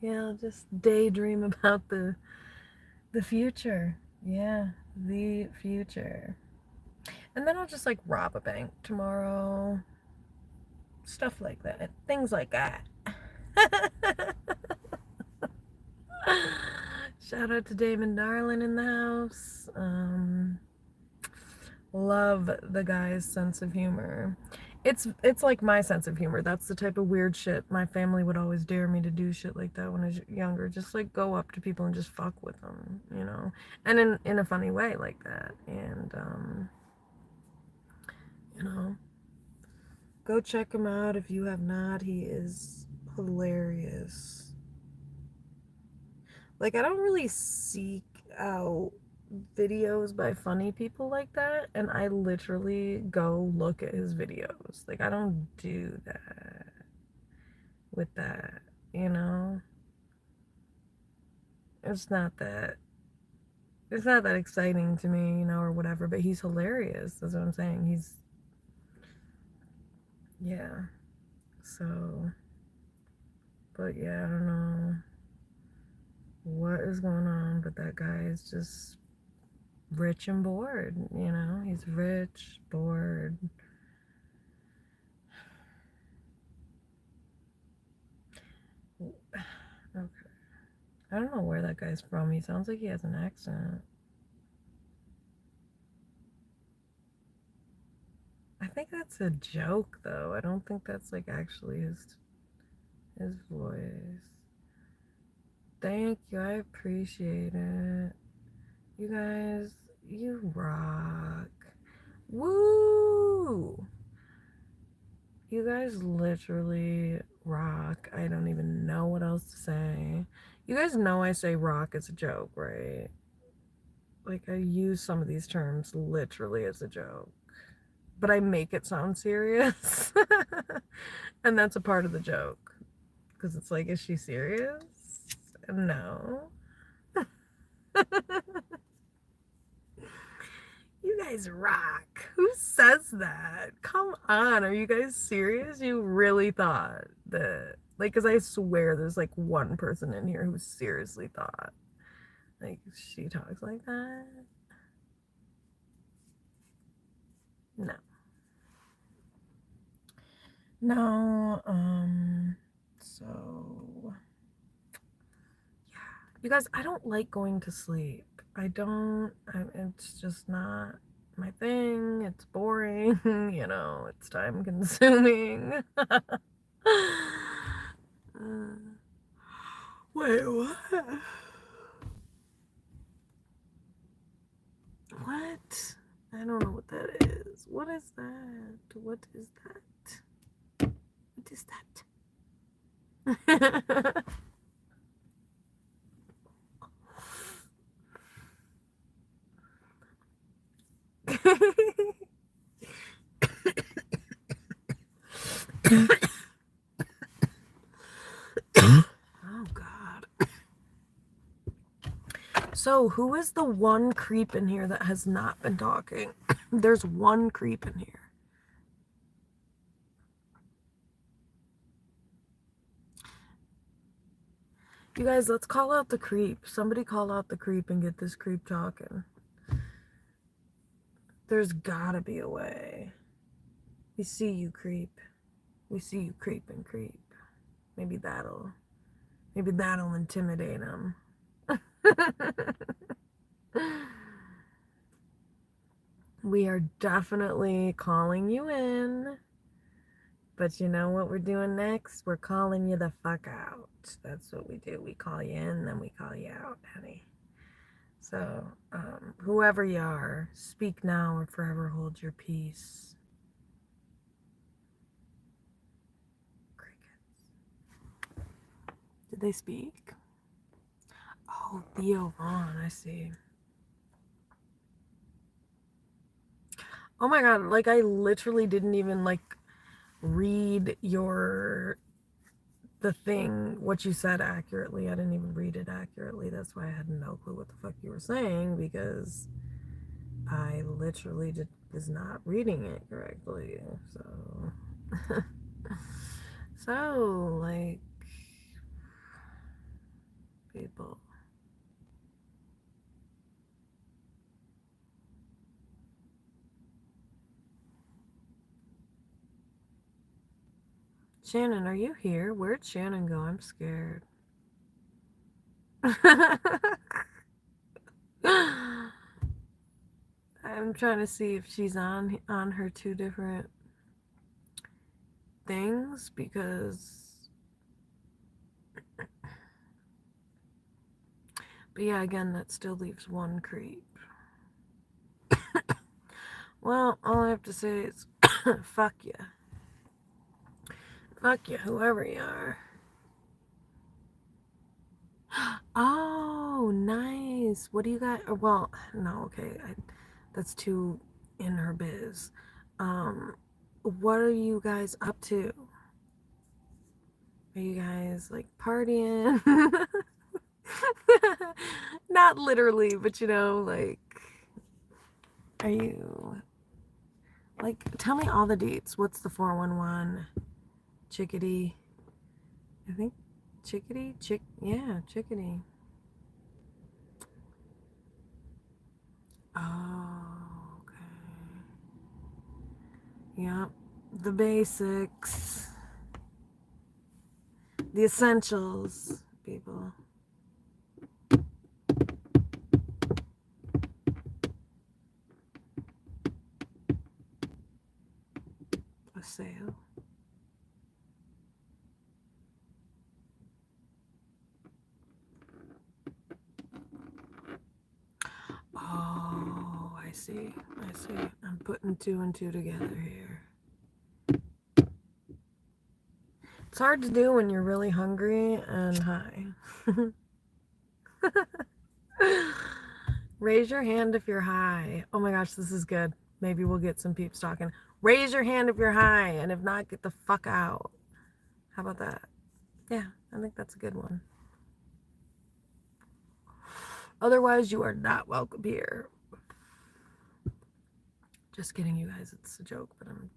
Yeah, I'll just daydream about the future. Yeah, the future. And then I'll just, like, rob a bank tomorrow. Stuff like that. Things like that. Shout out to Damon Darlin in the house. Love the guy's sense of humor. it's like my sense of humor. That's the type of weird shit my family would always dare me to do shit like that when I was younger. Just like go up to people and just fuck with them, you know, and in a funny way like that. And you know, go check him out if you have not. He is hilarious. Like I don't really seek out videos by funny people like that, and I literally go look at his videos. Like I don't do that with that, you know? It's not that it's not that exciting to me, you know, or whatever, but he's hilarious. That's what I'm saying. He's yeah. So, but yeah, I don't know what is going on, but that guy is just rich and bored, you know? He's rich, bored. Okay. I don't know where that guy's from. He sounds like he has an accent. I think that's a joke though. I don't think that's like actually his voice. Thank you. I appreciate it. You guys, you rock. Woo! You guys literally rock. I don't even know what else to say. You guys know I say rock as a joke, right? Like I use some of these terms literally as a joke, but I make it sound serious. And that's a part of the joke. Because it's like, is she serious? No. You guys rock. Who says that? Come on. Are you guys serious? You really thought that, like, because I swear there's like one person in here who seriously thought, like, she talks like that? No. No. So, yeah. You guys, I don't like going to sleep. I don't, it's just not my thing. It's boring, you know, it's time consuming. Wait, what? What? I don't know what that is. What is that? What is that? What is that? Oh, God. So, who is the one creep in here that has not been talking? There's one creep in here. You guys, let's call out the creep. Somebody call out the creep and get this creep talking. There's gotta be a way. We see you, creep. We see you creep and creep. Maybe that'll intimidate him. We are definitely calling you in. But you know what we're doing next? We're calling you the fuck out. That's what we do. We call you in, then we call you out, honey. So, whoever you are, speak now or forever hold your peace. Crickets. Did they speak? Oh, Theo Vaughn, I see. Oh my god, like I literally didn't even like read the thing, what you said accurately. I didn't even read it accurately. That's why I had no clue what the fuck you were saying, because I literally was not reading it correctly. So, so like, people. Shannon, are you here? Where'd Shannon go? I'm scared. I'm trying to see if she's on her two different things, because, but yeah, again, that still leaves one creep. Well, all I have to say is fuck you. Fuck you, whoever you are. Oh, nice. What do you got? Well, no, okay. That's too in her biz. What are you guys up to? Are you guys like partying? Not literally, but you know, like, are you like, tell me all the deets. What's the 411? Chickadee. I think chickadee? Yeah, chickadee. Oh, okay. Yep. The basics. The essentials, people. A sale. Oh, I see. I see. I'm putting 2 and 2 together here. It's hard to do when you're really hungry and high. Raise your hand if you're high. Oh my gosh, this is good. Maybe we'll get some peeps talking. Raise your hand if you're high, and if not, get the fuck out. How about that? Yeah, I think that's a good one. Otherwise, you are not welcome here. Just kidding, you guys. It's a joke, but I'm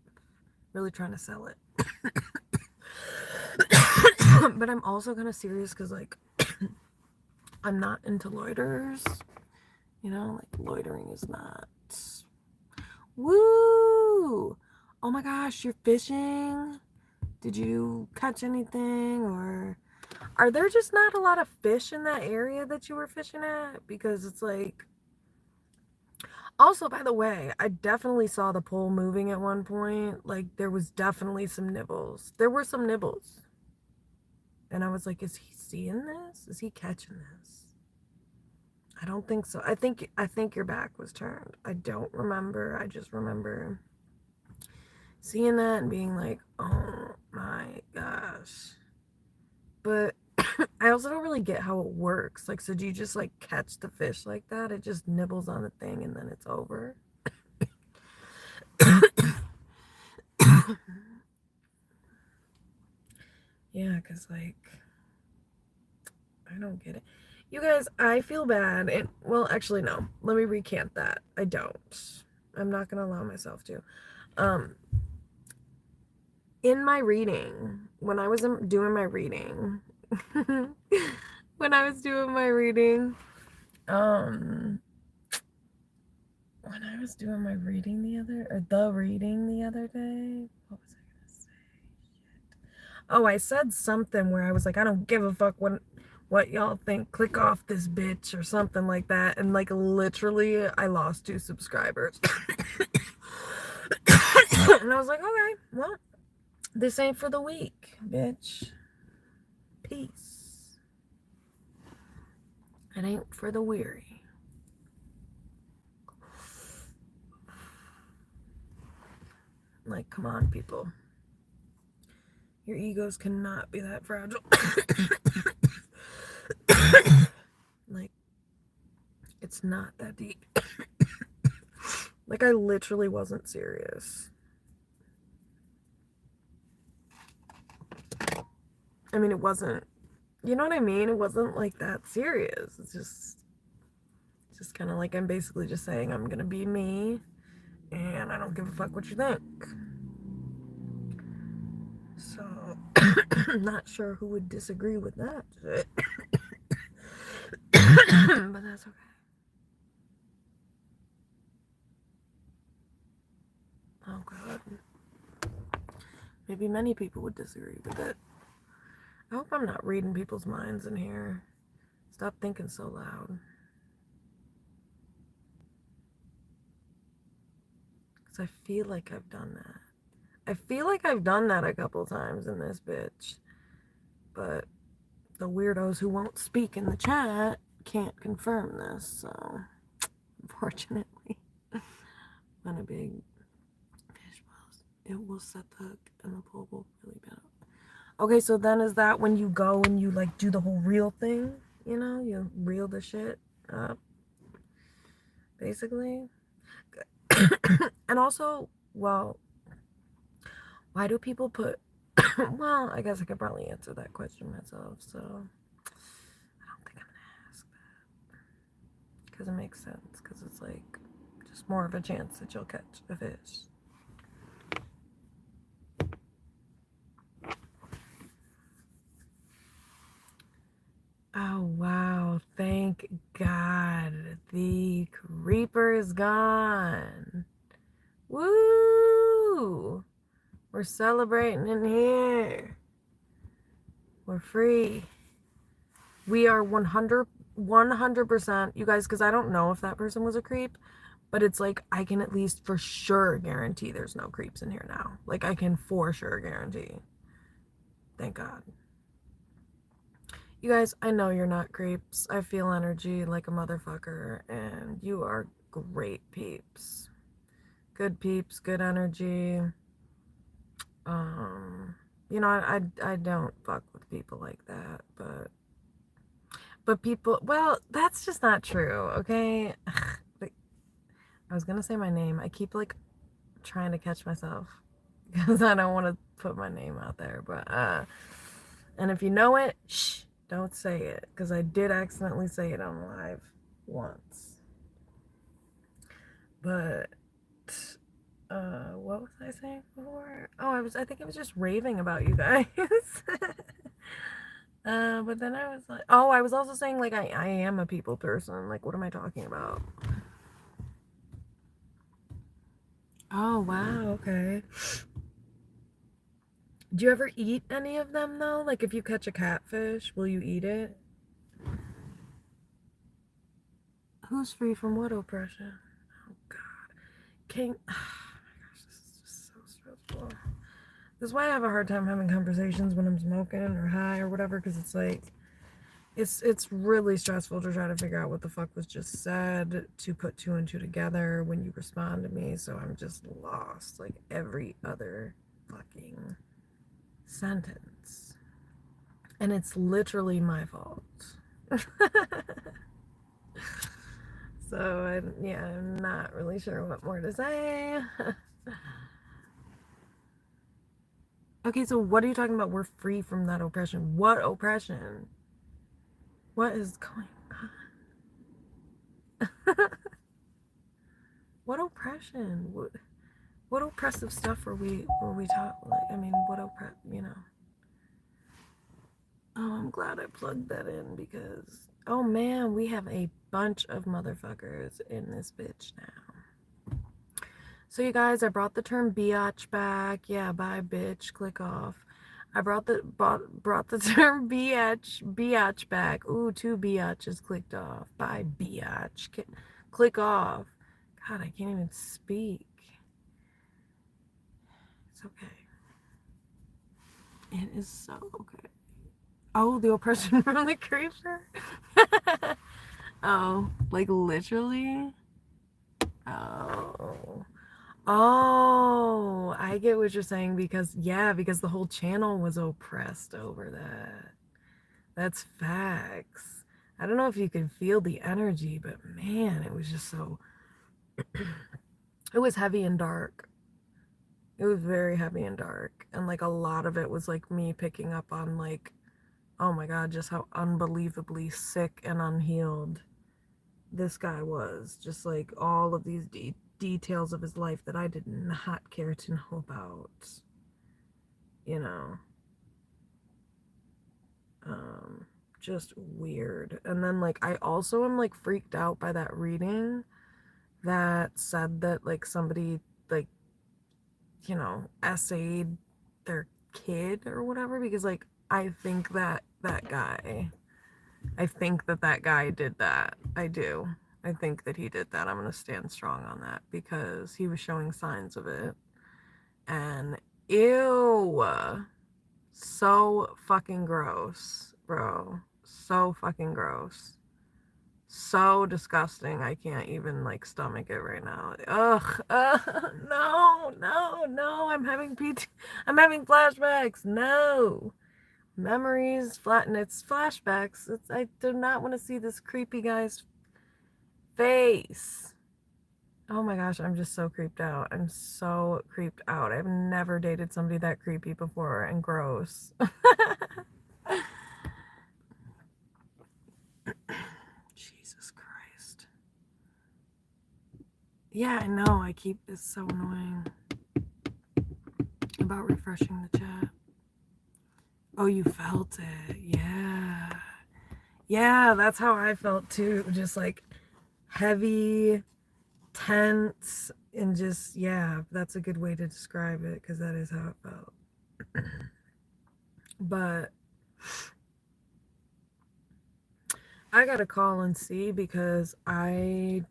really trying to sell it. But I'm also kind of serious because, like, I'm not into loiterers. You know, like, loitering is not. Woo! Oh my gosh, you're fishing? Did you catch anything? Or are there just not a lot of fish in that area that you were fishing at? Because it's like. Also, by the way, I definitely saw the pole moving at one point. Like, there was definitely some nibbles. There were some nibbles. And I was like, is he seeing this? Is he catching this? I don't think so. I think your back was turned. I don't remember. I just remember seeing that and being like, oh my gosh. But I also don't really get how it works. Like, so do you just like catch the fish like that? It just nibbles on the thing and then it's over. Yeah, because like, I don't get it. You guys, I feel bad. Well, actually, no. Let me recant that. I don't. I'm not going to allow myself to. In my reading, when I was doing my reading, when I was doing my reading, when I was doing my reading the other day, what was I gonna say? Oh, I said something where I was like, I don't give a fuck what y'all think. Click off this bitch or something like that. And like literally, I lost 2 subscribers. And I was like, okay, well, this ain't for the weak, bitch. Peace. It ain't for the weary. Like, come on, people. Your egos cannot be that fragile. Like, it's not that deep. Like, I literally wasn't serious. I mean, it wasn't, you know what I mean? It wasn't like that serious. It's just kind of like I'm basically just saying I'm gonna be me, and I don't give a fuck what you think. So, I'm not sure who would disagree with that shit. But that's okay. Oh god. Maybe many people would disagree with it. I hope I'm not reading people's minds in here. Stop thinking so loud. Because I feel like I've done that. I feel like I've done that a couple times in this bitch. But the weirdos who won't speak in the chat can't confirm this, so unfortunately. On a big fish balls, it will set the hook and the pole will really bad. Okay, so then is that when you go and you like do the whole reel thing? You know, you reel the shit up, basically. And also, well, why do people put well, I guess I could probably answer that question myself, so I don't think I'm gonna ask that. Because it makes sense, because it's like just more of a chance that you'll catch a fish. Oh wow, thank God. The creeper is gone. Woo! We're celebrating in here. We're free. We are 100%, you guys, because I don't know if that person was a creep, but it's like I can at least for sure guarantee there's no creeps in here now. Like I can for sure guarantee. Thank God. You guys, I know you're not creeps. I feel energy like a motherfucker, and you are great peeps. Good peeps, good energy. You know, I don't fuck with people like that, but people, well, that's just not true, okay? Like, I was gonna say my name. I keep like trying to catch myself because I don't want to put my name out there, but and if you know it, shh, don't say it, because I did accidentally say it on live once. But what was I saying before? Oh, I think I was just raving about you guys. But then I was like, oh, I was also saying like I am a people person. Like, what am I talking about? Oh wow, okay. Do you ever eat any of them though? Like if you catch a catfish, will you eat it? Who's free from what oppression? Oh God. King. Oh my gosh, this is just so stressful. This is why I have a hard time having conversations when I'm smoking or high or whatever, because it's like it's really stressful to try to figure out what the fuck was just said, to put two and two together when you respond to me. So I'm just lost like every other fucking sentence. And it's literally my fault. So I'm not really sure what more to say. Okay, so what are you talking about? We're free from that oppression. What oppression? What is going on? What oppression? What oppressive stuff were we taught? Like, I mean, you know? Oh, I'm glad I plugged that in because, oh man, we have a bunch of motherfuckers in this bitch now. So you guys, I brought the term biatch back. Yeah, bye bitch, click off. I brought the term biatch back. Ooh, two biatches clicked off. Bye biatch. Click off. God, I can't even speak. It's okay. It is so okay. Oh, the oppression from the creeper? Oh, like literally? Oh. Oh, I get what you're saying because the whole channel was oppressed over that. That's facts. I don't know if you can feel the energy, but man, it was just so it was heavy and dark. It was very heavy and dark. And like a lot of it was like me picking up on like, oh my God, just how unbelievably sick and unhealed this guy was. Just like all of these details of his life that I did not care to know about. You know, just weird. And then like I also am like freaked out by that reading that said that like somebody like, you know, essayed their kid or whatever, because like I think that guy did that. I do. I think that he did that. I'm going to stand strong on that because he was showing signs of it. And Ew. So fucking gross, bro. So fucking gross. So disgusting. I can't even like stomach it right now. Ugh. No, no, no. I'm having flashbacks. No. Memories, flatten. It's flashbacks. I do not want to see this creepy guy's face. Oh my gosh, I'm just so creeped out. I'm so creeped out. I've never dated somebody that creepy before and gross. Jesus Christ. Yeah, I know. It's so annoying about refreshing the chat. Oh, you felt it. Yeah. Yeah, that's how I felt too. Just like heavy, tense, and just, yeah, that's a good way to describe it because that is how it felt. But I gotta call and see because I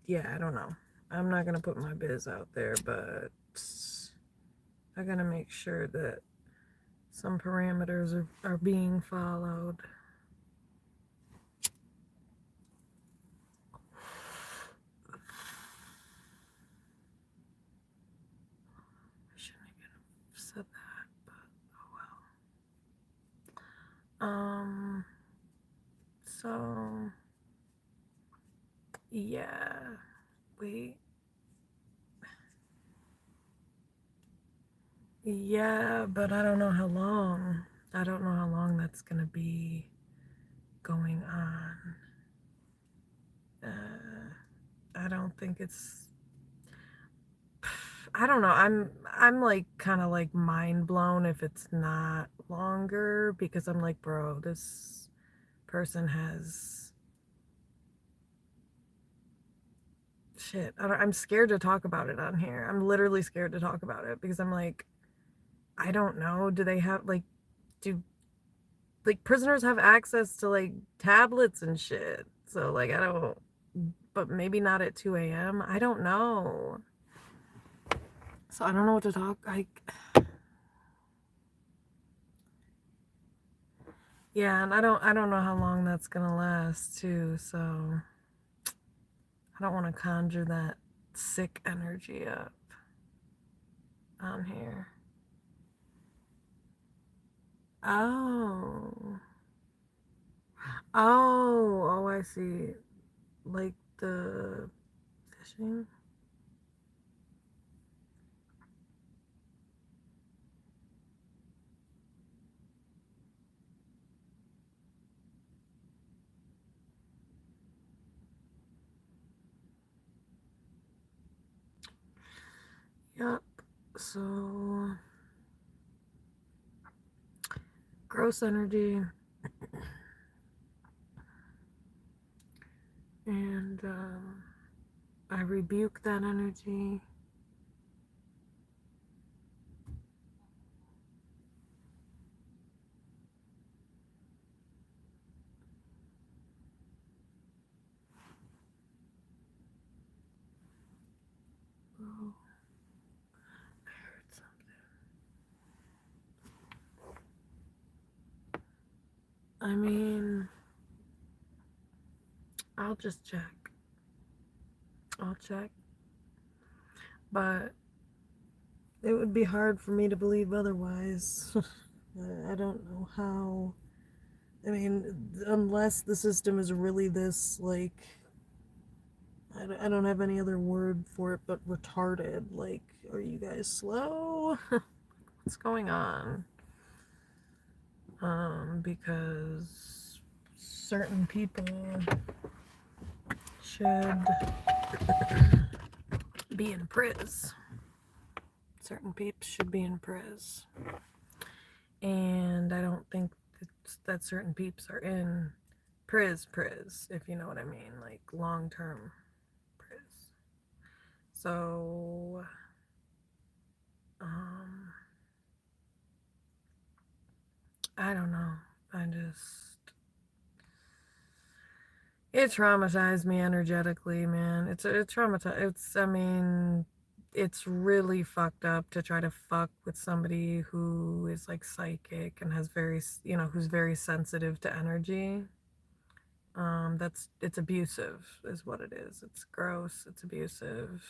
don't know. I'm not gonna put my biz out there, but I gotta make sure that some parameters are being followed. I shouldn't even have said that, but oh well. So yeah. Wait. Yeah, but I don't know how long. I don't know how long that's gonna be going on. I don't think it's. I don't know. I'm like kind of like mind blown if it's not longer because I'm like, bro, this person has shit. I'm scared to talk about it on here. I'm literally scared to talk about it because I'm like, I don't know. Do they have like, do like prisoners have access to like tablets and shit? So like, I don't, but maybe not at 2 a.m. I don't know. So I don't know what to talk. Yeah, and I don't know how long that's gonna last too. So I don't want to conjure that sick energy up on here. Oh. Oh, I see. Like the fishing. Yep. So gross energy. And I rebuke that energy. Oh, I heard something. I mean, I'll just check. I'll check. But it would be hard for me to believe otherwise. I don't know how. I mean, unless the system is really this, like, I don't have any other word for it but retarded. Like, are you guys slow? What's going on? Because certain people should be in priz. Certain peeps should be in priz. And I don't think that certain peeps are in priz, if you know what I mean, like long-term priz. So, I don't know. It traumatized me energetically, man. It traumatized. I mean, it's really fucked up to try to fuck with somebody who is like psychic and has very, who's very sensitive to energy. It's abusive, is what it is. It's gross. It's abusive.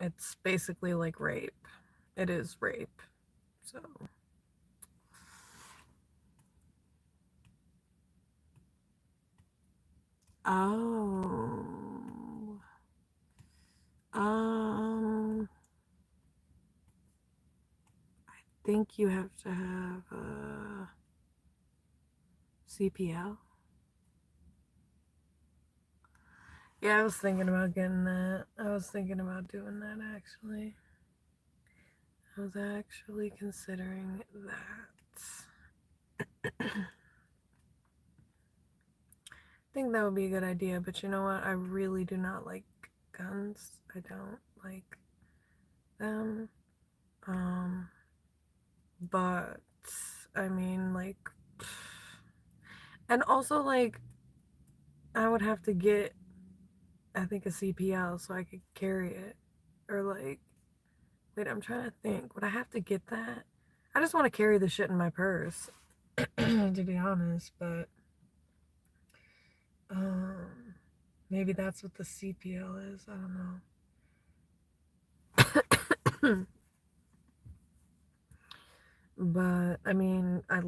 It's basically like rape. It is rape. So. Oh. Um. Think you have to have a CPL. Yeah, I was thinking about getting that. I was thinking about doing that actually. I was actually considering that. I think that would be a good idea, but you know what? I really do not like guns. I don't like them. Um, but I mean, like, and also, like, I would have to get, I think, a CPL so I could carry it. Or, like, wait, I'm trying to think. Would I have to get that? I just want to carry the shit in my purse, to be honest, but um, maybe that's what the CPL is. I don't know. But I mean, I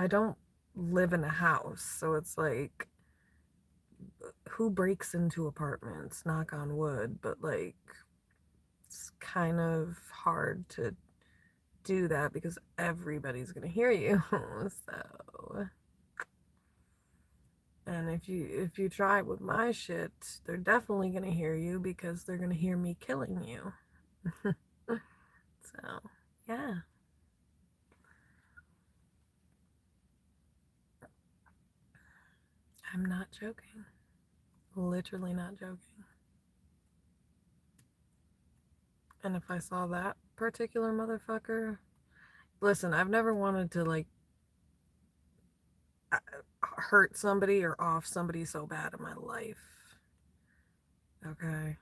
don't live in a house, so it's like, who breaks into apartments? Knock on wood, but like, it's kind of hard to do that because everybody's gonna hear you. So, and if you try with my shit, they're definitely gonna hear you because they're gonna hear me killing you. So, yeah, I'm not joking. Literally not joking. And if I saw that particular motherfucker, listen, I've never wanted to like hurt somebody or off somebody so bad in my life. Okay.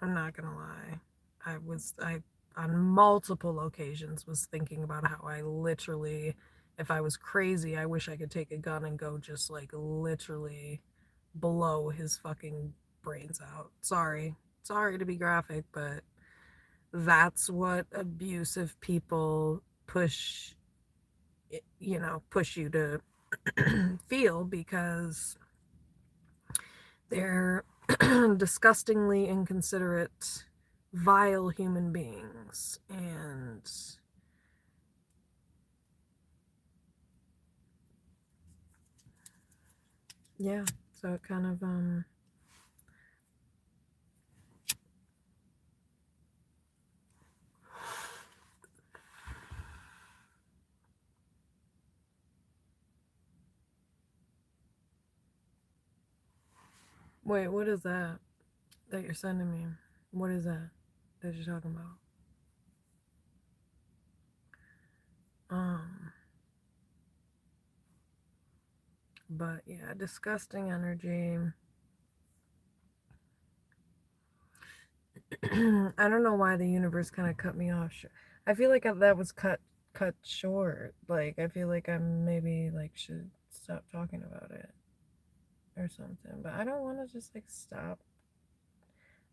I'm not gonna lie. I on multiple occasions was thinking about how I literally, if I was crazy, I wish I could take a gun and go just like literally blow his fucking brains out. Sorry to be graphic, but that's what abusive people push you to feel, because they're disgustingly inconsiderate, vile human beings. And yeah, so it kind of wait, what is that you're sending me? What is that you're talking about? Um, but yeah, disgusting energy. I don't know why the universe kind of cut me off. I feel like that was cut short. Like, I feel like I maybe like should stop talking about it or something. But I don't want to just like stop.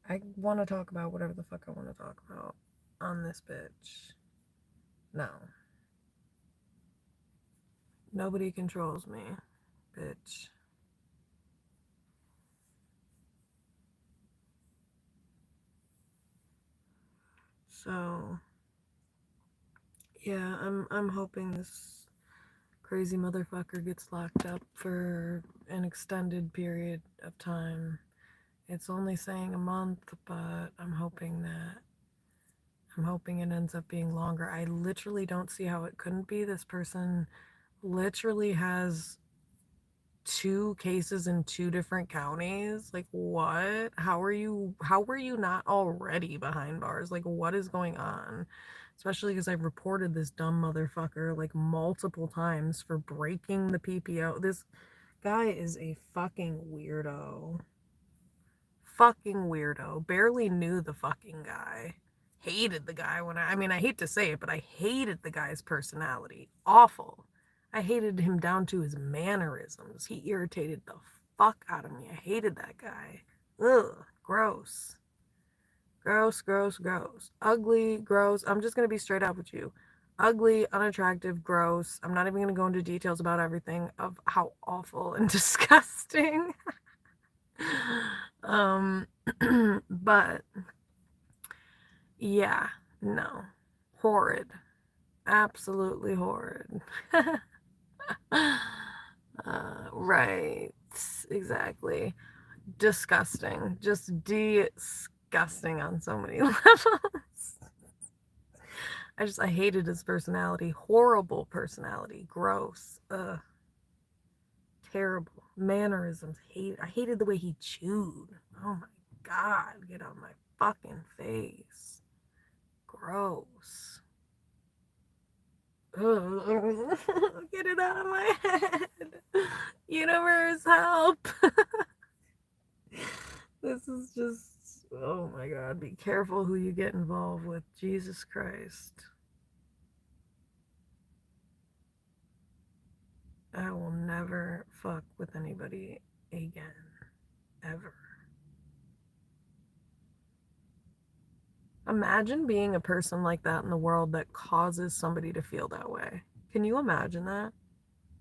I want to talk about whatever the fuck I want to talk about on this bitch. No, nobody controls me, bitch. So yeah, I'm hoping this crazy motherfucker gets locked up for an extended period of time. It's only saying a month, but I'm hoping it ends up being longer. I literally don't see how it couldn't be. This person literally has two cases in two different counties. Like, what? How were you not already behind bars? Like, what is going on? Especially because I've reported this dumb motherfucker like multiple times for breaking the PPO. This guy is a fucking weirdo. fucking weirdo. Barely knew the fucking guy. Hated the guy when I mean, I hate to say it, but I hated the guy's personality. Awful. I hated him down to his mannerisms. He irritated the fuck out of me. I hated that guy. Ugh, gross. Gross, gross, gross. Ugly, gross. I'm just going to be straight up with you. Ugly, unattractive, gross. I'm not even going to go into details about everything of how awful and disgusting. But yeah, no. Horrid. Absolutely horrid. Right. Exactly. Disgusting. Just disgusting on so many levels. I hated his personality. Horrible personality. Gross. Ugh. Terrible. Mannerisms. I hated the way he chewed. Oh my God. Get out of my fucking face. Gross. Ugh. Get it out of my head. Universe, help. This is just, oh my God. Be careful who you get involved with. Jesus Christ. I will never fuck with anybody again. Ever. Imagine being a person like that in the world that causes somebody to feel that way. Can you imagine that?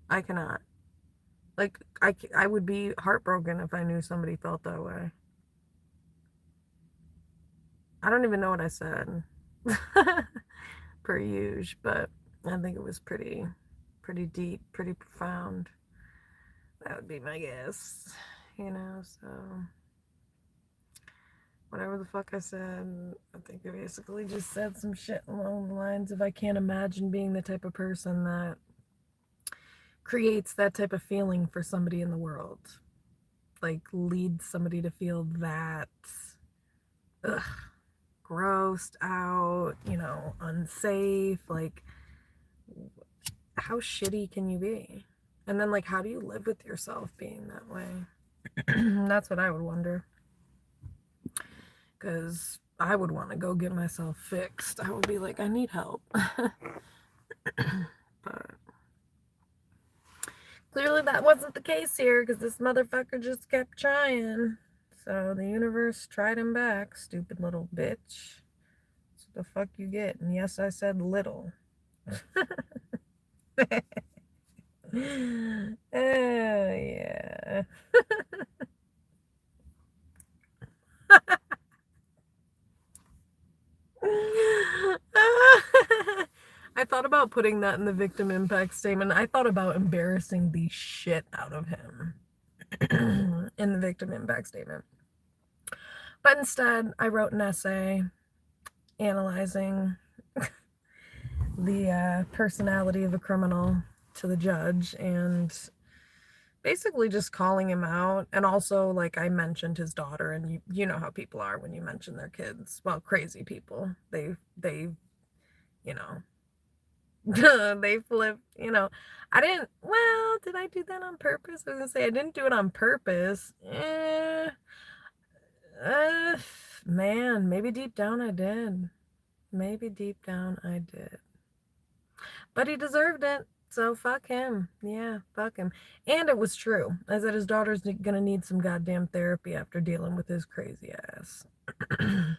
I cannot. Like, I would be heartbroken if I knew somebody felt that way. I don't even know what I said. Per usual, but I think it was pretty deep, pretty profound. That would be my guess, so whatever the fuck I said, I think I basically just said some shit along the lines of I can't imagine being the type of person that creates that type of feeling for somebody in the world. Like, leads somebody to feel that, ugh, grossed out, unsafe. Like, how shitty can you be? And then, like, how do you live with yourself being that way? That's what I would wonder. Because I would want to go get myself fixed. I would be like, I need help. But clearly that wasn't the case here, because this motherfucker just kept trying. So the universe tried him back, stupid little bitch. That's what the fuck you get. And yes, I said little. Oh, yeah. I thought about putting that in the victim impact statement. I thought about embarrassing the shit out of him in the victim impact statement. But instead, I wrote an essay analyzing the personality of a criminal to the judge and basically just calling him out. And also, like, I mentioned his daughter, and you know how people are when you mention their kids. Well, crazy people. They they flip, did I do that on purpose? I was gonna say I didn't do it on purpose. Man, maybe deep down I did. Maybe deep down I did. But he deserved it. So fuck him. Yeah, fuck him. And it was true. I said his daughter's gonna need some goddamn therapy after dealing with his crazy ass. I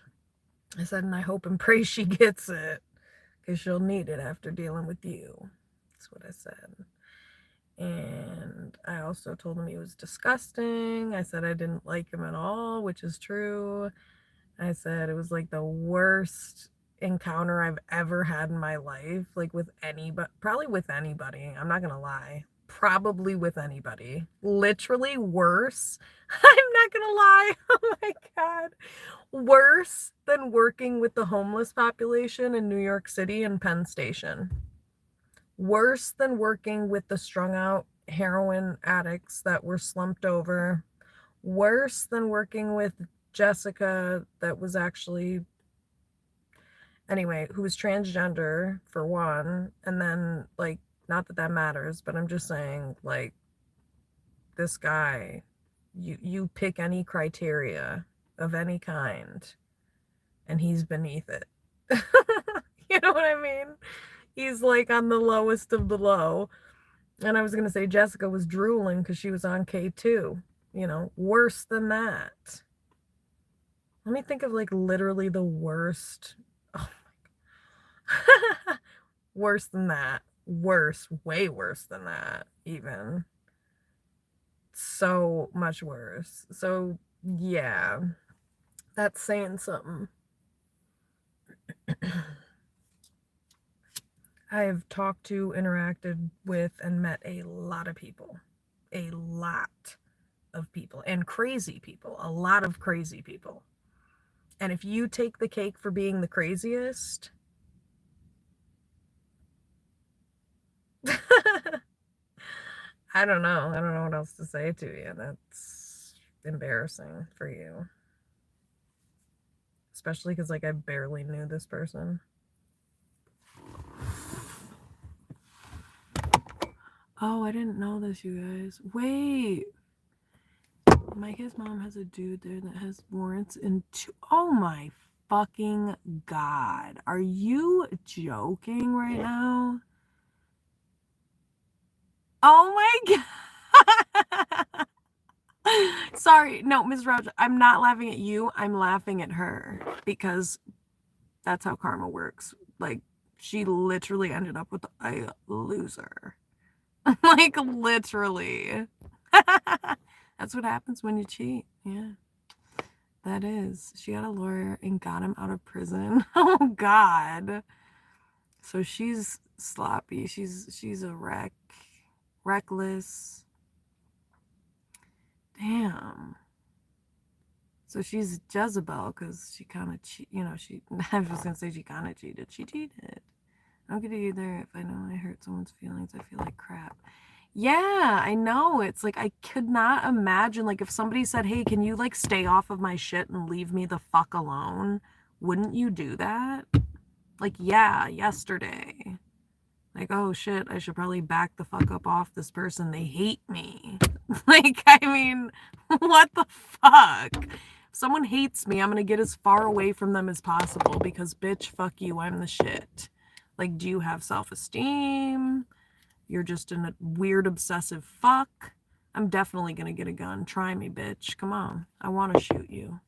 said, and I hope and pray she gets it, because she'll need it after dealing with you. That's what I said. And I also told him he was disgusting. I said I didn't like him at all, which is true. I said it was like the worst encounter I've ever had in my life, like with anybody, probably with anybody. I'm not gonna lie. Probably with anybody. Literally worse. I'm not gonna lie. Oh my God. Worse than working with the homeless population in New York City and Penn Station. Worse than working with the strung out heroin addicts that were slumped over. Worse than working with Jessica, that was actually, anyway, who was transgender, for one. And then, like, not that that matters, but I'm just saying, like, this guy, you pick any criteria of any kind, and he's beneath it. You know what I mean? He's like on the lowest of the low. And I was going to say Jessica was drooling because she was on K2. You know, worse than that. Let me think of like literally the worst. Oh my God. Worse than that. Worse. Way worse than that, even. So much worse. So, yeah. That's saying something. I have talked to, interacted with, and met a lot of people. A lot of people. And crazy people. A lot of crazy people. And if you take the cake for being the craziest, I don't know. I don't know what else to say to you. That's embarrassing for you. Especially because, like, I barely knew this person. Oh, I didn't know this, you guys. Wait. Micah's mom has a dude there that has warrants in two. Oh my fucking God. Are you joking right now? Oh my God. Sorry. No, Ms. Roger, I'm not laughing at you. I'm laughing at her because that's how karma works. Like, she literally ended up with a loser. Like, literally. That's what happens when you cheat. Yeah. That is. She got a lawyer and got him out of prison. Oh God. So she's sloppy. She's a wreck. Reckless. Damn. So she's Jezebel because she kind of I was gonna say she kind of cheated. She cheated. I don't get it either. If I know I hurt someone's feelings, I feel like crap. Yeah, I know. It's like I could not imagine, like, if somebody said, hey, can you like stay off of my shit and leave me the fuck alone? Wouldn't you do that? Like, yeah, yesterday. Like, oh shit, I should probably back the fuck up off this person. They hate me. Like, I mean, what the fuck? If someone hates me, I'm gonna get as far away from them as possible because, bitch, fuck you, I'm the shit. Like, do you have self-esteem? You're just a weird obsessive fuck. I'm definitely gonna get a gun. Try me, bitch. Come on. I want to shoot you.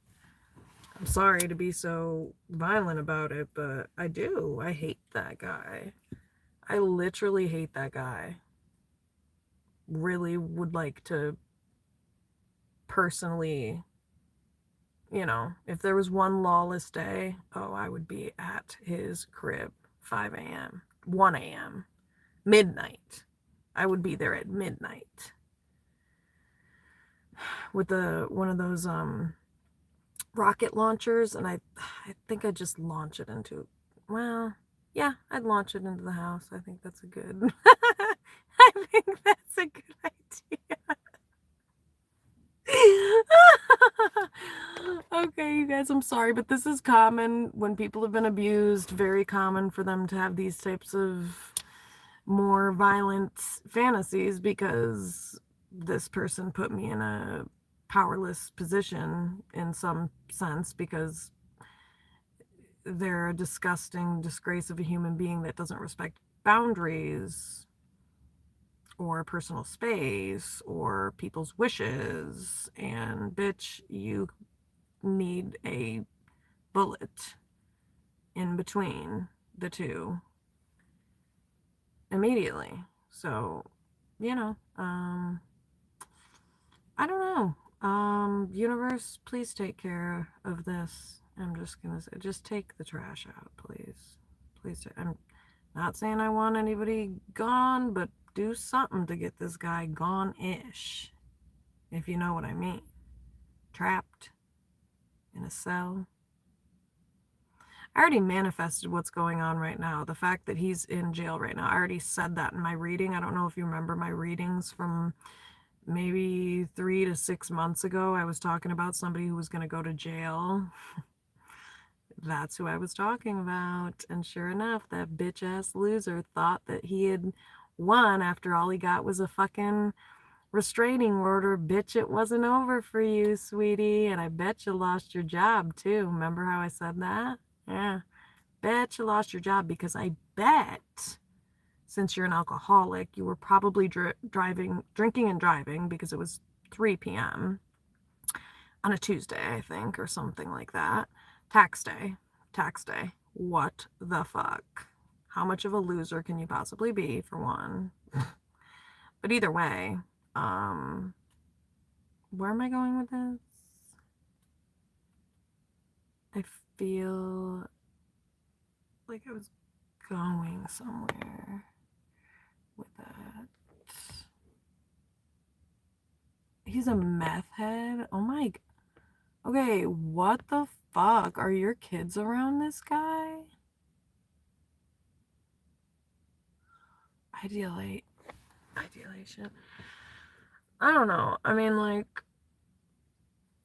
I'm sorry to be so violent about it, but I do. I hate that guy. I literally hate that guy. Really would like to personally, if there was one lawless day, oh, I would be at his crib 5 a.m., 1 a.m., midnight. I would be there at midnight with one of those rocket launchers, and I think I'd just launch it into, well, yeah, I'd launch it into the house. I think that's a good I think that's a good idea. Okay, you guys, I'm sorry, but this is common when people have been abused. Very common for them to have these types of more violent fantasies because this person put me in a powerless position in some sense because they're a disgusting disgrace of a human being that doesn't respect boundaries or personal space or people's wishes. And bitch, you need a bullet in between the two immediately. So, I don't know. Universe, please take care of this. I'm just gonna say, just take the trash out, please. Please. I'm not saying I want anybody gone, but do something to get this guy gone-ish, if you know what I mean. Trapped in a cell. I already manifested what's going on right now. The fact that he's in jail right now. I already said that in my reading. I don't know if you remember my readings from maybe 3 to 6 months ago. I was talking about somebody who was going to go to jail. That's who I was talking about. And sure enough, that bitch ass loser thought that he had won after all he got was a fucking restraining order, bitch, it wasn't over for you, sweetie. And I bet you lost your job too. Remember how I said that? Yeah. Bet you lost your job because I bet since you're an alcoholic, you were probably drinking and driving because it was 3 p.m. on a Tuesday, I think, or something like that. Tax day. Tax day. What the fuck? How much of a loser can you possibly be, for one? But either way, where am I going with this? I feel like I was going somewhere with that. He's a meth head? Oh my. Okay, what the fuck? Are your kids around this guy? Idealate. Ideation. I don't know. I mean, like,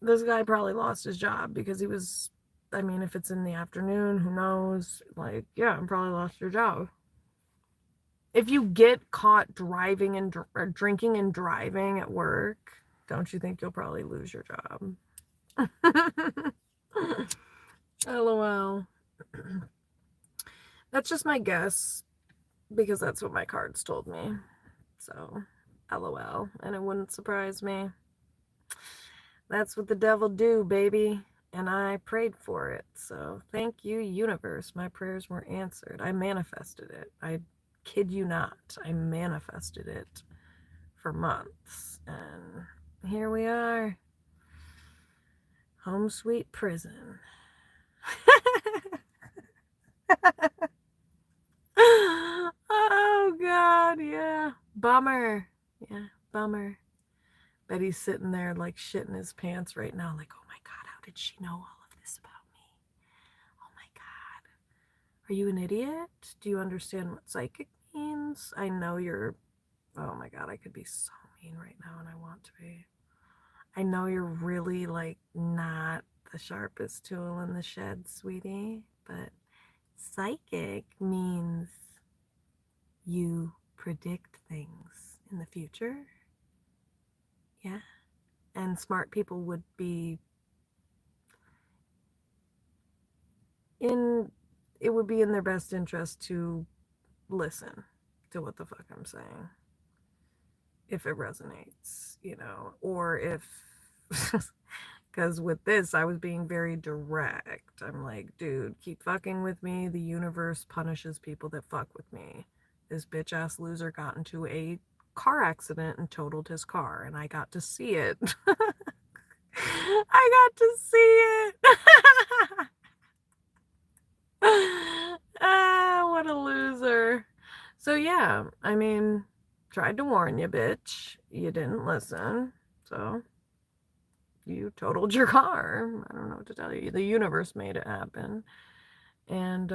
this guy probably lost his job because he was, I mean, if it's in the afternoon, who knows? Like, yeah, probably lost your job. If you get caught driving and or drinking and driving at work, don't you think you'll probably lose your job? LOL. That's just my guess because that's what my cards told me. So, LOL. And it wouldn't surprise me. That's what the devil do, baby. And I prayed for it. So, thank you, universe. My prayers were answered. I manifested it. I kid you not. I manifested it for months. And here we are. Home sweet prison. Oh, God, yeah. Bummer. Yeah, bummer. Bet he's sitting there like shitting his pants right now, like, oh my God, how did she know all of this about me? Oh my God. Are you an idiot? Do you understand what psychic means? I know you're, oh my God, I could be so mean right now and I want to be. I know you're really like not the sharpest tool in the shed, sweetie, but psychic means you predict things in the future. Yeah. And smart people would be it would be in their best interest to listen to what the fuck I'm saying. If it resonates, or if because with this I was being very direct. I'm like, dude, keep fucking with me. The universe punishes people that fuck with me. This bitch ass loser got into a car accident and totaled his car, and I got to see it. I got to see it. What a loser. So yeah, I mean, tried to warn you, bitch. You didn't listen. So you totaled your car. I don't know what to tell you. The universe made it happen. And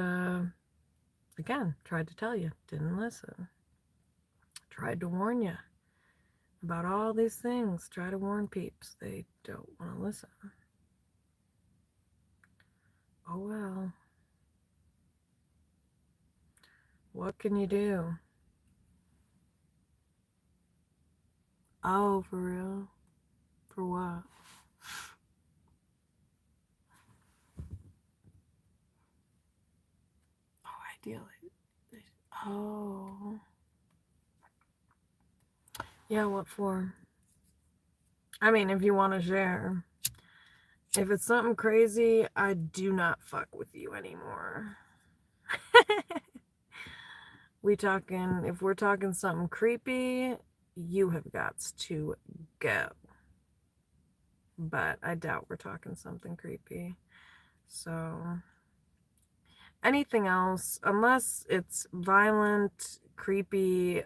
again, tried to tell you, didn't listen. Tried to warn you about all these things. Try to warn peeps. They don't want to listen. Oh well. What can you do? Oh, for real? For what? Oh, ideally. Oh. Yeah, what for? I mean, if you want to share. If it's something crazy, I do not fuck with you anymore. If we're talking something creepy, you have got to go. But I doubt we're talking something creepy. So, anything else, unless it's violent, creepy,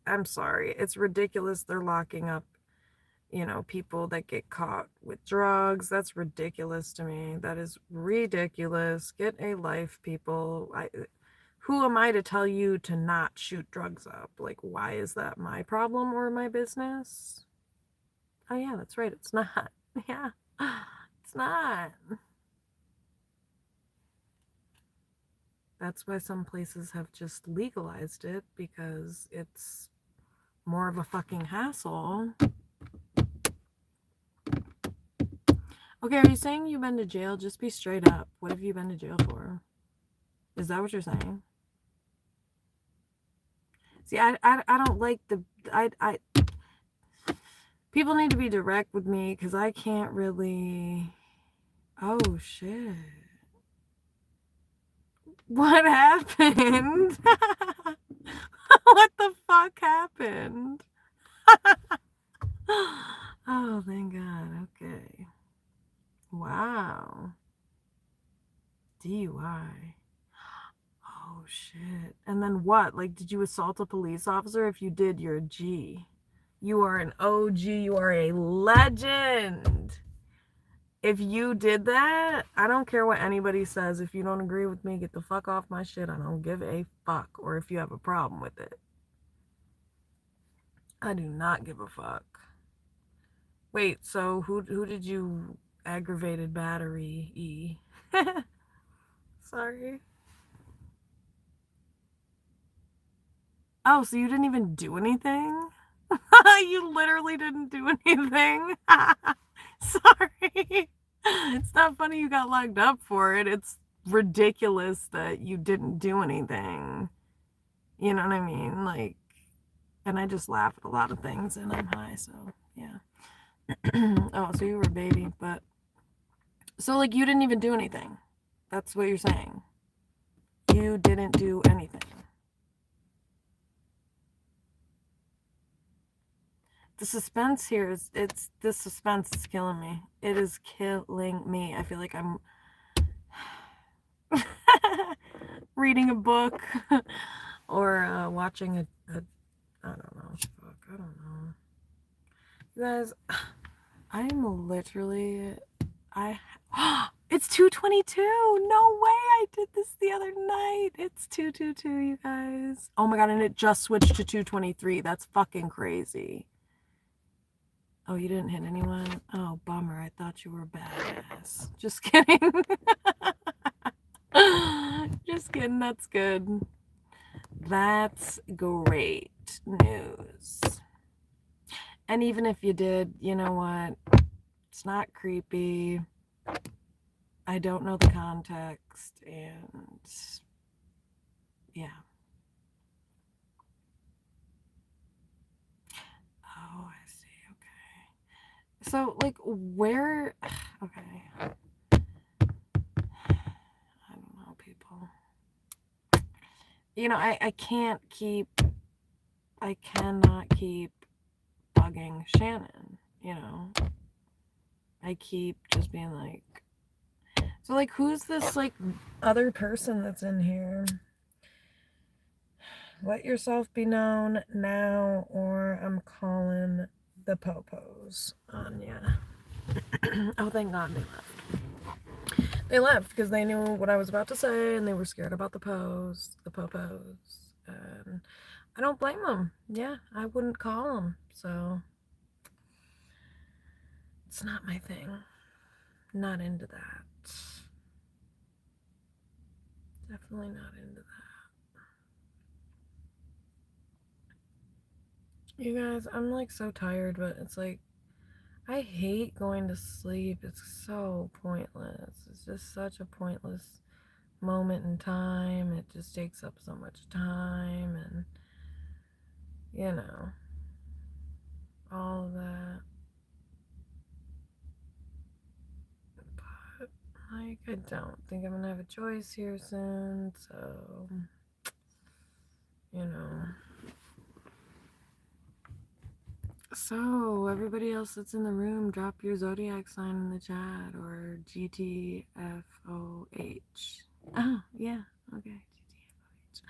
I'm sorry. It's ridiculous they're locking up, people that get caught with drugs. That's ridiculous to me. That is ridiculous. Get a life, people. Who am I to tell you to not shoot drugs up? Like, why is that my problem or my business? Oh, yeah, that's right. It's not. Yeah, it's not. That's why some places have just legalized it, because it's more of a fucking hassle. Okay, are you saying you've been to jail? Just be straight up. What have you been to jail for? Is that what you're saying? See, I don't like the... I people need to be direct with me because I can't really... Oh, shit. What happened? What the fuck happened? Oh, thank God. Okay. Wow. DUI. Oh, shit. And then what? Like, did you assault a police officer? If you did, you're a G. You are an OG. You are a legend. If you did that, I don't care what anybody says. If you don't agree with me, get the fuck off my shit. I don't give a fuck. Or if you have a problem with it. I do not give a fuck. Wait, so who did you aggravated battery E? Sorry. Oh, so you didn't even do anything? You literally didn't do anything? Sorry. It's not funny you got locked up for it. It's ridiculous that you didn't do anything. You know what I mean? Like, and I just laugh at a lot of things and I'm high, so yeah. Oh, so you were a baby, but... So, like, you didn't even do anything. That's what you're saying. You didn't do anything. The suspense here is, this suspense is killing me. It is killing me. I feel like I'm reading a book or watching a I don't know. Fuck, I don't know. You guys, I'm literally, it's 2:22. No way, I did this the other night. It's 2:22, you guys. Oh my God, and it just switched to 2:23. That's fucking crazy. Oh, you didn't hit anyone? Oh, bummer. I thought you were badass. Just kidding. Just kidding. That's good. That's great news. And even if you did, you know what? It's not creepy. I don't know the context, and yeah. Oh, I see. Okay. So, like, where... Okay. I don't know, people. You know, I cannot keep bugging Shannon, you know. I keep just being like... So, like, who's this, like, other person that's in here? Let yourself be known now, or I'm calling the popos on ya. Oh, thank God they left. They left because they knew what I was about to say, and they were scared about the popos. And I don't blame them. Yeah, I wouldn't call them, so it's not my thing. Not into that. Definitely not into that. You guys, I'm like so tired, but it's like, I hate going to sleep. It's so pointless. It's just such a pointless moment in time. It just takes up so much time, and you know, all of that. But like, I don't think I'm gonna have a choice here soon, so you know. So, everybody else that's in the room, drop your zodiac sign in the chat, or GTFOH. Oh, yeah, okay, GTFOH.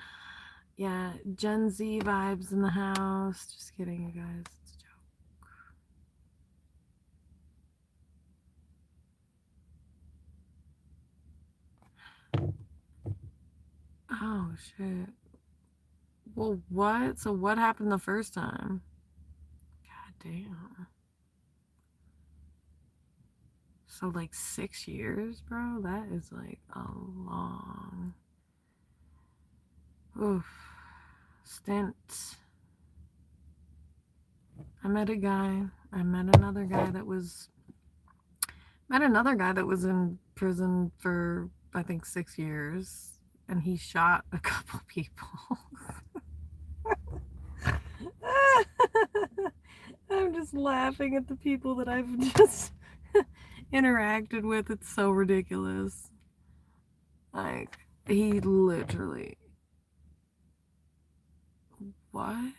Yeah, Gen Z vibes in the house. Just kidding, you guys. It's a joke. Oh, shit. Well, what? So, what happened the first time? God damn. So, like, 6 years, bro? That is, like, a long... Oof. Stint. I met another guy that was in prison for, I think, 6 years, and he shot a couple people. I'm just laughing at the people that I've just interacted with. It's so ridiculous. Like, he literally... What?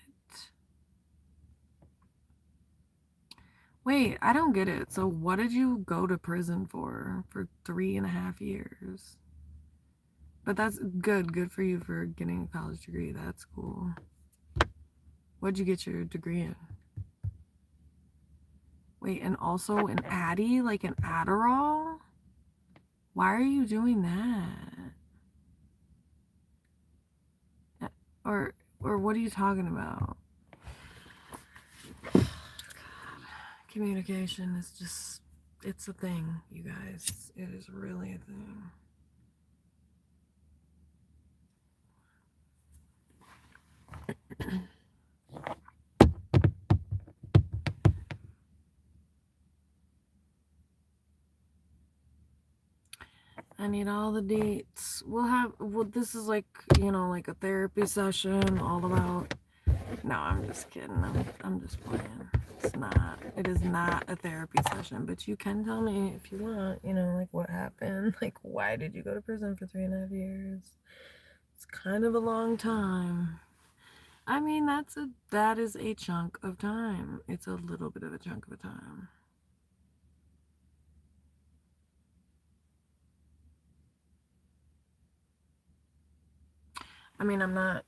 Wait, I don't get it. So what did you go to prison for 3.5 years? But that's good. Good for you for getting a college degree. That's cool. What'd you get your degree in? Wait, and also an Addy? Like an Adderall? Why are you doing that? Or what are you talking about? God. Communication is just, it's a thing, you guys. It is really a thing. I need all the dates. This is like, like a therapy session all about... No, I'm just kidding. I'm just playing. It is not a therapy session, but you can tell me if you want, like what happened. Like, why did you go to prison for 3.5 years? It's kind of a long time. I mean, that is a chunk of time. It's a little bit of a chunk of a time. I mean, I'm not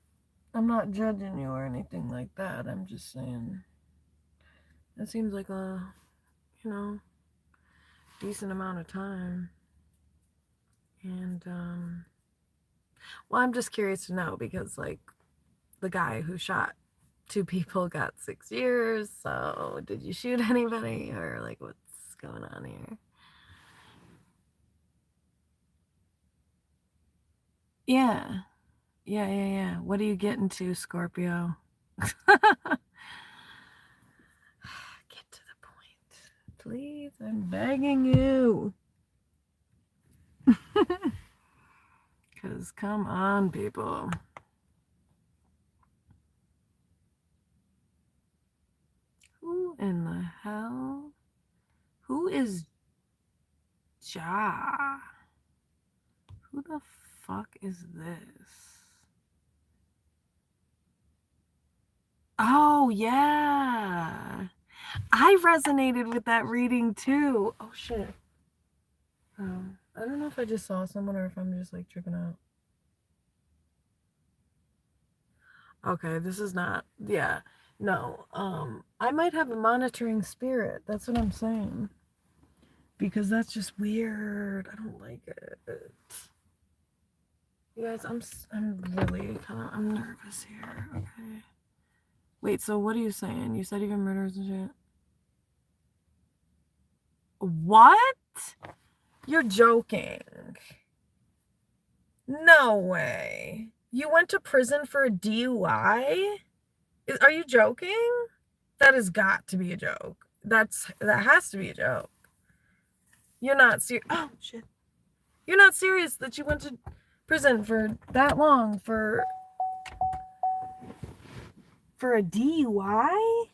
judging you or anything like that. I'm just saying it seems like a, decent amount of time. And well, I'm just curious to know because, like, the guy who shot 2 people got 6 years. So did you shoot anybody, or like what's going on here? Yeah. What are you getting to, Scorpio? Get to the point, please. I'm begging you. Because come on, people. Who in the hell? Who is Ja? Who the fuck is this? Oh, yeah. I resonated with that reading too. Oh, shit. I don't know if I just saw someone or if I'm just like tripping out. Okay, this is not, yeah. No, I might have a monitoring spirit. That's what I'm saying. Because that's just weird. I don't like it. You guys, I'm really I'm nervous here. Okay. Wait, so what are you saying? You said even murders and shit? What? You're joking. No way. You went to prison for a DUI? Are you joking? That has got to be a joke. That has to be a joke. You're not serious. Oh, shit. You're not serious that you went to prison for that long for a DUI?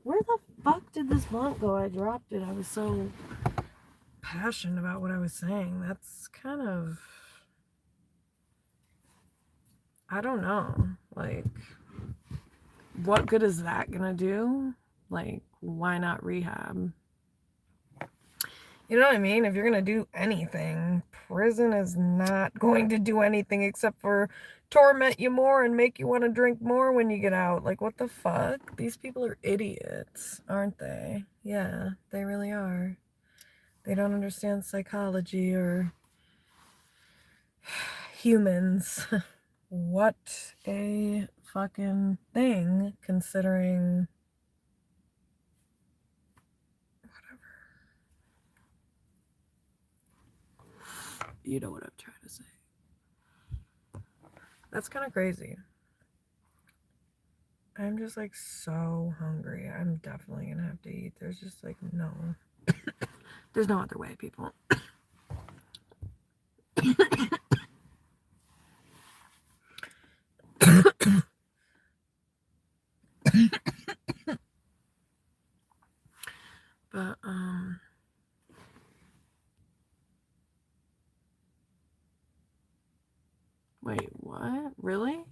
Where the fuck did this blunt go? I dropped it. I was so passionate about what I was saying. That's kind of... I don't know. Like, what good is that gonna do? Like, why not rehab? You know what I mean? If you're gonna do anything, prison is not going to do anything except for torment you more and make you want to drink more when you get out. Like, what the fuck? These people are idiots, aren't they? Yeah, they really are. They don't understand psychology or humans. What a fucking thing, considering... Whatever. You know what I'm trying to say. That's kind of crazy. I'm just like so hungry. I'm definitely gonna have to eat. There's just like no. There's no other way, people. But wait, what? Really?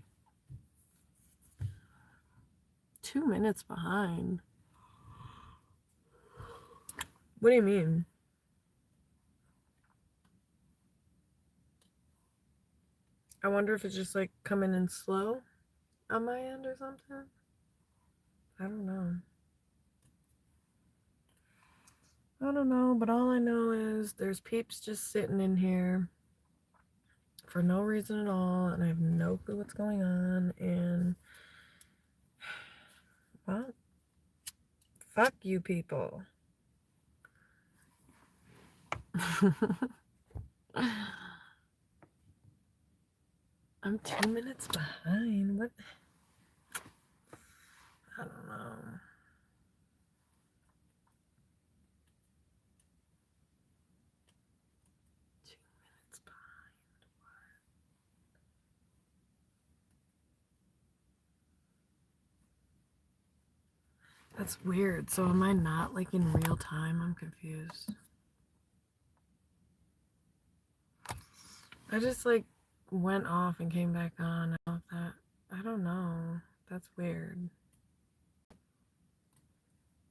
2 minutes behind. What do you mean? I wonder if it's just like coming in slow on my end or something. I don't know. I don't know, but all I know is there's peeps just sitting in here for no reason at all, and I have no clue what's going on, and well, fuck you people. I'm 2 minutes behind. What? I don't know. 2 minutes behind. That's weird. So am I not like in real time? I'm confused. I just like went off and came back on. I don't know. That's weird.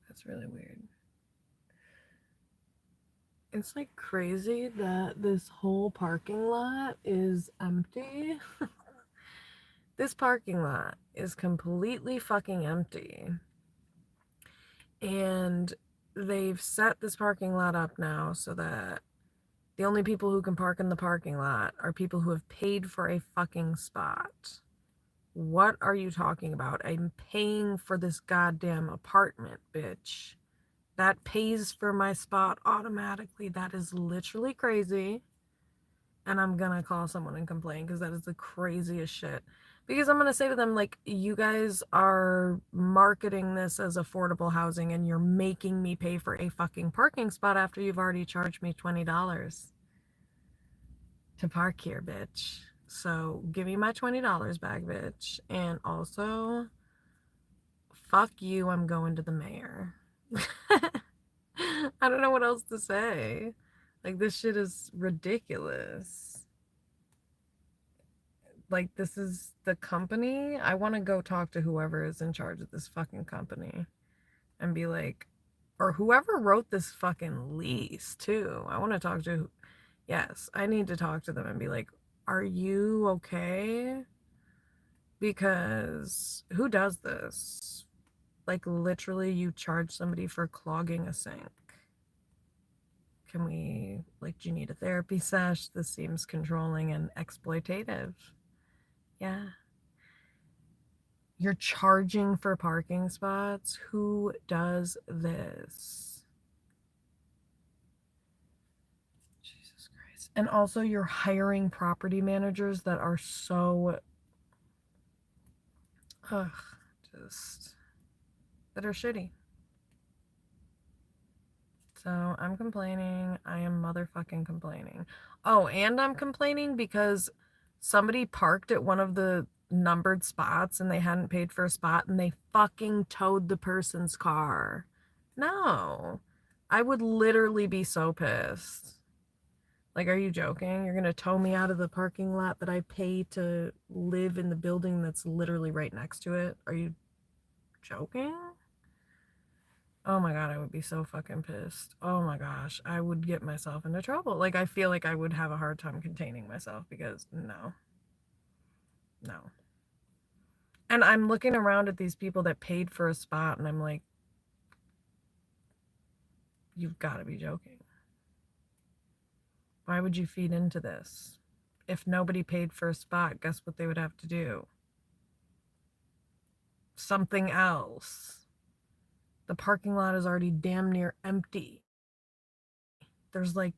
That's really weird. It's like crazy that this whole parking lot is empty. This parking lot is completely fucking empty. And they've set this parking lot up now so that the only people who can park in the parking lot are people who have paid for a fucking spot. What are you talking about? I'm paying for this goddamn apartment, bitch. That pays for my spot automatically. That is literally crazy. And I'm gonna call someone and complain because that is the craziest shit. Because I'm gonna say to them, like, you guys are marketing this as affordable housing and you're making me pay for a fucking parking spot after you've already charged me $20 to park here, bitch. So give me my $20 back, bitch. And also, fuck you, I'm going to the mayor. I don't know what else to say. Like, this shit is ridiculous. Like, this is the company. I want to go talk to whoever is in charge of this fucking company and be like, or whoever wrote this fucking lease, too. I want to talk to, yes, I need to talk to them and be like, are you okay? Because who does this? Like, literally, you charge somebody for clogging a sink. Can we, like, do you need a therapy sesh? This seems controlling and exploitative. Yeah. You're charging for parking spots? Who does this? Jesus Christ. And also, you're hiring property managers that are so, just, that are shitty. So I'm complaining. I am motherfucking complaining. Oh, and I'm complaining because somebody parked at one of the numbered spots and they hadn't paid for a spot and they fucking towed the person's car. No. I would literally be so pissed. Like, are you joking? You're gonna tow me out of the parking lot that I pay to live in the building that's literally right next to it? Are you joking? Oh my God, I would be so fucking pissed. Oh my gosh, I would get myself into trouble. Like, I feel like I would have a hard time containing myself because no. And I'm looking around at these people that paid for a spot and I'm like, you've got to be joking. Why would you feed into this? If nobody paid for a spot, guess what they would have to do? Something else. The parking lot is already damn near empty. There's like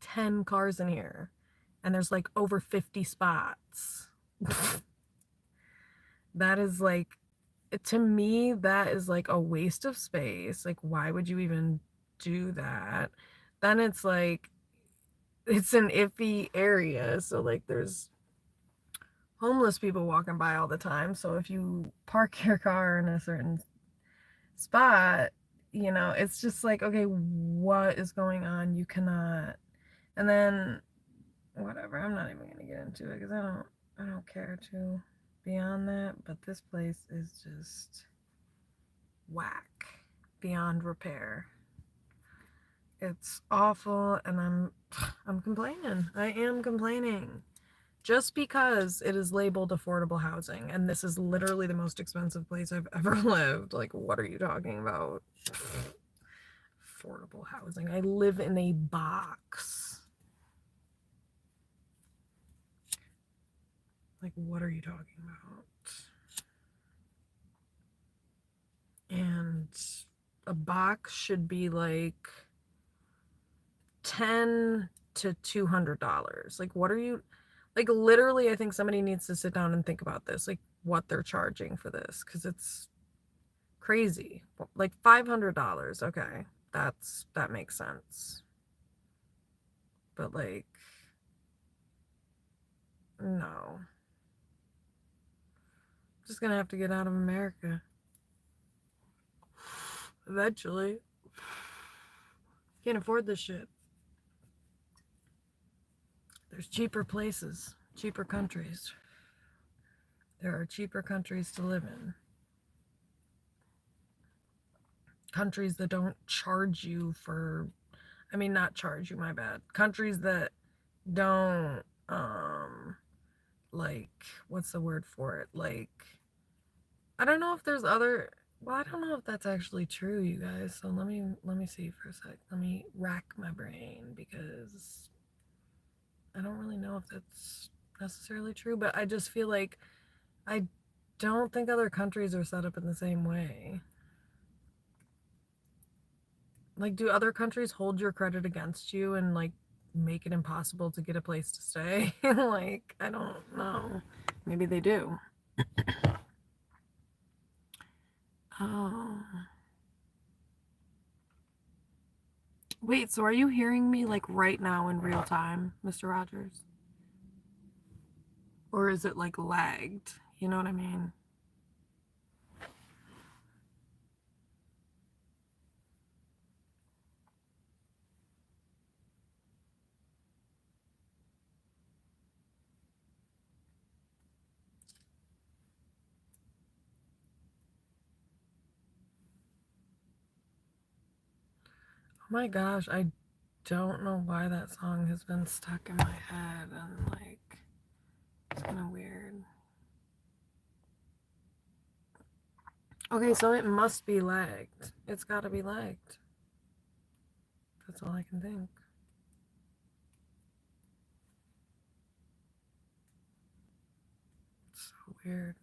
10 cars in here and there's like over 50 spots. That is like to me, that is like a waste of space. Like, why would you even do that? Then it's like, it's an iffy area. So, like, there's homeless people walking by all the time. So, if you park your car in a certain spot, you know, it's just like, okay, what is going on? You cannot. And then, whatever, I'm not even going to get into it because I don't care to beyond that. But this place is just whack beyond repair. It's awful, and I'm complaining. I am complaining. Just because it is labeled affordable housing, and this is literally the most expensive place I've ever lived. Like, what are you talking about? Affordable housing. I live in a box. Like, what are you talking about? And a box should be like $10 to $200. Like, what are you, like, literally, I think somebody needs to sit down and think about this, like, what they're charging for this, because it's crazy. Like, $500, okay, that makes sense. But, like, no. Just gonna have to get out of America. Eventually. Can't afford this shit. There's cheaper places, cheaper countries. There are cheaper countries to live in. Countries that don't charge you for, I mean, not charge you, my bad. Countries that don't, like, what's the word for it? Like, I don't know if there's other, well, I don't know if that's actually true, you guys. So let me see for a sec. Let me rack my brain because I don't really know if that's necessarily true, but I just feel like I don't think other countries are set up in the same way. Like, do other countries hold your credit against you and like make it impossible to get a place to stay? Like, I don't know. Maybe they do. Oh. Wait, so are you hearing me like right now in real time, Mr. Rogers? Or is it like lagged? You know what I mean? Oh my gosh, I don't know why that song has been stuck in my head and like it's kind of weird. Okay, so it must be lagged. It's got to be lagged. That's all I can think. It's so weird.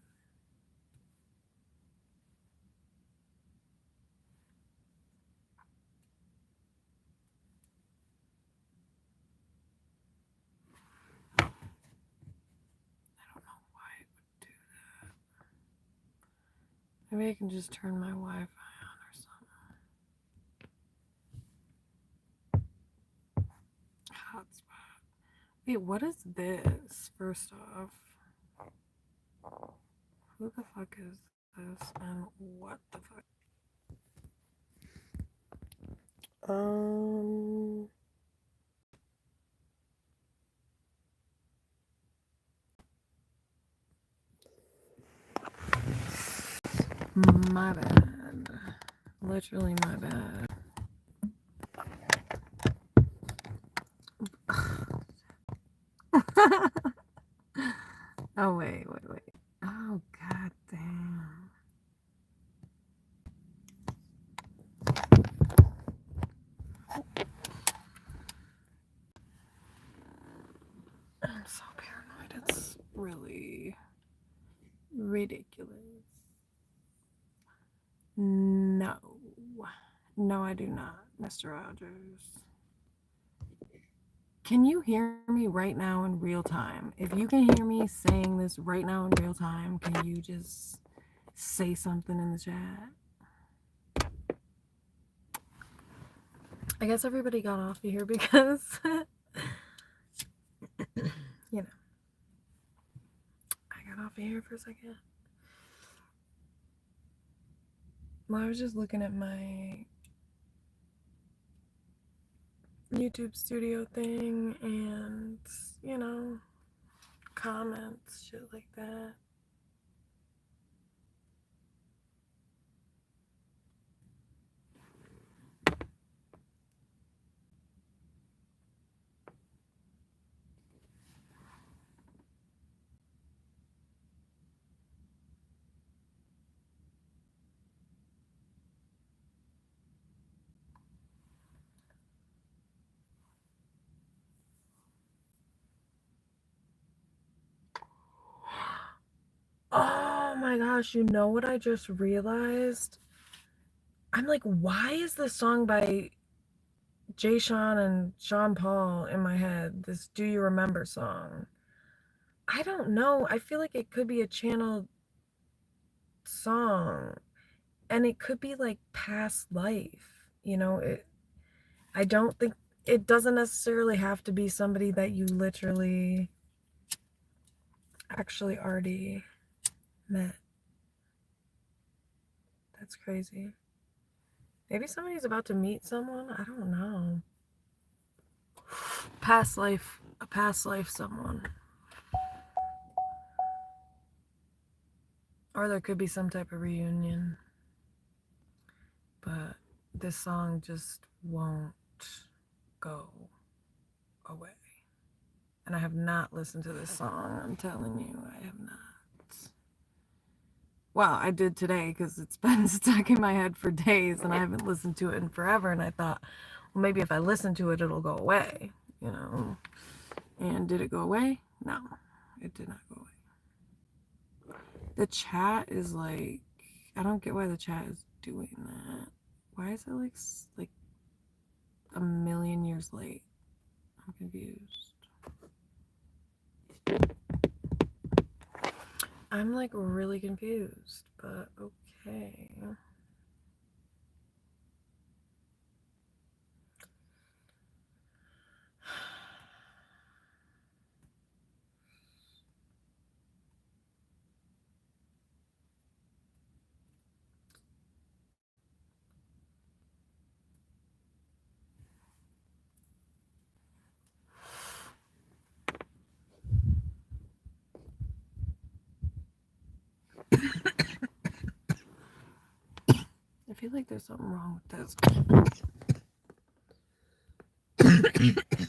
I don't know why it would do that. Maybe I can just turn my Wi-Fi on or something. Hotspot. Wait, what is this? First off, who the fuck is this and what the fuck? My bad. Literally my bad. Oh, wait. Oh, god damn. I'm so paranoid. It's really ridiculous. No. No, I do not, Mr. Rogers. Can you hear me right now in real time? If you can hear me saying this right now in real time, can you just say something in the chat. I guess everybody got off of here because, you know, I got off of here for a second. Well, I was just looking at my YouTube studio thing and, you know, comments, shit like that. Oh my gosh, you know what I just realized? I'm like, why is this song by Jay Sean and Sean Paul in my head? This Do You Remember song. I don't know. I feel like it could be a channel song. And it could be like past life. You know, I don't think it doesn't necessarily have to be somebody that you literally actually already met. That's crazy. Maybe somebody's about to meet someone. I don't know. Past life, a past life someone. Or there could be some type of reunion. But this song just won't go away. And I have not listened to this song. I'm telling you, I have not. Well, I did today because it's been stuck in my head for days and I haven't listened to it in forever. And I thought, well, maybe if I listen to it, it'll go away, you know. And did it go away? No, it did not go away. The chat is like, I don't get why the chat is doing that. Why is it like a million years late? I'm confused. I'm like really confused, but okay. I feel like there's something wrong with this.